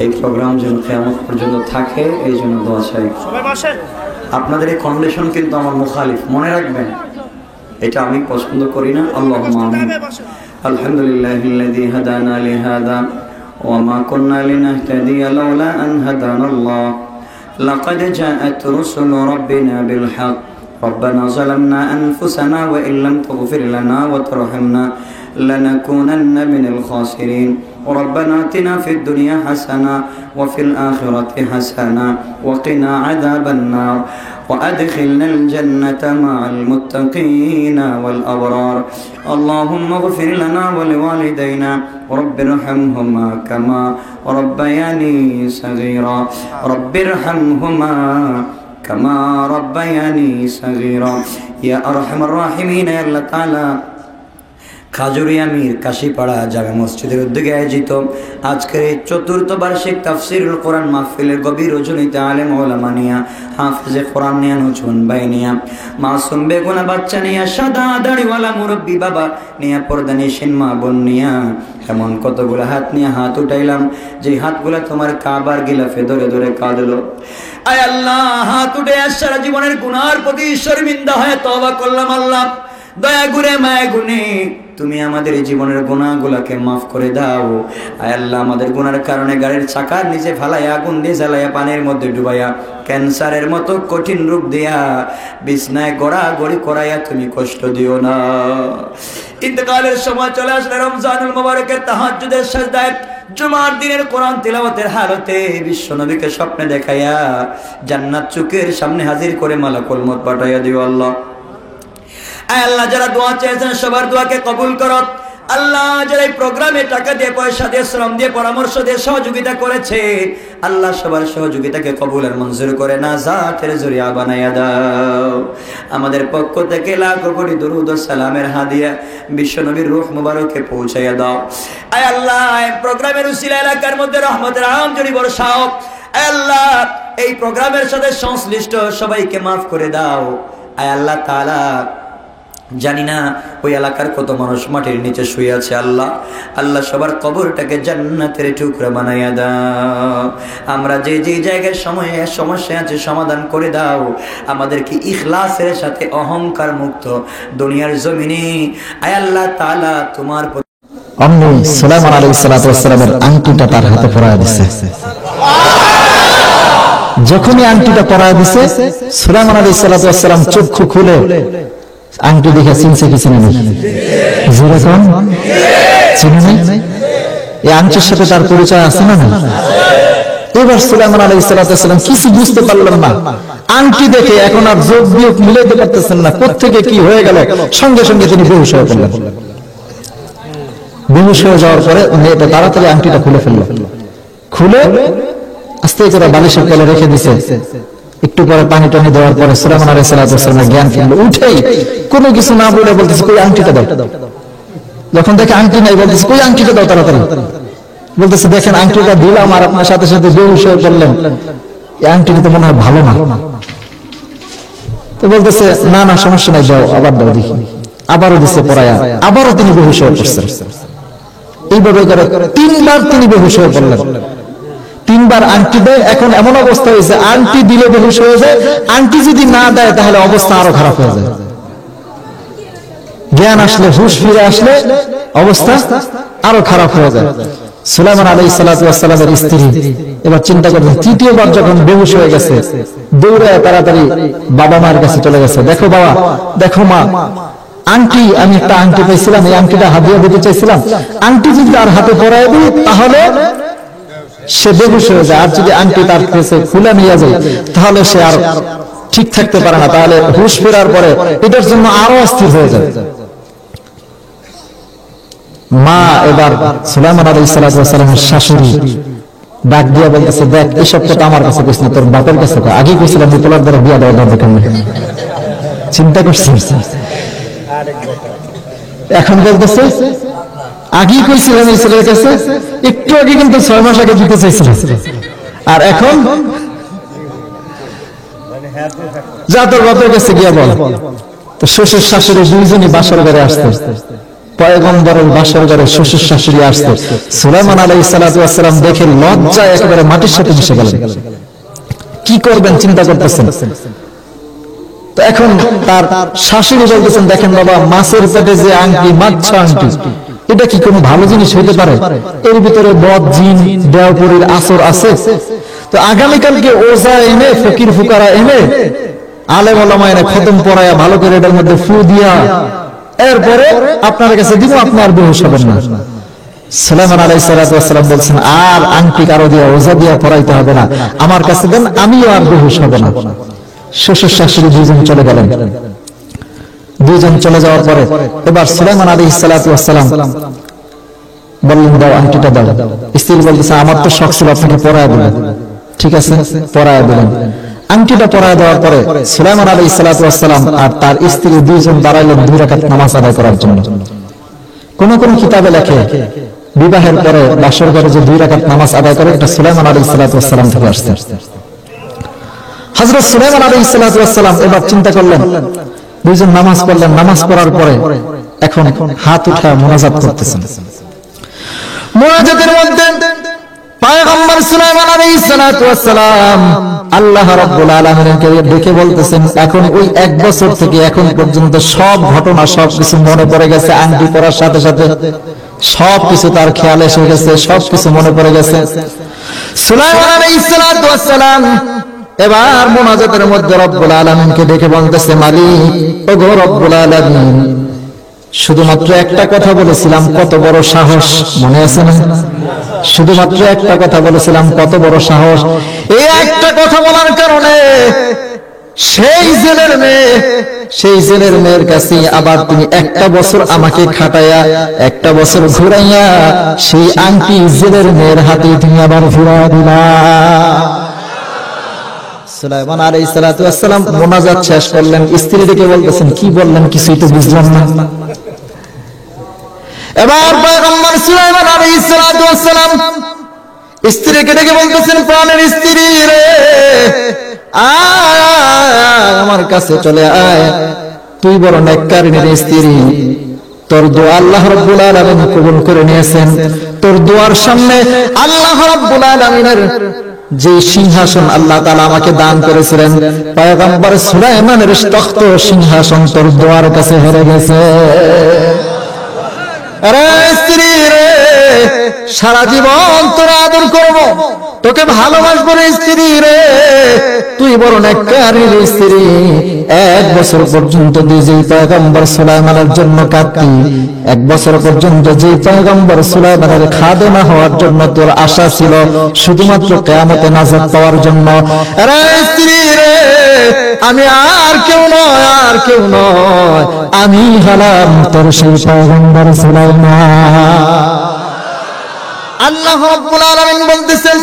এই প্রোগ্রাম যেন কিয়ামত পর্যন্ত থাকে এই জন্য দোয়া চাই। আপনাদের এই কন্ডিশন কিন্তু আমার মুখালিফ, মনে রাখবেন, এটা আমি পছন্দ করি না। আল্লাহুম্মা আমিন। আলহামদুলিল্লাহিল্লাযী হাদানা লিহাযা ওয়া মা কুন্না লিনাহতাদিয়া লাওলা আন হাদানাল্লাহ লাকাদ জাআত রুসুলু রাব্বিনা বিল হক ربنا ظلمنا أنفسنا وإن لم تغفر لنا وترحمنا لنكونن من الخاسرين ربنا آتنا في الدنيا حسنة وفي الآخرة حسنة وقنا عذاب النار وأدخلنا الجنة مع المتقين والأبرار اللهم اغفر لنا ولوالدينا رب ارحمهما كما ربياني صغيرا رب ارحمهما كما ربياني صغيرا يا أرحم الراحمين يا الله تعالى খাজুরিয়া মীর কাশীপাড়া জামে মসজিদের উদ্যোগে আয়োজিত আজকের এই ৪র্থ বার্ষিক তাফসীরুল কোরআন মাহফিলের গভীর রজনীতে আলেম ওলামা নিয়া, হাফেজে কোরআন নিয়া, নজওয়ান ভাই নিয়া, মাসুম বেগুনা বাচ্চা নিয়া, সাদা দাড়িওয়ালা মুরব্বী বাবা নিয়া, পর্দানিশীন মা বোন নিয়া, এমন কতগুলো হাত নিয়ে হাত উঠাইলাম যে হাতগুলা তোমার কাবার গিলাফে ধরে ধরে কাঁদলো। আয় আল্লাহ, হাত উঠে সারা জীবনের গুনার প্রতি শর্মিন্দা হয়ে তওবা করলাম। আল্লাহ দয়া গুরে মায়া গুনে তুমি আমাদের এই জীবনের গুনাহগুলোকে মাফ করে দাও। আয় আল্লাহ, আমাদের গুনার কারণে গাড়ির চাকার নিচে ফালাইয়া, আগুন দিয়ে জ্বালাইয়া, পানির মধ্যে ডুবাইয়া, ক্যান্সারের মতো কঠিন রোগ দিয়া, বিছনায় গড়াগড়ি করাইয়া তুমি কষ্ট দিও না। ইন্তেকালের সময় চলে আসলে রমজানুল মুবারকের তাহাজ্জুদের সাজদায়, জুমার দিনের কোরআন তিলাওয়াতের হালতে বিশ্ব নবীকে স্বপ্নে দেখাইয়া জান্নাত চোখের সামনে হাজির করে মালাকুল মউত পাঠাইয়া দিও আল্লাহ। আয় আল্লাহ, যারা দোয়া চেয়েছেন সবার দোয়াকে কবুল করো। আল্লাহ, যারা এই প্রোগ্রামে টাকা দিয়ে, পয়সা দিয়ে, শ্রম দিয়ে, পরামর্শ দিয়ে সহযোগিতা করেছে, আল্লাহ সবার সহযোগিতাকে কবুল আর মঞ্জুর করে নাজাতের জরিয়া বানাইয়া দাও। আমাদের পক্ষ থেকে লাখো কোটি দরুদ ও সালামের হাদিয়া বিশ্ব নবীর রূহ মুবারকে পৌঁছাইয়া দাও। আয় আল্লাহ, এই প্রোগ্রামের উসিলা এলাকার মধ্যে রহমতের আমজুরি বর্ষাও। আয় আল্লাহ, এই প্রোগ্রামের সাথে সংশ্লিষ্ট সবাইকে মাফ করে দাও। আয় আল্লাহ তাআলা, জানি না ওই এলাকার কত মানুষ মাটির নিচে শুয়ে আছে। আল্লাহ আল্লাহ, সবার কবরটাকে জান্নাতের টুকরা বানাইয়া দাও। আমরা যে যে জায়গায় সমস্যা আছে সমাধান করে দাও। আমাদেরকে ইখলাসের সাথে অহংকার মুক্ত দুনিয়ার জমিনে আয় আল্লাহ তাআলা তোমার অমনি সুলাইমান আলাইহিস সালাতু ওয়াস সালামের আংটিটা তার হাতে পরায় দিয়েছে। যখনই আংটিটা পরায় দিয়েছে, সুলাইমান আলাইহিস সালাতু ওয়াস সালাম চক্ষু খুলে আংটি দেখে চিনছে কি চিনে নাই? জোরে কোন চিনে নাই? এই আংটির সাথে তার পরিচয় আছে না? এবার সুলাইমান আলাইহিস সালাতু ওয়াস সালাম কিছু বুঝতে পারলেন না। আংটি দেখে এখন আর যোগ বিয়োগ মিলাইতে পারতেছেন না, কোত্থেকে কি হয়ে গেল। সঙ্গে সঙ্গে তিনি বেহুশ হয়ে পড়লেন। বেহুশ হয়ে যাওয়ার পরে উনি এটা তাড়াতাড়ি আংটিটা খুলে ফেললেন। খুলে আস্তে করে বালিশের তলে রেখে দিছে। একটু পরে পানি টানি দেওয়ার পরে সুলাইমান আলাইহিস সালাতু ওয়াস সালামের জ্ঞান ফিরল। উঠেই কোনো কিছু না বলে বলতেছে, কই আংটিটা দাও। যখন দেখে আংটি নাই, বলতেছে, কই আংটিটা দাও তাড়াতাড়ি। বলতেছে, দেখেন আংটিটা দিলাম আর আপনার সাথে সাথে বেহুশ হয়ে পড়লেন, এই আংটিটা তো মনে হয় ভালো না। তো বলতেছে, না না সমস্যা নাই, দাও, আবার দাও দেখি। আবারও দিচ্ছে পরায়া, আবারও তিনি বেহুশ হয়ে পড়ছেন। এইভাবে করে তিনবার তিনি বেহুশ হয়ে পড়লেন। তিনবার আংটি দেয়। এখন এমন অবস্থা হয়েছে, আংটি দিলে বেহুশ হয়ে যায়, আংটি যদি না দেয় তাহলে অবস্থা আরো খারাপ হয়ে যায়। জ্ঞান আসলে, হুঁশ ফিরে আসলে অবস্থা আরো খারাপ হয়ে যায়। সুলাইমান আলাইহিস সালাতু ওয়াস সালামের স্ত্রী এবার চিন্তা করলেন, তৃতীয়বার যখন বেহুশ হয়ে গেছে, দৌড়ে তাড়াতাড়ি বাবা মার কাছে চলে গেছে। দেখো বাবা, দেখো মা, আংটি, আমি একটা আংটি পেয়েছিলাম, এই আংটিটা হাদিয়া দিতে চাইছিলাম, আংটি যদি তার হাতে পরায় দিই তাহলে সে বেহুশ হয়ে যায়, আর যদি আংটি তার কাছে খুলে নিয়ে যায় তাহলে সে আর ঠিক থাকতে পারে না, তাহলে হুঁশ ফেরার পরে এটার জন্য আরো অস্থির হয়ে যায়। মা এবার সুলাইমান আলাইহিস সালাতু ওয়াস সালামের শাশুড়ি ডাক দিয়া বলতেছে, দেখ এসব কথা আমার কাছে কইছ না, তোর বাপের কাছে কই। আগে কইছিলাম যে তোলার দ্বারা বিয়া দেওয়া দরকার নেই, চিন্তা করছিস। এখন বলতেছে, আগেই কইছিলাম এই ছেলের কাছে, একটু আগে কিন্তু 6 মাস আগে দিতে চাইছিলাম, আর এখন যা তোর বাপের কাছে গিয়া বল। তো শ্বশুর শাশুড়ি দুইজনই বাসর ঘরে আসতে, পয়গম্বরের বাসর ঘরে শ্বশুর শাশুড়ি আসতে। সুলাইমান আলাইহিস সালাতু ওয়াস সালাম দেখে লজ্জায় একেবারে মাটির সাথে মিশে গেলেন। কি করবেন চিন্তা করতেছেন। তো এখন তার শাশুড়ি বলতেছেন, দেখেন বাবা, মাছের পেটে যে আংটি, মাছ আংটি, এটা কি কোনো ভালো জিনিস হইতে পারে? এর ভিতরে বদ জিন দেওপুরীর আসর আছে। তো আগামীকালকে ওজা এনে, ফকির ফুকারা এনে, আলেম ওলামা এনে খতম পড়ায়া ভালো করে এটার মধ্যে ফু দিয়া এরপরে আপনার কাছে দিব, আপনার বেহুশ হবেন না। সুলাইমান আলাইহিস সালাতু ওয়াস সালাম বলছেন, আর আংটি কারো দিয়া, ওজা দিয়া পড়াইতে হবে না, আমার কাছে দেন, আমিও আর বেহুশ হব না। শ্বশুর শাশুড়ি দুইজন চলে গেলেন। দুইজন চলে যাওয়ার পরে এবার সুলাইমান আলাইহিস সালাতু ওয়াস সালাম বললেন, দাও আংটিটা দাও। স্ত্রী বলতেছে, আমার তো শখ ছিল আপনাকে পরায় দিবেন। ঠিক আছে, পরায় দিলেন। আংটিটা পরায় দেওয়ার পরে সুলাইমান আলাইহিস সালাতু ওয়াস সালাম আর তার স্ত্রী দুইজন দাঁড়াইলেন 2 রাকাত নামাজ আদায় করার জন্য। কোন কোন কিতাবে লেখে বিবাহের পরে বাসর ঘরে যে 2 রাকাত নামাজ আদায় করে, এটা সুলাইমান আলাইহিস সালাতু ওয়াস সালাম থেকে আসছে। হযরত সুলাইমান আলাইহিস সালাতু ওয়াস সালাম এবার চিন্তা করলেন, দুইজন নামাজ পড়লেন। নামাজ পড়ার পরে এখন হাত উঠায় মুনাজাত করতেছেন। মুনাজাতের মধ্যে পয়গম্বর সুলাইমান আলাইহিস সালাতু ওয়াস সালাম আল্লাহ রাব্বুল আলামিনকে ডেকে বলতেছেন, এখন ওই 1 বছর থেকে এখন পর্যন্ত সব ঘটনা সবকিছু মনে পড়ে গেছে। আংটি পরার সাথে সাথে সবকিছু তার খেয়াল এসে গেছে, সবকিছু মনে পড়ে গেছে। সুলাইমান আলাইহিস সালাতু ওয়াস সালাম এবার মুনাজাতের মধ্যে রব্বুল আলামিনকে ডেকে বলতেছে, মালিক ওগো রব্বুল আলামিন, শুধুমাত্র একটা কথা বলেছিলাম, কত বড় সাহস, মনে আছে না? শুধুমাত্র একটা কথা বলেছিলাম, কত বড় সাহস। এই একটা কথা বলার কারণে সেই জেলের মেয়ের কাছে আবার তুমি 1টা বছর আমাকে খাটাইয়া 1টা বছর ঘুরাইয়া সেই আংটি জেলের মেয়ের হাতে তুমি আবার ফিরিয়ে দিলা। সুলাইমান আলাইহিস সালাতু ওয়াস সালাম মুনাজাত শেষ করলেন, স্ত্রী ডেকে বলতেছেন, কি বললেন কিছুই তো বুঝলাম না। এবার পয়গম্বর সুলাইমান আলাইহিস সালাতু ওয়াস সালাম স্ত্রীকে ডেকে বলতেছেন, প্রাণের স্ত্রী রে, আয় আমার কাছে চলে আয়, তুই বড় নেককারিনীর স্ত্রী, তোর দোয়া আল্লাহ রাব্বুল আলামিন কবুল করে নিয়েছেন। তোর দোয়ার সামনে আল্লাহ রাব্বুল আলামিনের যে সিংহাসন আল্লাহ তাআলা আমাকে দান করেছিলেন, পয়গম্বর সুলাইমানের তখ্ত সিংহাসন তোর দোয়ার কাছে হেরে গেছে। আরে স্ত্রী রে, সারা জীবন তোর আদর করব, তোকে ভালোবাসবো রে স্ত্রী রে, তুই বড় নেককারীর স্ত্রী। 1 বছর পর্যন্ত যে পয়গম্বর সুলাইমানের জন্য কাঁদতি, 1 বছর পর্যন্ত যে পয়গম্বর সুলাইমানের খাদেমা হওয়ার জন্য তোর আশা ছিল শুধুমাত্র কিয়ামতে নাজাত পাওয়ার জন্য। আরে স্ত্রী রে, আমি আর কেউ নয়, আমি হলাম তোর সেই পয়গম্বর সুলাইমান। আল্লাহ রাব্বুল আলামিন বলতেছেন,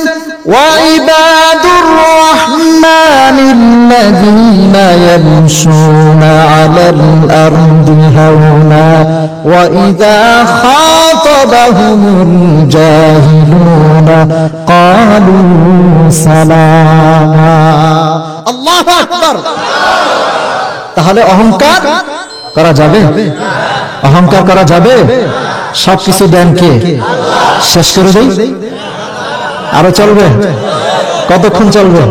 ওয়া ইবাদুর রাহমানিল্লাযীনা ইয়ামশুনা আলাল আরদি হাওনা ওয়া ইযা খাতাবাহুমুল জাহিলুনা ক্বালু সালামা। আল্লাহু আকবার। তাহলে অহংকার করা যাবে? অহংকার করা যাবে? সবকিছু দেন কে? শেষ করে দেই? আরো চলবে? কতক্ষণ চলবে?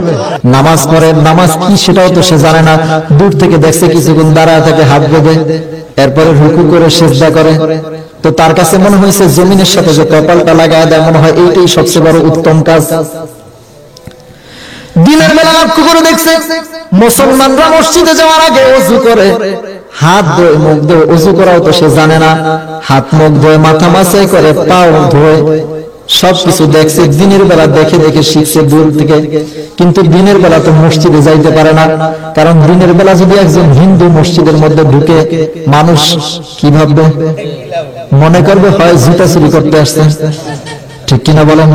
নামাজ পড়ে, নামাজ কি সেটাও তো সে জানে না, দূর থেকে দেখছে কিছুক্ষণ দাঁড়ায় থাকে, হাত বেঁধে, এরপরে রুকু করে সিজদা করে। তো তার কাছে মনে হয়েছে জমিনের সাথে যে কপালটা লাগায় দেয়, মনে হয় এইটাই সবচেয়ে বড় উত্তম কাজ। দিনের বেলা লক্ষ্য করে দেখছে মুসলমানরা মসজিদে যাওয়ার আগে ওযু করে, হাত ধোয়, মুখ ধোয়, ওযু করাও তো সে জানে না, হাত মুখ ধোয়, মাথা মাসাই করে, পাও ধোয়, সবকিছু দেখছে। দিনের বেলা দেখে দেখে শিখছে দূর থেকে, কিন্তু দিনের বেলা তো মসজিদে যাইতে পারে না, কারণ দিনের বেলা যদি একজন হিন্দু মসজিদের মধ্যে ঢুকে, মানুষ কি ভাববে? মনে করবে হয় জুতা চুরি করতে আসছে, ঠিক কিনা বলেন?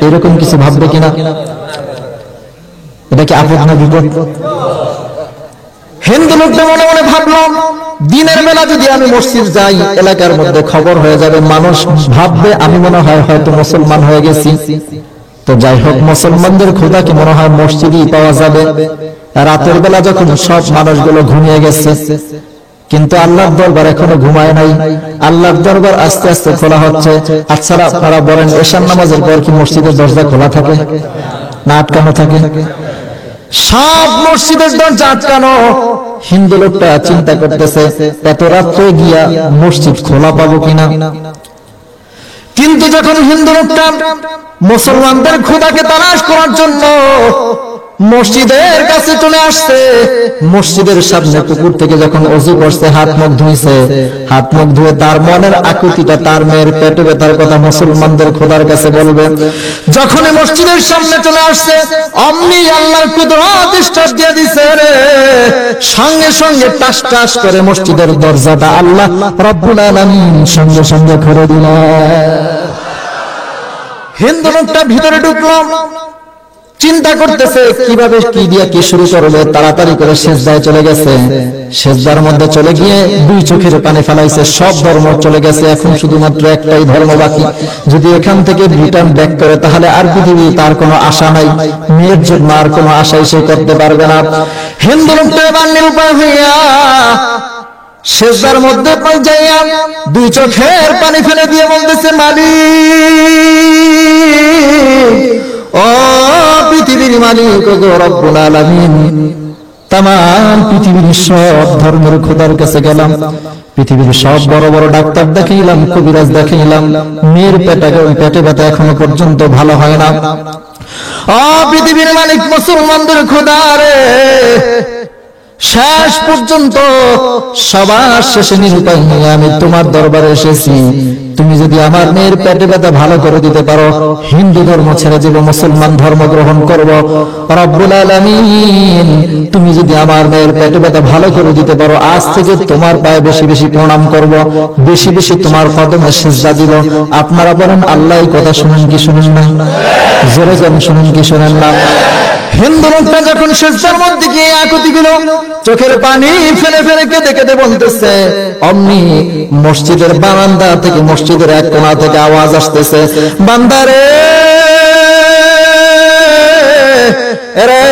এরকম কিছু ভাববে কিনা? এটা কি আপদ না বিপদ? হিন্দু লোকটা মনে মনে ভাবলো, দিনের বেলা যদি আমি মসজিদ যাই, এলাকার মধ্যে খবর হয়ে যাবে, মানুষ ভাববে আমি মনে হয় হয়তো মুসলমান হয়ে গেছি। তো যাই হোক, মুসলমানদের খোদা কি মনে হয় মসজিদেই পাওয়া যাবে। রাতের বেলা যখন সব মানুষগুলো ঘুমিয়ে গেছে, কিন্তু আল্লাহর দরবার এখনো ঘুমায় নাই, আল্লাহর দরবার আস্তে আস্তে খোলা হচ্ছে। আচ্ছা আপনারা বলেন, এশার নামাজের পর কি মসজিদের দরজা খোলা থাকে না আটকানো থাকে? সব মসজিদের দরজা আটকানো। হিন্দু লোকটা চিন্তা করতেছে এত রাত্রে গিয়া মসজিদ খোলা পাবো কিনা। কিন্তু যখন হিন্দু লোকটা মুসলমানদের খোদাকে তালাশ করার জন্য মসজিদের কাছে চলে আসছে, মসজিদের সামনে পুকুর থেকে যখন ওযু করছে, হাত মুখ ধুইছে, হাত মুখ ধুয়ে তার মনের আকুতিটা, তার মেয়ের পেটে ব্যথার কথা মুসলমানদের খোদার কাছে বলবে। যখনই মসজিদের সামনে চলে আসছে, অমনি আল্লাহর কুদরত স্টার্ট দিয়ে দিছে রে, সঙ্গে সঙ্গে টাস টাস করে মসজিদের দরজাটা আল্লাহ রাব্বুল আলামিন সঙ্গে সঙ্গে খুলে দিলেন। হিন্দু লোকটা ভিতরে ঢুকলো, চিন্তা করতেছে কিভাবে কি দিয়ে কি শুরু করবে, তাড়াতাড়ি করে সেজদায় চলে গেছে। সেজদার মধ্যে চলে গিয়ে 2 চোখের পানি ফেলাইছে। সব ধর্ম চলে গেছে, এখন শুধুমাত্র একটাই ধর্ম বাকি। যদি এখান থেকে রিটার্ন ব্যাক করে, তাহলে আর পৃথিবী তার কোনো আশা নাই, মেয়ের জন্য আর কোনো আশাই সে করতে পারবে না। হিন্দু লোকটা এবার নিরুপায় হইয়া সেজদার মধ্যে যাইয়া 2 চোখের পানি ফেলে দিয়ে বলতেছে, মালিক গো রব্বুল আলামিন, তাম পৃথিবীর সব ধর্মের খোদার কাছে গেলাম, পৃথিবীর সব বড় বড় ডাক্তার দেখাইলাম, কবিরাজ দেখাইলাম, মেয়ের পেটে ব্যথা এখনো পর্যন্ত ভালো হয় না। ও পৃথিবীর মালিক মুসলমানদের খোদা রে, শেষ পর্যন্ত সবার শেষে নিরুপায় নিয়ে আমি তোমার দরবারে এসেছি। তুমি যদি আমার মেয়ের পেটে ব্যথা ভালো করে দিতে পারো, হিন্দু ধর্ম ছেড়ে যাব, মুসলমান ধর্ম গ্রহণ করব। রব্বুল আলামিন, তুমি যদি আমার মেয়ের পেটে ব্যথা ভালো করে দিতে পারো, আজ থেকে তোমার পায়ে বেশি বেশি প্রণাম করব, বেশি বেশি তোমার কদমে সিজদা দিব। আপনারা বলেন আল্লাহ এই কথা শুনেন কি শুনেন না? জোরে জোরে শুনেন কি শুনেন না? হিন্দু লোকটা যখন সিজদার মধ্যে গিয়ে আকুতি দিল, চোখের পানি ফেলে ফেলে কেঁদে কেঁদে বলতেছে, অমনি মসজিদের বারান্দা থেকে, মসজিদের এক কোণা থেকে আওয়াজ আসতেছে, বান্দারে রে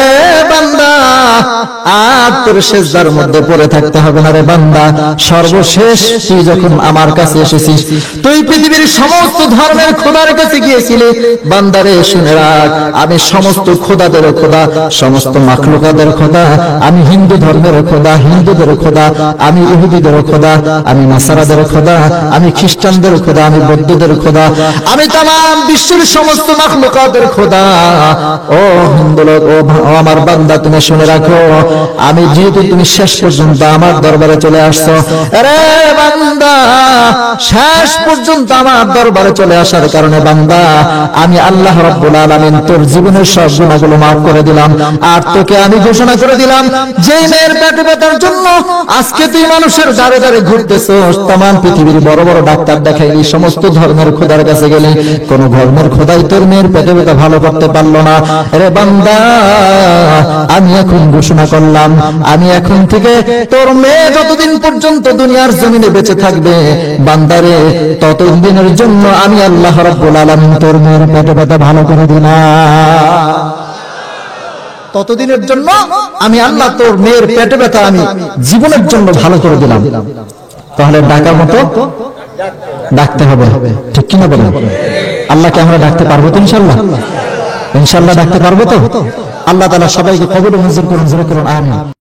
বান্দা, আর তোর সিজদার মধ্যে পড়ে থাকতে হবে না রে বান্দা। সর্বশেষ তুই যখন আমার কাছে এসেছিস, তুই পৃথিবীর সমস্ত ধর্মের খোদার কাছে গিয়েছিলি। বান্দারে শুনে রাখ, আমি সমস্ত খোদাদের খোদা, সমস্ত মাখলুকাদের খোদা, আমি হিন্দু ধর্মের খোদা, হিন্দুদের খোদা, আমি ইহুদিদের খোদা, আমি নাসারাদের খোদা, আমি খ্রিস্টানদের খোদা, আমি বৌদ্ধদের খোদা, আমি তামাম বিশ্বের সমস্ত মাখলুকাদের খোদা। ও হিন্দু লোক, ও আমার বান্দা, তুমি শুনে রাখো, আমি যেহেতু তুমি শেষ পর্যন্ত আমার দরবারে চলে আসছো, আরে বান্দা, শেষ পর্যন্ত আমার দরবারে চলে আসার কারণে বান্দা, আমি আল্লাহ রাব্বুল আলামিন তোর জীবনের সব গুনাহগুলো মাফ করে দিলাম। আর তোকে আমি ঘোষণা করে দিলাম, যে মেয়ের পেটে ব্যথার জন্য আজকে তুই মানুষের দ্বারে দ্বারে ঘুরতেছস, তামাম পৃথিবীর বড় বড় ডাক্তার দেখাইলি, সমস্ত ধর্মের খোদার কাছে গেলি, কোন ধর্মের খোদাই তোর মেয়ের পেটে ব্যথা ভালো করতে পারলো না। আরে বান্দা, আমি এখন ঘোষণা করলাম, আমি এখন থেকে তোর মেয়ে যতদিন পর্যন্ত দুনিয়ার জমিনে বেঁচে থাকবে, বান্দারে, ততদিনের জন্য আমি আল্লাহ রাব্বুল আলামিন তোর মেয়ের পেটে ব্যথা ভালো করে দিলাম। ততদিনের জন্য আমি আল্লাহ তোর মেয়ের পেটে ব্যথা আমি জীবনের জন্য ভালো করে দিলাম। তাহলে ডাকার মতো ডাকতে হবে, ঠিক কিনা বলেন? আল্লাহকে আমরা ডাকতে পারবো তো ইনশাআল্লাহ? ইনশাআল্লাহ ডাকতে পারবো তো? আল্লাহ তাআলা সবাইকে কবুল ও মঞ্জুর করুন, জোরে করুন আমিন।